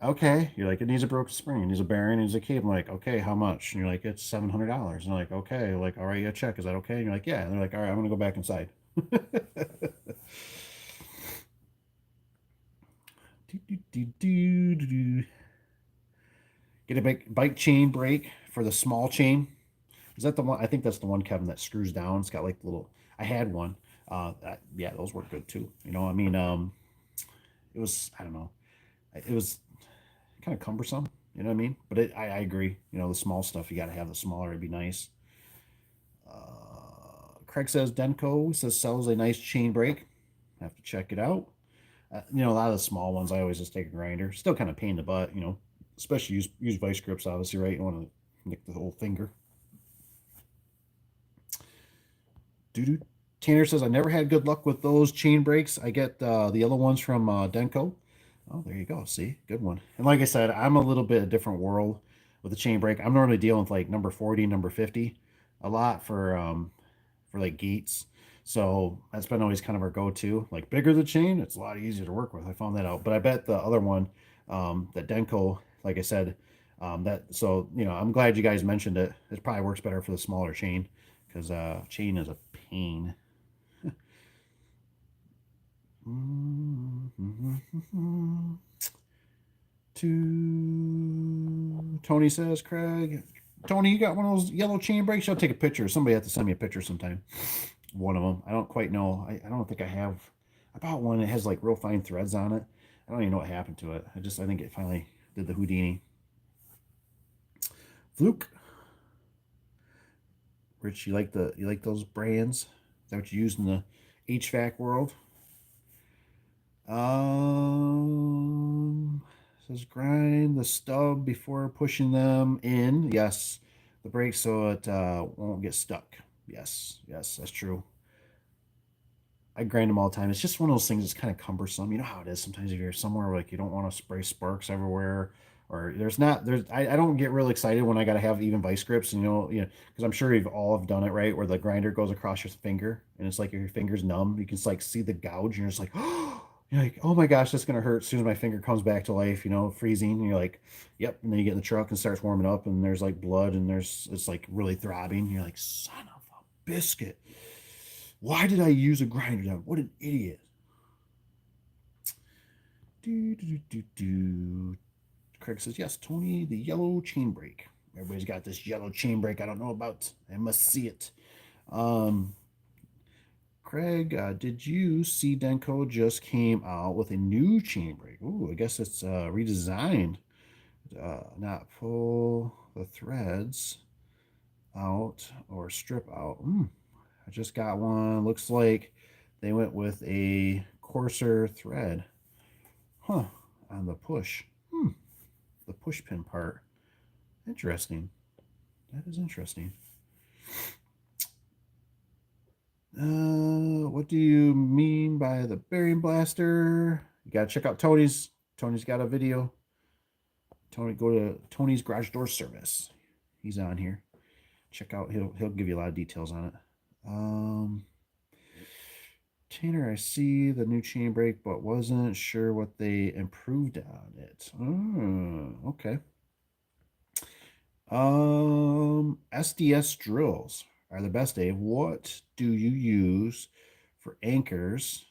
okay, you're like, it needs a broken spring, it needs a bearing, it needs a cable. I'm like, okay, how much? And you're like, it's $700. And they're like, okay, like, all right, you check. Is that okay? And you're like, yeah. And they're like, all right, I'm gonna go back inside. Get a bike chain brake for the small chain. Is that the one? I think that's the one, Kevin, that screws down. It's got like little. I had one. Yeah, those work good too. I mean, it was. I don't know. It was kind of cumbersome. You know what I mean? But I agree. The small stuff you got to have the smaller. It'd be nice. Craig says Denko says sells a nice chain brake. Have to check it out. A lot of the small ones I always just take a grinder. Still kind of pain in the butt. Especially use vice grips. Obviously, right? You want to nick the whole finger. Doo-doo. Tanner says, I never had good luck with those chain brakes. I get the yellow ones from Denko. Oh, there you go. See, good one. And like I said, I'm a little bit a different world with the chain brake. I'm normally dealing with like number 40, number 50 a lot for like gates. So that's been always kind of our go-to. Like bigger the chain, it's a lot easier to work with. I found that out. But I bet the other one, that Denko, like I said, I'm glad you guys mentioned it. It probably works better for the smaller chain because chain is a pain. To Tony says, Craig. Tony, you got one of those yellow chain brakes? I'll take a picture. Somebody have to send me a picture sometime. One of them. I don't quite know. I don't think I have. I bought one. It has like real fine threads on it. I don't even know what happened to it. I think it finally did the Houdini. Fluke. Rich, you like those brands? Is that what you use in the HVAC world? Um, says grind the stub before pushing them in. Yes, the brakes so it won't get stuck. Yes, yes, that's true. I grind them all the time. It's just one of those things that's kind of cumbersome. You know how it is sometimes if you're somewhere where, like you don't want to spray sparks everywhere, or I don't get real excited when I gotta have even vice grips, and because I'm sure you've all have done it, right, where the grinder goes across your finger and it's like your finger's numb. You can like see the gouge and you're just like, oh, you're like, oh my gosh, that's gonna hurt as soon as my finger comes back to life, freezing, and you're like, yep, and then you get in the truck and starts warming up and there's like blood and it's like really throbbing. And you're like, son of a biscuit. Why did I use a grinder? What an idiot. Do, do, do, do. Craig says, yes, Tony, the yellow chain brake. Everybody's got this yellow chain brake I don't know about. I must see it. Um, Craig, did you see Denko just came out with a new chain brake? Ooh, I guess it's redesigned. Not pull the threads out or strip out. I just got one. Looks like they went with a coarser thread. Huh. On the push. The push pin part. Interesting. That is interesting. What do you mean by the bearing blaster? You gotta check out Tony's. Tony's got a video. Tony, go to Tony's Garage Door Service. He's on here. Check out. He'll give you a lot of details on it. Tanner, I see the new chain brake, but wasn't sure what they improved on it. Oh, okay. SDS drills are the best, Dave. What do you use for anchors?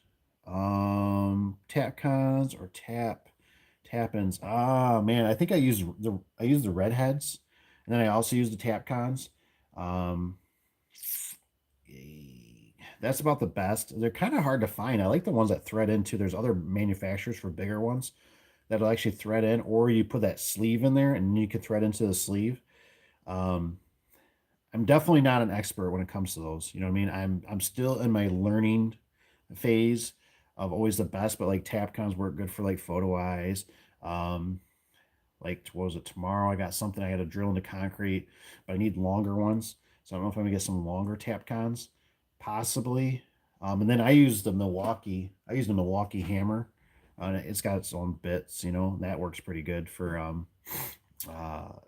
Tap cons or tap ins? Ah, man, I think I use the redheads, and then I also use the tap cons. Um, that's about the best. They're kind of hard to find. I like the ones that thread into. There's other manufacturers for bigger ones that'll actually thread in, or you put that sleeve in there and you can thread into the sleeve. Um, I'm definitely not an expert when it comes to those. You know what I mean? I'm still in my learning phase of always the best, but like Tapcons work good for like photo eyes. Um, like what was it tomorrow? I got something I got to drill into concrete, but I need longer ones. So I don't know if I'm gonna get some longer Tapcons, possibly. And then I use the Milwaukee. I use the Milwaukee hammer. It's got its own bits, that works pretty good for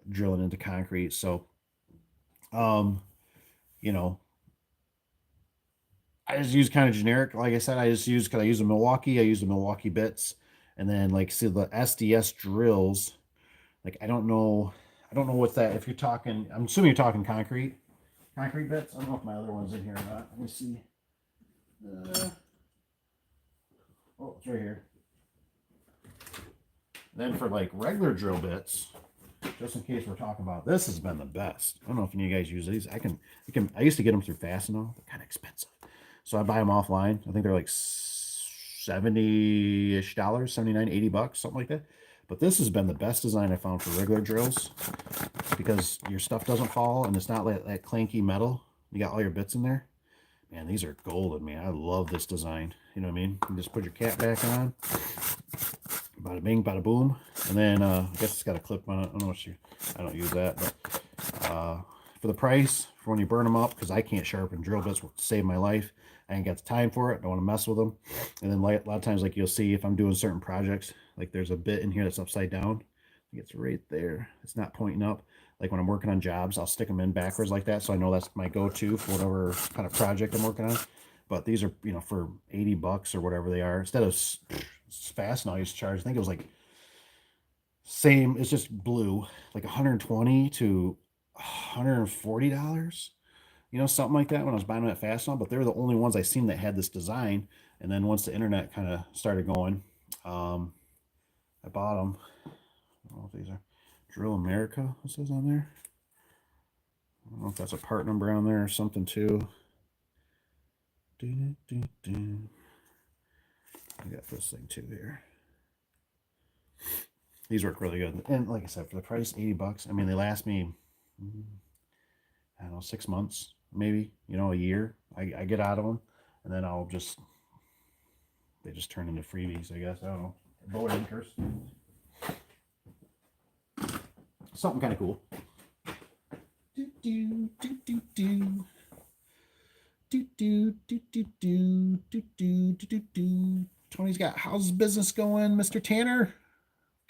drilling into concrete. So um, you know, I just use kind of generic. Like I said, because I use the Milwaukee. I use the Milwaukee bits, and then like see the SDS drills. Like I don't know what's that. If you're talking, I'm assuming you're talking concrete bits. I don't know if my other one's in here or not. Let me see. Oh, it's right here. Then for like regular drill bits, just in case we're talking about this, has been the best. I don't know if any of you guys use these. I used to get them through Fastenal. They're kind of expensive, so I buy them offline. I think they're like 70-ish dollars, 79, $80, something like that. But this has been the best design I found for regular drills because your stuff doesn't fall and it's not like that clanky metal. You got all your bits in there. Man, these are golden, man. I love this design. You know what I mean? You just put your cap back on. Bada bing, bada boom. And then I guess it's got a clip on it. I don't use that, but for the price, for when you burn them up, because I can't sharpen drill bits to save my life. I ain't got the time for it. Don't want to mess with them. And then like, a lot of times, like you'll see if I'm doing certain projects, like there's a bit in here that's upside down. It's right there. It's not pointing up. Like when I'm working on jobs, I'll stick them in backwards like that, so I know that's my go-to for whatever kind of project I'm working on. But these are, for $80 or whatever they are. Instead of Fastenal, I used to charge. I think it was like same. It's just blue, like 120 to $140. Something like that when I was buying them at Fastenal. But they were the only ones I seen that had this design. And then once the internet kind of started going, I bought them. I don't know if these are Drill America. It says on there. I don't know if that's a part number on there or something too. I got this thing too here. These work really good, and like I said, for the price, $80. I mean, they last me, I don't know, 6 months, maybe. A year. I get out of them, and then I'll just They just turn into freebies, I guess. I don't know. Boat anchors. Something kind of cool. Do do do do do. Do do do do do do do do do. Tony's got how's business going, Mr. Tanner?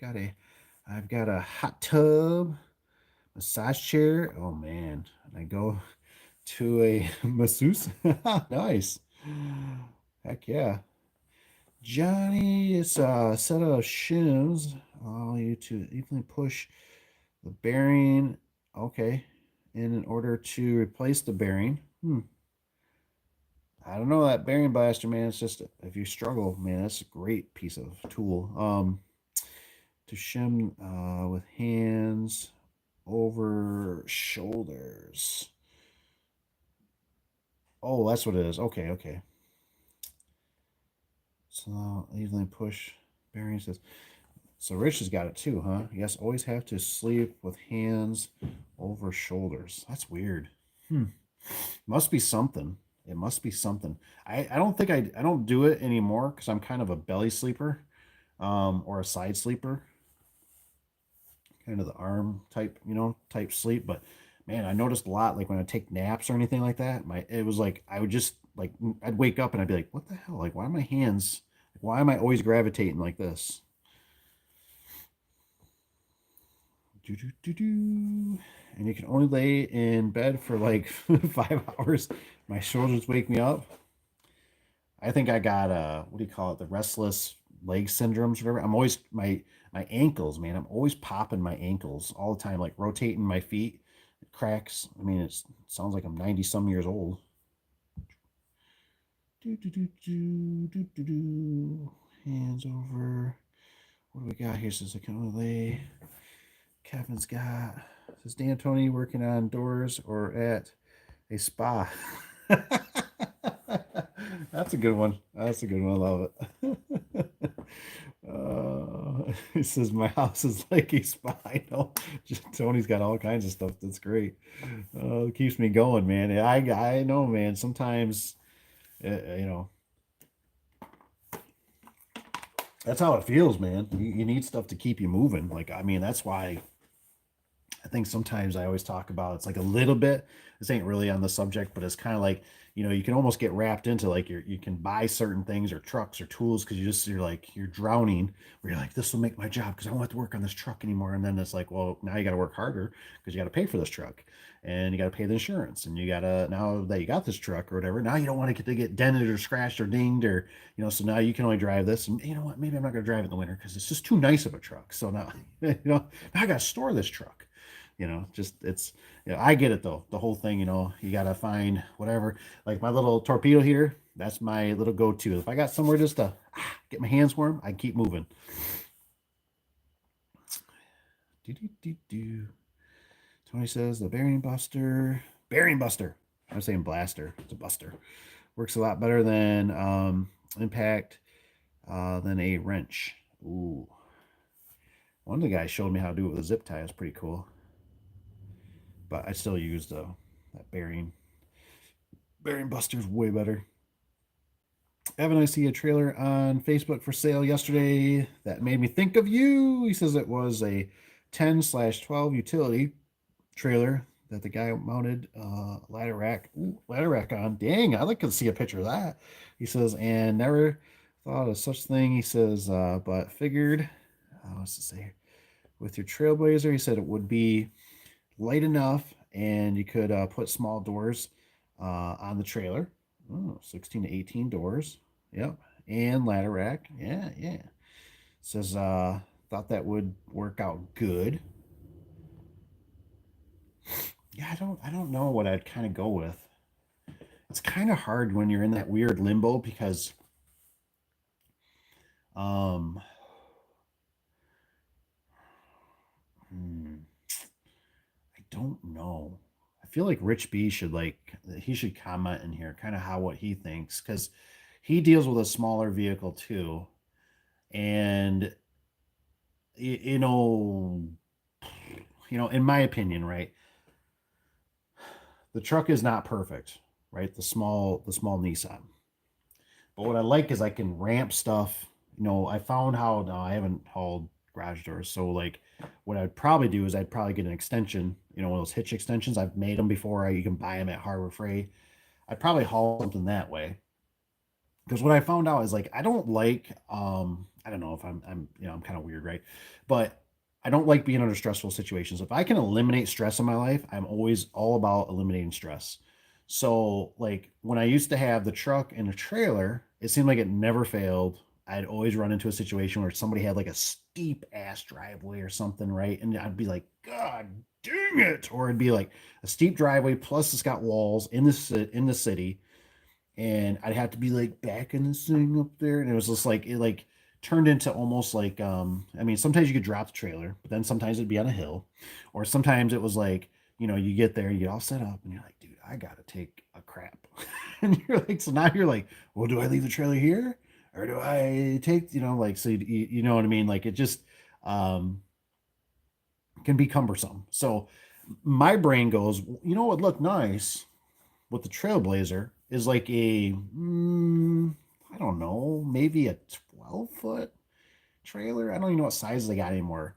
I've got a hot tub, massage chair. Oh man, and I go to a masseuse. Nice. Heck yeah. Johnny, it's a set of shims. Allow you to evenly push the bearing. Okay. In order to replace the bearing. I don't know that bearing blaster, man. It's just if you struggle, man, that's a great piece of tool. To shim with hands over shoulders. Oh, that's what it is. Okay, okay. So evenly push bearing says. So Rich has got it too, huh? Yes, always have to sleep with hands over shoulders. That's weird. Must be something. It must be something. I don't think I don't do it anymore because I'm kind of a belly sleeper, or a side sleeper, kind of the arm type, type sleep. But man, I noticed a lot like when I take naps or anything like that. It was like I would just like I'd wake up and I'd be like, what the hell? Like why are my hands? Why am I always gravitating like this? Do, do, do, do. And you can only lay in bed for like 5 hours. My shoulders wake me up. I think I got what do you call it? The restless leg syndromes, whatever. I'm always my ankles, man. I'm always popping my ankles all the time, like rotating my feet. It cracks. I mean, it sounds like I'm 90 some years old. Do do do do do do do. Hands over. What do we got here? Says I can only lay. Kevin's got. Says Dan Tony working on doors or at a spa. That's a good one. That's a good one. I love it. He says my house is like a spa. I know. Tony's got all kinds of stuff. That's great. It keeps me going, man. I know, man. Sometimes, you know, that's how it feels, man. You need stuff to keep you moving. Like, I mean, that's why I think sometimes I always talk about it's like a little bit. This ain't really on the subject, but it's kind of like you can almost get wrapped into like you can buy certain things or trucks or tools because you're like you're drowning. Where you're like this will make my job because I don't have to work on this truck anymore. And then it's like well now you got to work harder because you got to pay for this truck and you got to pay the insurance and you got to now that you got this truck or whatever. Now you don't want to get dented or scratched or dinged or so now you can only drive this and you know what maybe I'm not going to drive it in the winter because it's just too nice of a truck. So now now I got to store this truck just it's I get it though the whole thing you gotta find whatever like my little torpedo heater that's my little go-to if I got somewhere just to get my hands warm I keep moving. Do. Tony says the bearing buster I'm saying blaster it's a buster works a lot better than impact than a wrench. Ooh, one of the guys showed me how to do it with a zip tie. It's pretty cool, but I still use that bearing buster's way better. Evan, I see a trailer on Facebook for sale yesterday that made me think of you. He says it was a 10/12 utility trailer that the guy mounted ladder rack on. Dang, I'd like to see a picture of that. He says, and never thought of such thing. He says, but figured, what's to say? With your Trailblazer, he said it would be light enough and you could put small doors on the trailer. Oh, 16 to 18 doors. Yep. And ladder rack. Yeah, yeah. Says thought that would work out good. Yeah, I don't know what I'd kind of go with. It's kind of hard when you're in that weird limbo because um I don't know. I feel like Rich B should he should comment in here kind of what he thinks cuz he deals with a smaller vehicle too. And you know, in my opinion, right, the truck is not perfect, right? The small Nissan, But what I like is I can ramp stuff. I found how, no, I haven't hauled garage doors. So like what I'd probably do is I'd probably get an extension, one of those hitch extensions. I've made them before. You can buy them at Harbor Freight. I'd probably haul something that way. Because what I found out is like I don't like I don't know if I'm kind of weird, right? But I don't like being under stressful situations. If I can eliminate stress in my life, I'm always all about eliminating stress. So like when I used to have the truck and the trailer, it seemed like it never failed. I'd always run into a situation where somebody had like a steep ass driveway or something, right? And I'd be like, God dang it. Or it'd be like a steep driveway plus it's got walls in the city, and I'd have to be like back in this thing up there, and it was just like it like turned into almost like I mean sometimes you could drop the trailer, but then sometimes it'd be on a hill, or sometimes it was like you get there, you get all set up, and you're like, dude, I gotta take a crap, and you're like, so now you're like, well, do I leave the trailer here or do I take like so you know what I mean, like it just um can be cumbersome. So my brain goes, what would look nice with the Trailblazer is like I don't know, maybe a 12-foot trailer. I don't even know what size they got anymore.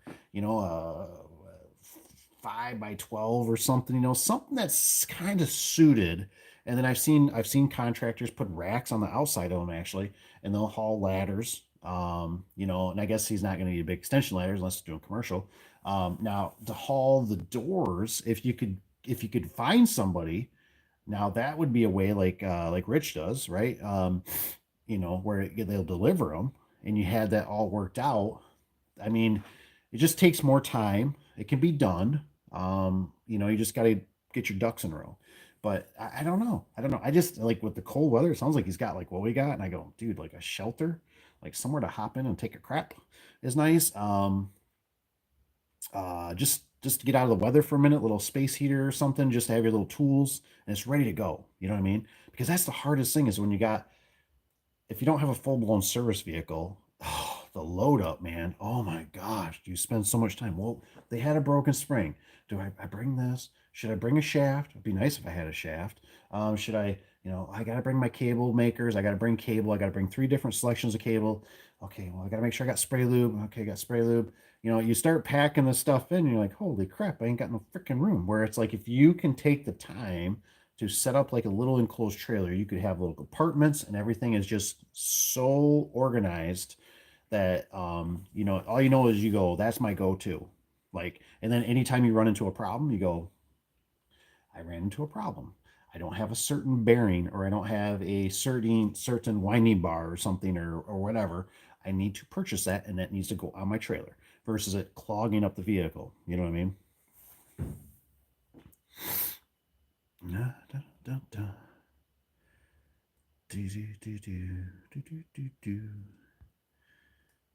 5 by 12 or something. Something that's kind of suited. And then I've seen contractors put racks on the outside of them actually, and they'll haul ladders. And I guess he's not going to need a big extension ladders unless he's doing commercial. Now to haul the doors, if you could find somebody, now that would be a way like Rich does, right? Where they'll deliver them, and you had that all worked out. I mean, it just takes more time. It can be done. You just got to get your ducks in a row. But I don't know. I don't know. I just like with the cold weather. It sounds like he's got like what we got, and I go, dude, like a shelter, like somewhere to hop in and take a crap is nice. Just to get out of the weather for a minute, little space heater or something, just to have your little tools and it's ready to go. You know what I mean? Because that's the hardest thing is when if you don't have a full blown service vehicle, oh, the load up, man. Oh my gosh, you spend so much time. Well, they had a broken spring. Do I bring this? Should I bring a shaft? It'd be nice if I had a shaft. Should I, I got to bring my cable makers. I got to bring cable. I got to bring 3 different selections of cable. Okay, well, I got to make sure I got spray lube. Okay, got spray lube. You start packing the stuff in, and you're like, holy crap, I ain't got no freaking room. Where it's like, if you can take the time to set up like a little enclosed trailer, you could have little compartments, and everything is just so organized that all you know is you go, that's my go-to. Like, and then anytime you run into a problem, you go, I ran into a problem. I don't have a certain bearing, or I don't have a certain winding bar or something, or whatever. I need to purchase that, and that needs to go on my trailer versus it clogging up the vehicle. You know what I mean? Da, da, da, da. Do, do, do, do, do, do, do, do.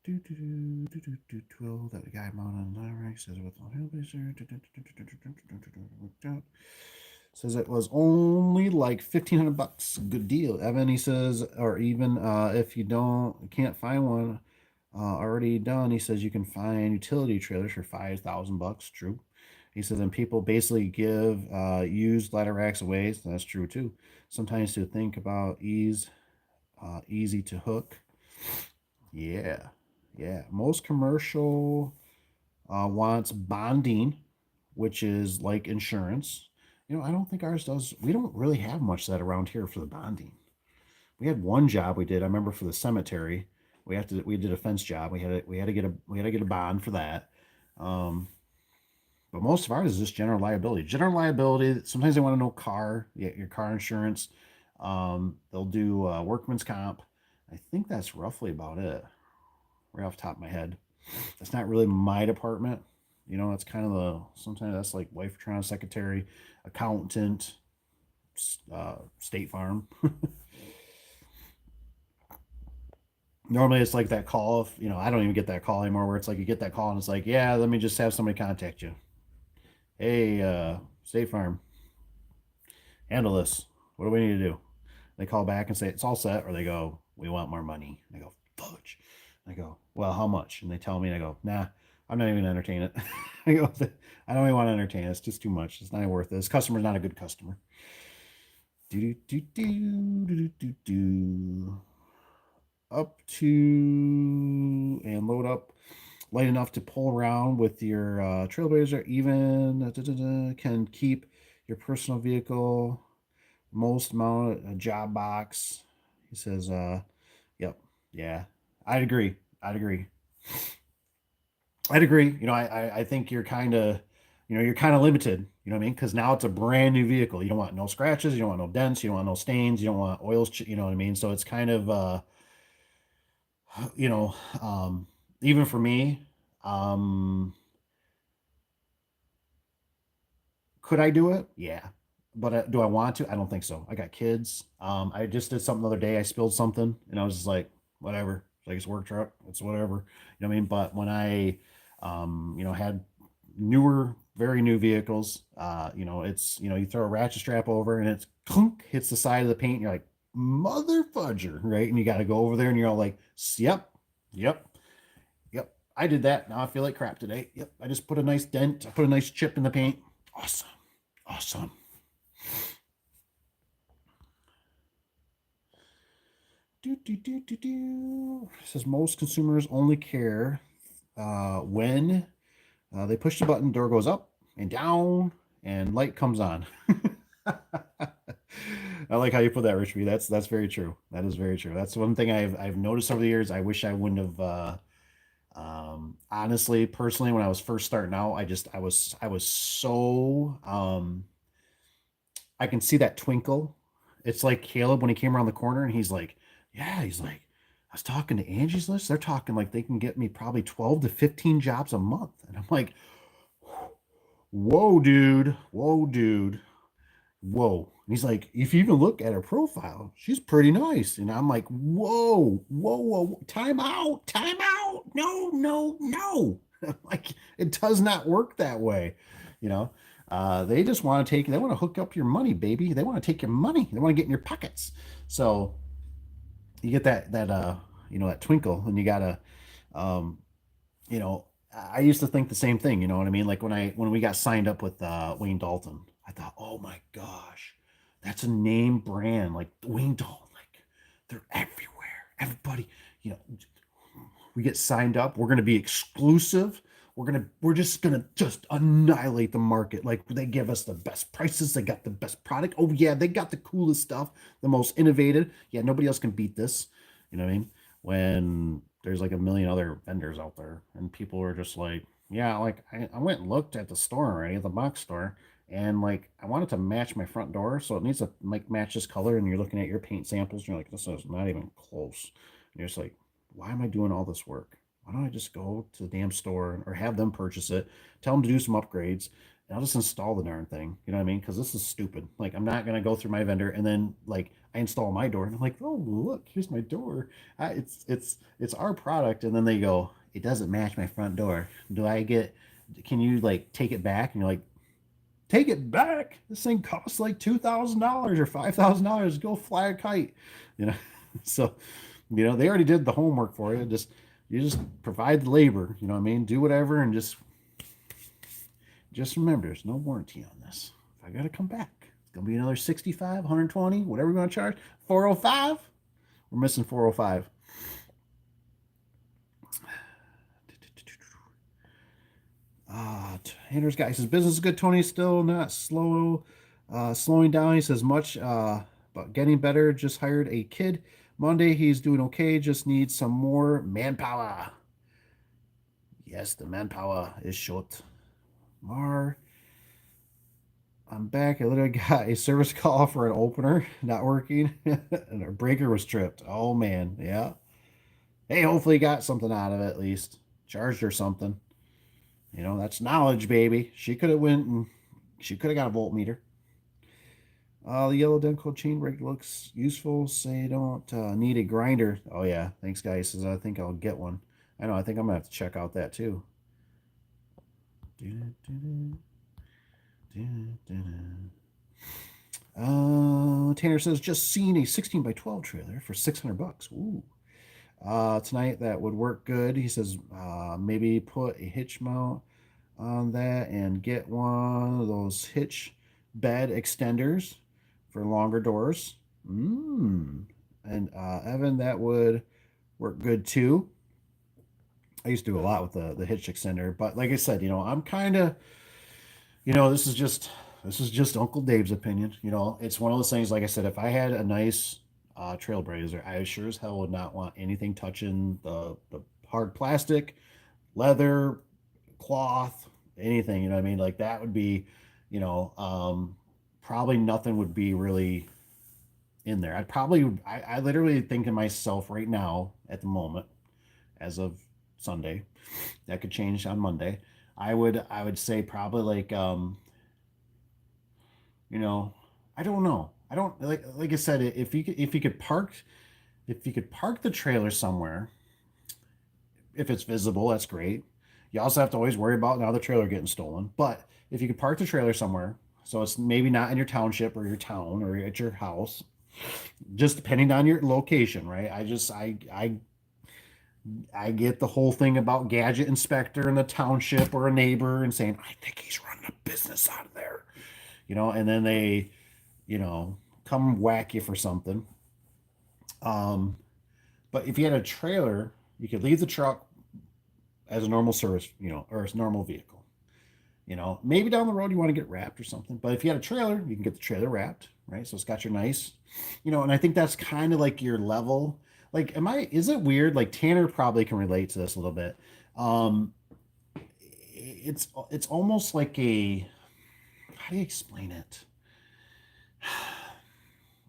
Do, do, do, do, do, do, 12 that the guy mounted on the rack says with all hillbillies says it was only like $1,500. Good deal, Evan. He says, or even if you can't find one already done, he says you can find utility trailers for $5,000. True. He says, and people basically give used ladder racks away. So that's true too. Sometimes to think about easy to hook. Yeah, yeah. Most commercial wants bonding, which is like insurance. I don't think ours does. We don't really have much of that around here for the bonding. We had one job we did. I remember for the cemetery, we did a fence job. We had to get a bond for that. Um, but most of ours is just general liability. General liability. Sometimes they want to know your car insurance. They'll do workman's comp. I think that's roughly about it, right off the top of my head. That's not really my department. That's kind of sometimes that's like wife trying secretary, accountant, state farm. Normally it's like that call. If, I don't even get that call anymore where it's like you get that call and it's like, yeah, let me just have somebody contact you. Hey, state farm, handle this. What do we need to do? They call back and say it's all set, or they go, we want more money. And I go, fudge. I go, well, how much? And they tell me, and I go, nah, I'm not even gonna entertain it. I go, I don't even want to entertain it. It's just too much. It's not worth it. This customer's not a good customer. Do do do do do do do do. up to and load up light enough to pull around with your Trailblazer. Even can keep your personal vehicle most amount a job box. He says, yep, yeah, I'd agree. I'd agree. I'd agree. I think you're kind of, you're kind of limited. You know what I mean? Because now it's a brand new vehicle. You don't want no scratches. You don't want no dents. You don't want no stains. You don't want oils. You know what I mean? So it's kind of, you know, um, even for me, um, could I do it? Yeah. But do I want to? I don't think so. I got kids. I just did something the other day. I spilled something, and I was just like, whatever. It's like it's work truck. It's whatever. You know what I mean? But when I, had newer, very new vehicles, it's you throw a ratchet strap over, and it's clunk hits the side of the paint. And you're like, mother fudger, right? And you got to go over there, and you're all like, yep, yep, yep. I did that. Now I feel like crap today. Yep. I just put a nice dent. I put a nice chip in the paint. Awesome. Awesome. It says most consumers only care when they push the button, door goes up and down, and light comes on. I like how you put that, Richby. That's very true. That is very true. That's one thing I've noticed over the years. I wish I wouldn't have. Honestly, personally, when I was first starting out, I was so I can see that twinkle. It's like Caleb when he came around the corner and he's like, yeah, he's like, I was talking to Angie's List. They're talking like they can get me probably 12 to 15 jobs a month. And I'm like, whoa, dude. Whoa, dude. Whoa. And he's like, if you even look at her profile, she's pretty nice. And I'm like, whoa, whoa, whoa, time out, time out. No, no, no. Like, it does not work that way. You know, they just want to they want to hook up your money, baby. They want to take your money. They want to get in your pockets. So you get that twinkle, and you gotta, um, you know, I used to think the same thing. You know what I mean? Like when we got signed up with Wayne Dalton, I thought, oh my gosh, that's a name brand like Wayne Dalton. Like they're everywhere. Everybody, you know, we get signed up. We're gonna be exclusive. We're just gonna just annihilate the market. Like they give us the best prices. They got the best product. Oh yeah, they got the coolest stuff, the most innovative. Yeah, nobody else can beat this. You know what I mean? When there's like a million other vendors out there, and people are just like, yeah, like I went and looked at the store already, at the box store, and like I wanted to match my front door, so it needs to like match this color. And you're looking at your paint samples, and you're like, this is not even close. And you're just like, why am I doing all this work? Why don't I just go to the damn store or have them purchase it, tell them to do some upgrades, and I'll just install the darn thing. You know what I mean? Because this is stupid. Like, I'm not going to go through my vendor and then, like, I install my door and I'm like, oh, look, here's my door. It's our product. And then they go, it doesn't match my front door. Can you, like, take it back? And you're like, take it back. This thing costs like $2,000 or $5,000. Go fly a kite, you know? So, they already did the homework for you. You just provide the labor, you know what I mean? Do whatever and just remember there's no warranty on this. If I gotta come back, it's gonna be another 65, 120, whatever we're gonna charge. 405. We're missing 405. Tanner's guy says business is good. Tony still not slowing down. He says much but getting better. Just hired a kid Monday. He's doing okay. Just needs some more manpower. Yes, the manpower is short. Mar, I'm back. I literally got a service call for an opener not working, and our breaker was tripped. Oh man, yeah. Hey, hopefully you got something out of it at least. Charged or something. That's knowledge, baby. She could have got a voltmeter. The yellow Denko chain brake looks useful. Say don't need a grinder. Oh yeah, thanks guys. Says I think I'll get one. I know. I think I'm gonna have to check out that too. Tanner says just seen a 16 by 12 trailer for $600. Ooh. Tonight that would work good. He says maybe put a hitch mount on that and get one of those hitch bed extenders for longer doors. And Evan, that would work good too. I used to do a lot with the hitch extender, but like I said, I'm kind of, this is just Uncle Dave's opinion. It's one of those things. Like I said, if I had a nice Trailblazer, I sure as hell would not want anything touching the hard plastic, leather, cloth, anything. You know what I mean? Like that would be, you know, um, probably nothing would be really in there. I literally think to myself right now at the moment, as of Sunday, that could change on Monday. I would say probably like you know, I don't know. I don't like I said, if you could park the trailer somewhere, if it's visible, that's great. You also have to always worry about now the trailer getting stolen. But if you could park the trailer somewhere, so it's maybe not in your township or your town or at your house, just depending on your location, right? I get the whole thing about gadget inspector in the township or a neighbor and saying, I think he's running a business out of there, and then they, you know, come whack you for something. Um, but if you had a trailer, you could leave the truck as a normal service, or as a normal vehicle. Maybe down the road you want to get wrapped or something. But if you had a trailer, you can get the trailer wrapped, right? So it's got your nice, and I think that's kind of like your level. Like, is it weird? Like Tanner probably can relate to this a little bit. Um, it's almost like how do you explain it?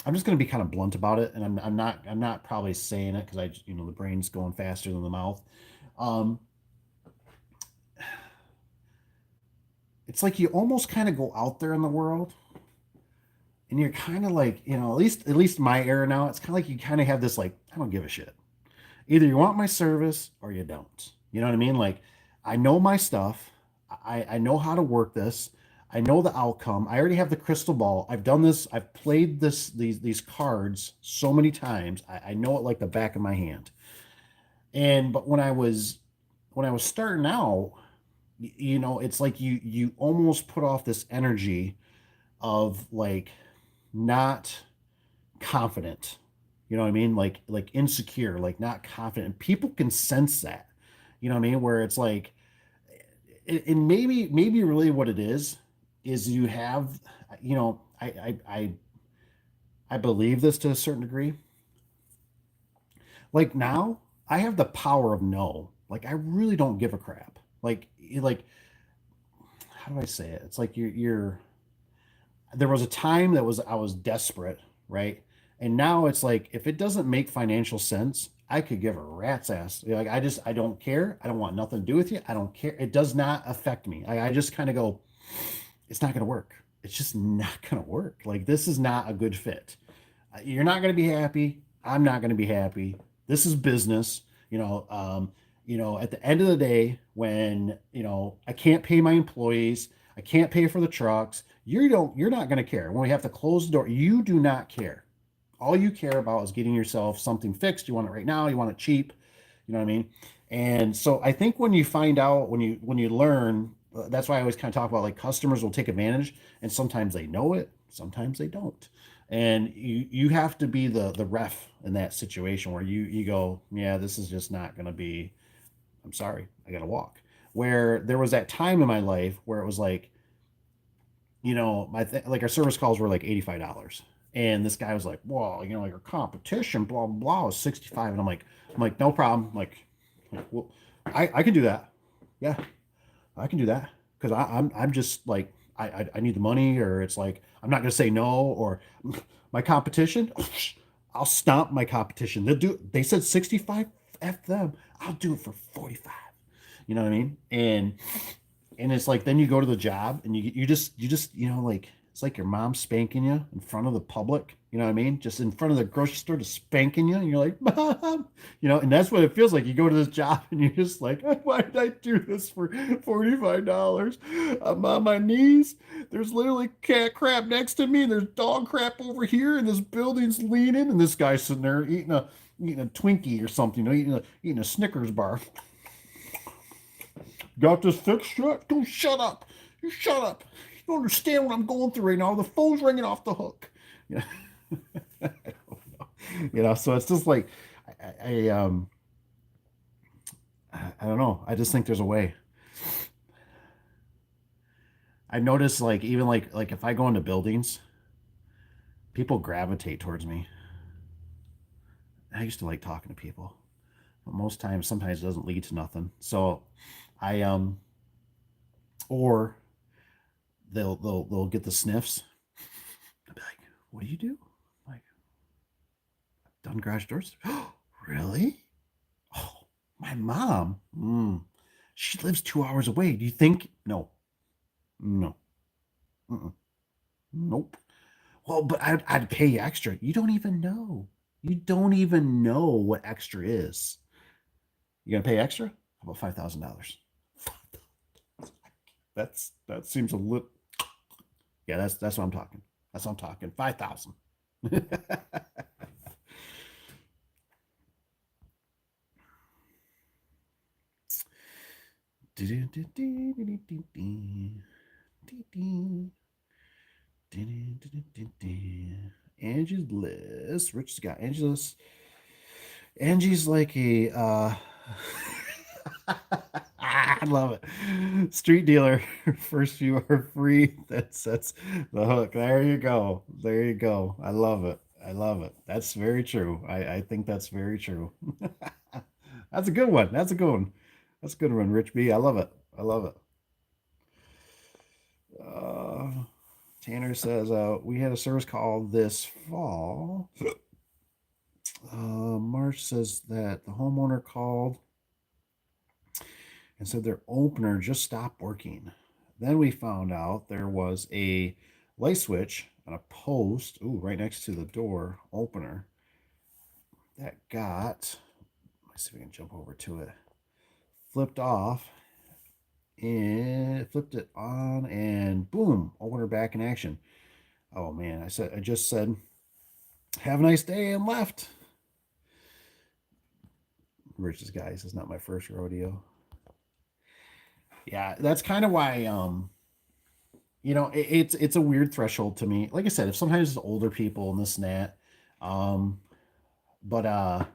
I'm just going to be kind of blunt about it, and I'm not probably saying it because the brain's going faster than the mouth. Um, it's like you almost kind of go out there in the world, and you're kind of like, at least my era now, it's kind of like you kind of have this like, I don't give a shit. Either you want my service or you don't. You know what I mean? Like, I know my stuff. I know how to work this. I know the outcome. I already have the crystal ball. I've done this. I've played these cards so many times. I know it like the back of my hand. But when I was starting out, it's like you almost put off this energy of like not confident. You know what I mean? Like insecure, like not confident. And people can sense that. You know what I mean? Where it's like, and maybe really what it is you have, I believe this to a certain degree. Like now, I have the power of no. Like I really don't give a crap. Like how do I say it? It's like you're there was a time that was I was desperate, right? And now it's like if it doesn't make financial sense, I could give a rat's ass. Like I don't care. I don't want nothing to do with you. I don't care. It does not affect me. I just kind of go, it's not going to work. It's just not going to work. Like this is not a good fit. You're not going to be happy. I'm not going to be happy. This is business. At the end of the day, when I can't pay my employees, I can't pay for the trucks. You're not going to care when we have to close the door. You do not care. All you care about is getting yourself something fixed. You want it right now. You want it cheap. You know what I mean? And so I think when you find out, when you learn, that's why I always kind of talk about like customers will take advantage, and sometimes they know it, sometimes they don't. And you have to be the ref in that situation where you go, yeah, this is just not going to be. I'm sorry, I got to walk. Where there was that time in my life where it was like, like our service calls were like $85. And this guy was like, well, like our competition, blah, blah, blah, is 65. And I'm like, no problem. Well, I can do that. Yeah, I can do that. Cause I'm just like, I need the money, or it's like, I'm not going to say no, or my competition, I'll stomp my competition. They said 65, F them. I'll do it for 45. You know what I mean? And it's like then you go to the job and you just like it's like your mom spanking you in front of the public. You know what I mean? Just in front of the grocery store, just spanking you, and you're like, Mom, and that's what it feels like. You go to this job and you're just like, why did I do this for $45? I'm on my knees. There's literally cat crap next to me. There's dog crap over here, and this building's leaning, and this guy's sitting there eating a Twinkie or something, eating a Snickers bar. Got this fixed yet? Don't shut up. You shut up. You don't understand what I'm going through right now. The phone's ringing off the hook. You know, I don't know. So it's just like I I don't know. I just think there's a way. I noticed like even like if I go into buildings, people gravitate towards me. I used to like talking to people, but most times, sometimes it doesn't lead to nothing. So I or they'll get the sniffs. I'll be like, "What do you do?" I'm like, done garage doors. Really? Oh, my mom. She lives 2 hours away. Do you think? No, no, mm-mm, nope. Well, but I'd pay you extra. You don't even know. You don't even know what extra is. You gonna pay extra? How about $5,000? That seems a little. Yeah, that's what I'm talking. That's what I'm talking. 5,000. Angie's Bliss. Rich got Angie's. Angie's like a I love it. Street dealer. First few are free. That's the hook. There you go. There you go. I love it. I love it. That's very true. I think that's very true. That's a good one. That's a good one. That's a good one, Rich B. I love it. I love it. Uh, Tanner says we had a service call this fall. March says that the homeowner called and said their opener just stopped working. Then we found out there was a light switch on a post, ooh, right next to the door opener that got, let's see if we can jump over to it, flipped off and flipped it on and boom, opener back in action. Oh man, I just said, have a nice day and left. Rich's guys is not my first rodeo. Yeah, that's kind of why it's a weird threshold to me. Like I said, if sometimes it's older people and this and that, um, but I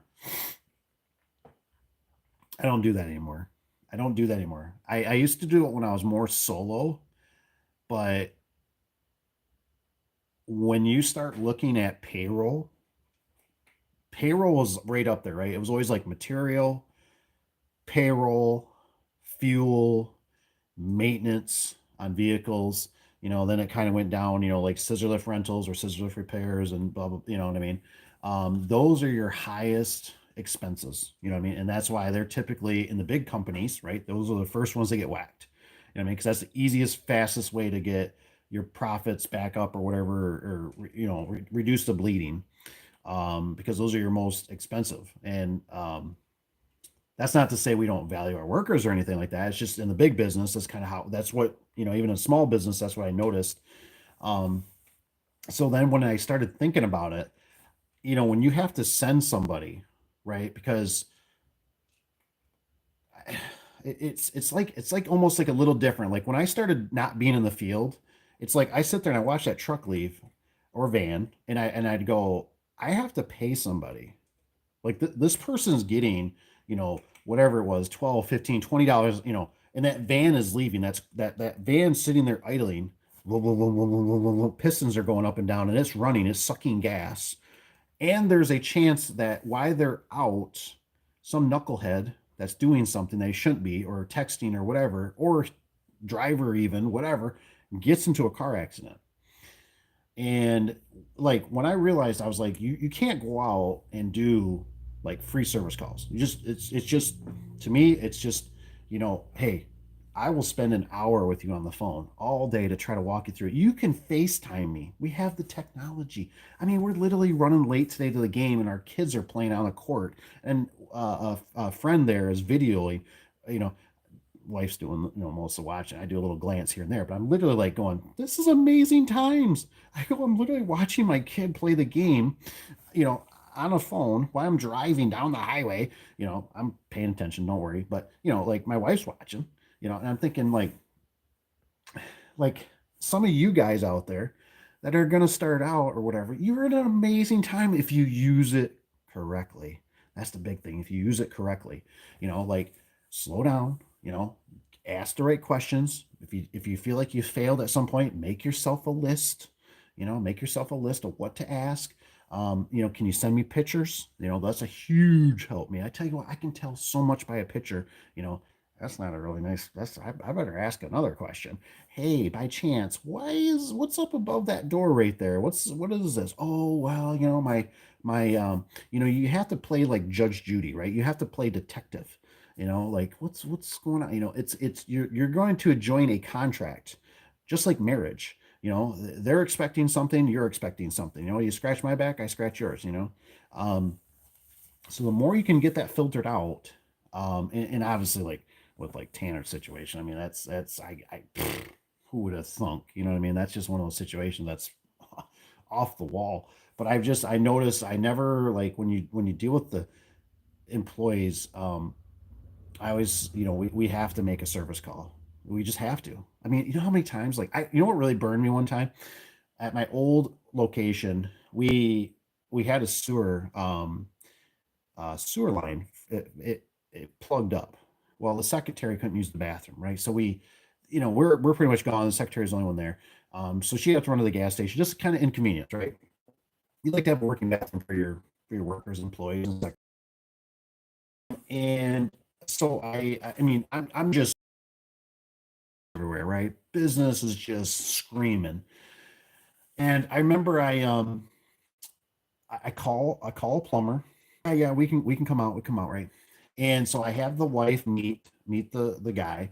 don't do that anymore. I don't do that anymore. I used to do it when I was more solo, but when you start looking at payroll was right up there, right? It was always like material, payroll, fuel, maintenance on vehicles. Then it kind of went down, like scissor lift rentals or scissor lift repairs and blah, blah, you know what I mean? Those are your highest expenses, you know what I mean? And that's why they're typically in the big companies, right? Those are the first ones that get whacked. You know what I mean? Because that's the easiest, fastest way to get your profits back up or whatever, or reduce the bleeding, because those are your most expensive. And that's not to say we don't value our workers or anything like that. It's just in the big business, that's kind of how, that's what, even in small business, that's what I noticed. Um, so then when I started thinking about it, when you have to send somebody, right? Because it's like almost like a little different. Like when I started not being in the field, it's like I sit there and I watch that truck leave or van and I'd go, I have to pay somebody. Like this person's getting, whatever it was, 12, 15, $20, and that van is leaving. That van sitting there idling. Pistons are going up and down and it's running, it's sucking gas. And there's a chance that while they're out, some knucklehead that's doing something they shouldn't be, or texting or whatever, or driver even, whatever, gets into a car accident. And like when I realized, I was like, you can't go out and do like free service calls. It's just, to me, it's just, hey, I will spend an hour with you on the phone all day to try to walk you through it. You can FaceTime me. We have the technology. I mean, we're literally running late today to the game and our kids are playing on the court, and a friend there is videoing, you know, wife's doing, most of the watching. I do a little glance here and there, but I'm literally like going, this is amazing times. I'm literally watching my kid play the game, you know, on a phone while I'm driving down the highway. I'm paying attention, don't worry. But, like my wife's watching, and I'm thinking like some of you guys out there that are going to start out or whatever, you're at an amazing time if you use it correctly. That's the big thing. If you use it correctly, like slow down, ask the right questions. If you feel like you failed at some point, make yourself a list. Make yourself a list of what to ask. Can you send me pictures? That's a huge help me. I tell you what, I can tell so much by a picture. You know, that's not a really nice. I better ask another question. Hey, by chance, what's up above that door right there? What is this? Oh well, you have to play like Judge Judy, right? You have to play detective. Like what's going on? It's you're going to join a contract, just like marriage. They're expecting something, you're expecting something. You scratch my back, I scratch yours. Um, so the more you can get that filtered out, and obviously like with like Tanner's situation, I mean that's I who would have thunk? You know what I mean? That's just one of those situations that's off the wall. But I noticed I never like when you deal with the employees, I always, we have to make a service call. We just have to. I mean, you know how many times, like, what really burned me one time at my old location, we had a sewer line. It plugged up. Well, the secretary couldn't use the bathroom, right? So we're pretty much gone. The secretary's the only one there. So she had to run to the gas station, just kind of inconvenient, right? You like to have a working bathroom for your workers, employees, and so I mean, I'm just everywhere, right? Business is just screaming. And I remember I call a plumber. Yeah, we can come out. We come out, right? And so I have the wife meet the guy,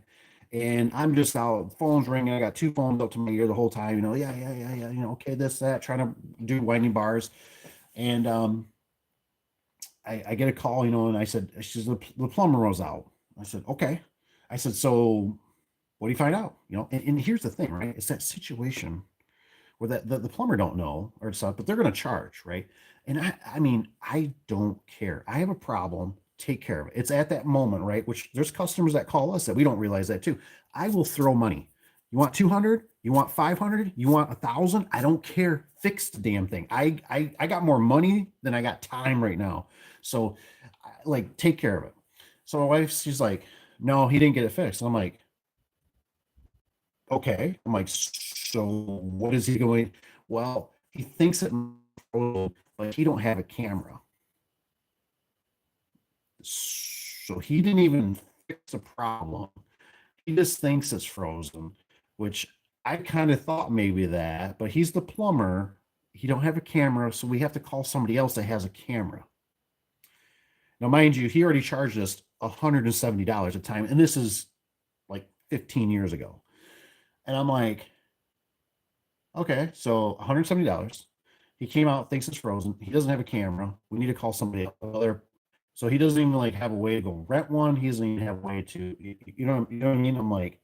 and I'm just out. Phone's ringing. I got two phones up to my ear the whole time. Yeah, yeah, yeah, yeah. Okay, this that. Trying to do winding bars, and I get a call. And I said, she's the plumber was out. I said, okay. I said, so what do you find out? And here's the thing, right? It's that situation where the plumber don't know or stuff, but they're going to charge, right? And I mean, I don't care. I have a problem. Take care of it. It's at that moment, right? Which there's customers that call us that we don't realize that too. I will throw money. You want 200? You want 500? You want 1,000? I don't care. Fix the damn thing. I got more money than I got time right now. So, like, take care of it. So my wife, she's like, no, he didn't get it fixed. And I'm like, okay. I'm like, so what is he going? Well, he thinks it, but he don't have a camera. So he didn't even fix the problem. He just thinks it's frozen, which I kind of thought maybe that, but he's the plumber. He don't have a camera, so we have to call somebody else that has a camera. Now, mind you, he already charged us $170 a time, and this is like 15 years ago. And I'm like, okay, so $170. He came out, thinks it's frozen. He doesn't have a camera. We need to call somebody else. So he doesn't even like have a way to go rent one. He doesn't even have a way to, you know what I mean? I'm like,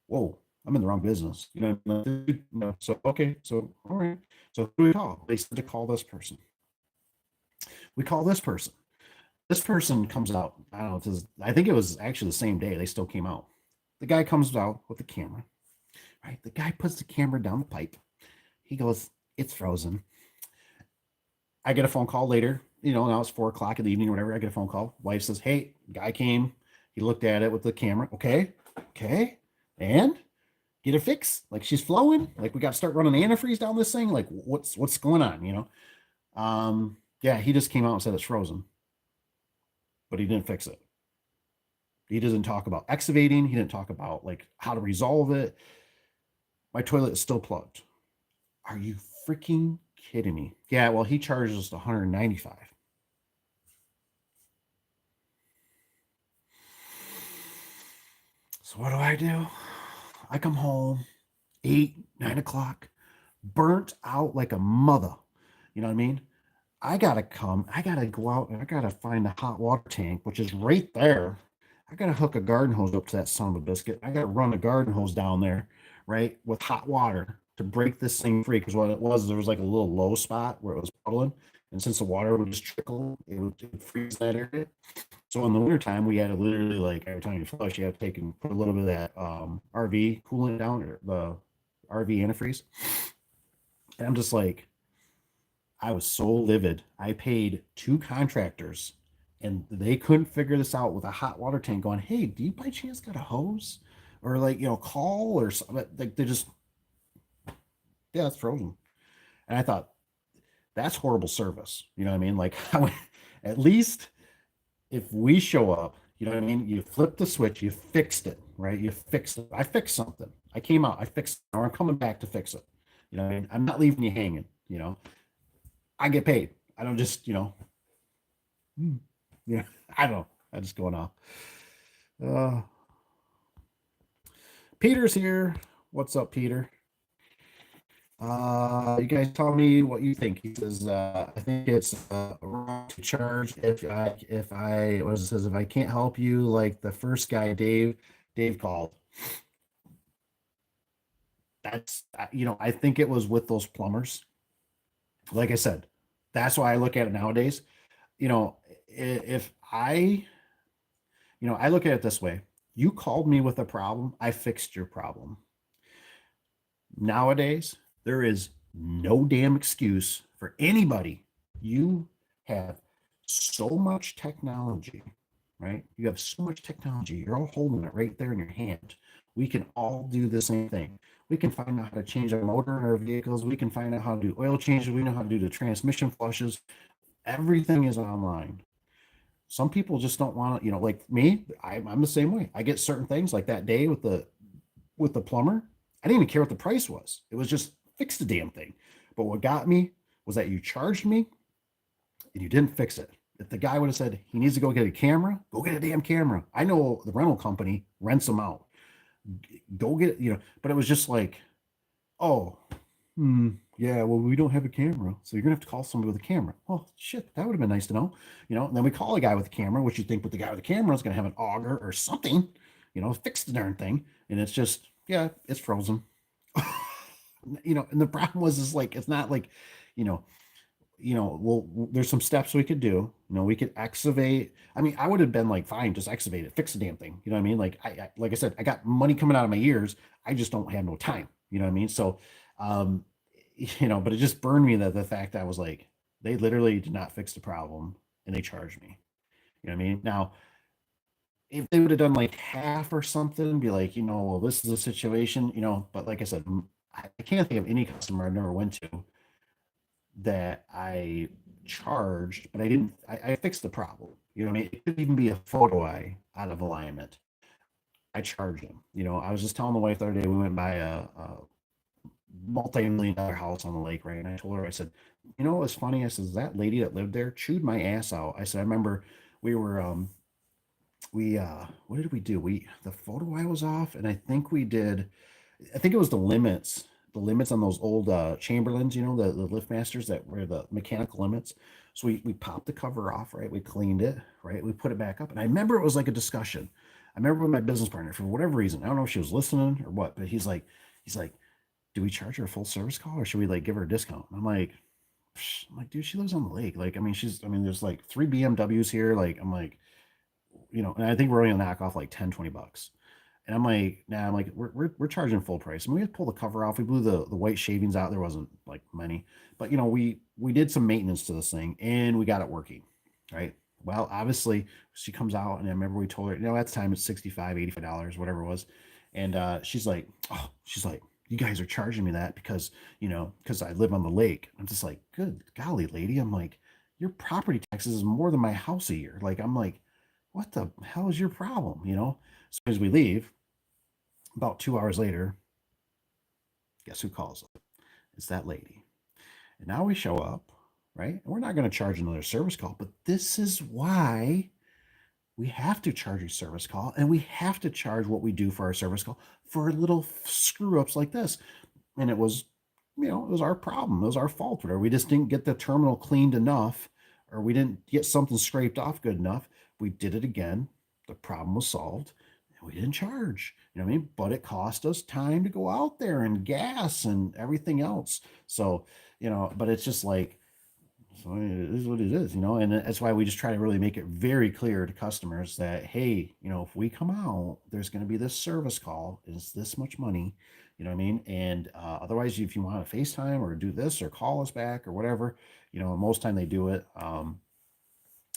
whoa, I'm in the wrong business. So okay, so all right. So who do we call? They said to call this person. We call this person. This person comes out. I don't know. I think it was actually the same day. They still came out. The guy comes out with the camera. Right. The guy puts the camera down the pipe. He goes, it's frozen. I get a phone call later. Now it's 4 o'clock in the evening or whatever. I get a phone call. Wife says, hey, guy came. He looked at it with the camera. Okay. Okay. And get a fix. Like she's flowing. Like we got to start running antifreeze down this thing. Like what's going on? Yeah, he just came out and said it's frozen, but he didn't fix it. He doesn't talk about excavating. He didn't talk about like how to resolve it. My toilet is still plugged. Are you freaking kidding me? Yeah, well, he charges us 195. So what do? I come home 8, 9 o'clock, burnt out like a mother. You know what I mean? I gotta go out and I gotta find the hot water tank, which is right there. I gotta hook a garden hose up to that son of a biscuit. I gotta run a garden hose down there, right, with hot water to break this thing free. Because what it was, there was like a little low spot where it was puddling. And since the water would just trickle, it would freeze that area. So in the wintertime, we had to literally like every time you flush, you have to take and put a little bit of that RV coolant down, or the RV antifreeze. And I'm just like, I was so livid. I paid two contractors and they couldn't figure this out with a hot water tank going, hey, do you by chance got a hose? Or like, call or something. Like they just, yeah, it's frozen. And I thought, that's horrible service. You know what I mean? Like, at least if we show up, you know what I mean? You flip the switch, you fixed it, right? You fixed it. I fixed something. I came out, I fixed it, or I'm coming back to fix it. You know what I mean? I'm not leaving you hanging, I get paid. I don't just, hmm, yeah, I don't know. I just going off. Uh, Peter's here. What's up, Peter? You guys tell me what you think. He says, I think it's wrong to charge if I what it says if I can't help you like the first guy Dave called. That's I think it was with those plumbers. Like I said, that's why I look at it nowadays. You know, if I look at it this way. You called me with a problem, I fixed your problem. Nowadays, there is no damn excuse for anybody. You have so much technology, right? You have so much technology. You're all holding it right there in your hand. We can all do the same thing. We can find out how to change our motor in our vehicles. We can find out how to do oil changes. We know how to do the transmission flushes. Everything is online. Some people just don't want to, like me, I'm the same way. I get certain things like that day with the plumber. I didn't even care what the price was. It was just fix the damn thing. But what got me was that you charged me and you didn't fix it. If the guy would have said he needs to go get a camera, go get a damn camera. I know the rental company rents them out. Go get, but it was just like, oh, yeah, well, we don't have a camera. So you're gonna have to call somebody with a camera. Oh shit, that would have been nice to know. And then we call a guy with a camera, which you think with the guy with the camera is gonna have an auger or something, fix the darn thing. And it's just, yeah, it's frozen. And the problem was is like it's not like, you know, well, there's some steps we could do. We could excavate. I mean, I would have been like, fine, just excavate it, fix the damn thing. You know what I mean? Like like I said, I got money coming out of my ears. I just don't have no time. You know what I mean? So, um, but it just burned me that the fact that I was like, they literally did not fix the problem and they charged me. You know what I mean? Now, if they would have done like half or something, be like, well, this is a situation, but like I said, I can't think of any customer I've never went to that I charged, but I fixed the problem. You know what I mean? It could even be a photo eye out of alignment. I charged them. I was just telling the wife the other day, we went by a multi-million dollar house on the lake, right? And I told her, I said, what's funny? I said, that lady that lived there chewed my ass out. I said, I remember we were, what did we do? The photo eye was off, and I think it was the limits on those old Chamberlains, the lift masters that were the mechanical limits. So we popped the cover off, right? We cleaned it, right? We put it back up. And I remember it was like a discussion. I remember with my business partner, for whatever reason, I don't know if she was listening or what, but he's like, do we charge her a full service call or should we like give her a discount? And I'm like, dude, she lives on the lake. Like, there's like 3 BMWs here. Like, I'm like, and I think we're only gonna knock off like 10-20 bucks. And I'm like, nah, I'm like, we're charging full price. And we had to pull the cover off. We blew the white shavings out. There wasn't like many, but we did some maintenance to this thing and we got it working. Right. Well, obviously she comes out and I remember we told her, at the time it's $65, $85, whatever it was. And she's like, you guys are charging me that because I live on the lake. I'm just like, good golly, lady. I'm like, your property taxes is more than my house a year. Like, I'm like, what the hell is your problem? So as we leave, about 2 hours later, guess who calls up? It's that lady. And now we show up, right? And we're not going to charge another service call, but this is why we have to charge a service call and we have to charge what we do for our service call for little screw ups like this. And it was, it was our problem. It was our fault. Whatever. We just didn't get the terminal cleaned enough or we didn't get something scraped off good enough. We did it again. The problem was solved. We didn't charge, what I mean? But it cost us time to go out there and gas and everything else. So, but it's just like, so it is what it is, and that's why we just try to really make it very clear to customers that, hey, if we come out, there's going to be this service call, it's this much money, you know what I mean? And otherwise, if you want to FaceTime or do this or call us back or whatever, most time they do it.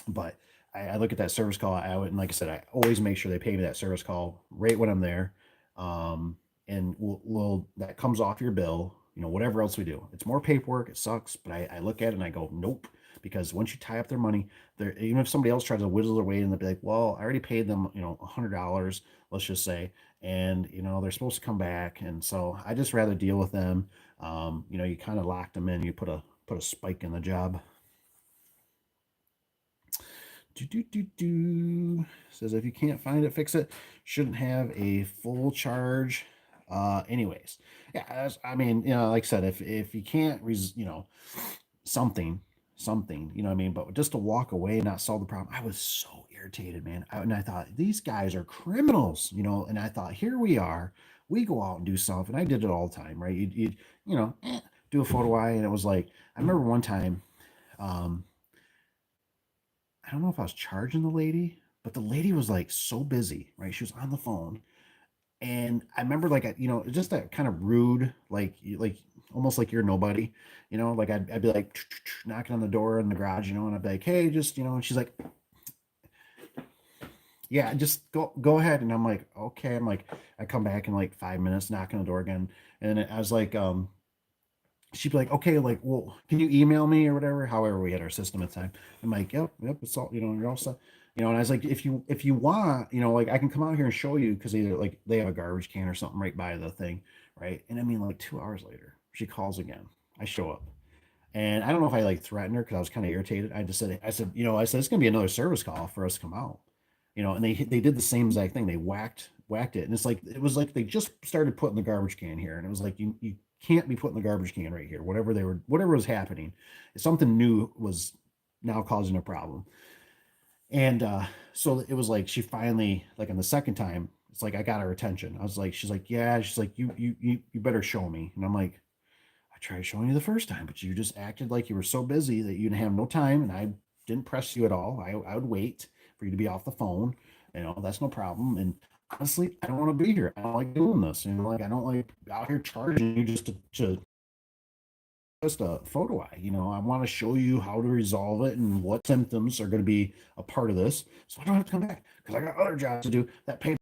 But I look at that service call out, and like I said, I always make sure they pay me that service call right when I'm there. Um, and we'll that comes off your bill, whatever else we do. It's more paperwork, it sucks, but I look at it and I go, nope. Because once you tie up their money, they're, even if somebody else tries to whittle their way and they'll be like, well, I already paid them, $100, let's just say, and they're supposed to come back. And so I just rather deal with them. You kind of lock them in, you put a spike in the job. Says if you can't find it, fix it. Shouldn't have a full charge. Anyways, yeah. I mean, like I said, if you can't, something, what I mean. But just to walk away and not solve the problem, I was so irritated, man. And I thought these guys are criminals, And I thought here we are, we go out and do something. I did it all the time, right? You do a photo eye, and it was like I remember one time. Um, I don't know if I was charging the lady, but the lady was like so busy, right? She was on the phone. And I remember like, just that kind of rude, like almost like you're nobody, like I'd be like knocking on the door in the garage, and I'd be like, hey, just, and she's like, yeah, just go ahead. And I'm like, okay. I'm like, I come back in like 5 minutes, knocking on the door again. And I was like, she'd be like, okay, like, well, can you email me or whatever? However, we had our system at the time. I'm like, yep, it's all, you're all set. And I was like, if you want, like I can come out here and show you, because either like they have a garbage can or something right by the thing, right? And I mean, like 2 hours later, she calls again. I show up. And I don't know if I like threatened her because I was kind of irritated. I said it's gonna be another service call for us to come out. And they did the same exact thing. They whacked it. And it's like it was like they just started putting the garbage can here. And it was like you can't be putting the garbage can right here. Whatever was happening, something new was now causing a problem. And so it was like she finally, like on the second time, it's like I got her attention. I was like, she's like, yeah, she's like, you better show me. And I'm like, I tried showing you the first time, but you just acted like you were so busy that you didn't have no time, and I didn't press you at all. I would wait for you to be off the phone. That's no problem. And honestly, I don't want to be here. I don't like doing this. Like I don't like out here charging you to just a photo eye. I want to show you how to resolve it and what symptoms are going to be a part of this, so I don't have to come back because I got other jobs to do that pay.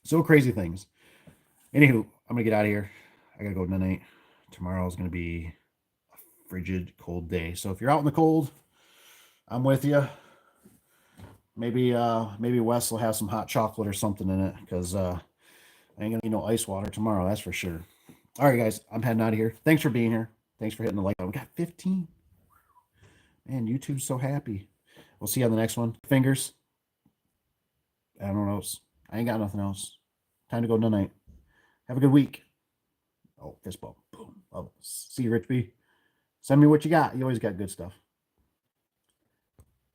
So crazy things. Anywho, I'm gonna get out of here. I gotta go tonight. Tomorrow is gonna be a frigid, cold day. So if you're out in the cold, I'm with you. Maybe Wes will have some hot chocolate or something in it, because I ain't gonna need no ice water tomorrow. That's for sure. All right, guys, I'm heading out of here. Thanks for being here. Thanks for hitting the like button. We got 15. Man, YouTube's so happy. We'll see you on the next one. Fingers. I don't know else. I ain't got nothing else. Time to go tonight. Have a good week. Oh, fist bump. Boom. Oh, see you, Rich B. Send me what you got. You always got good stuff.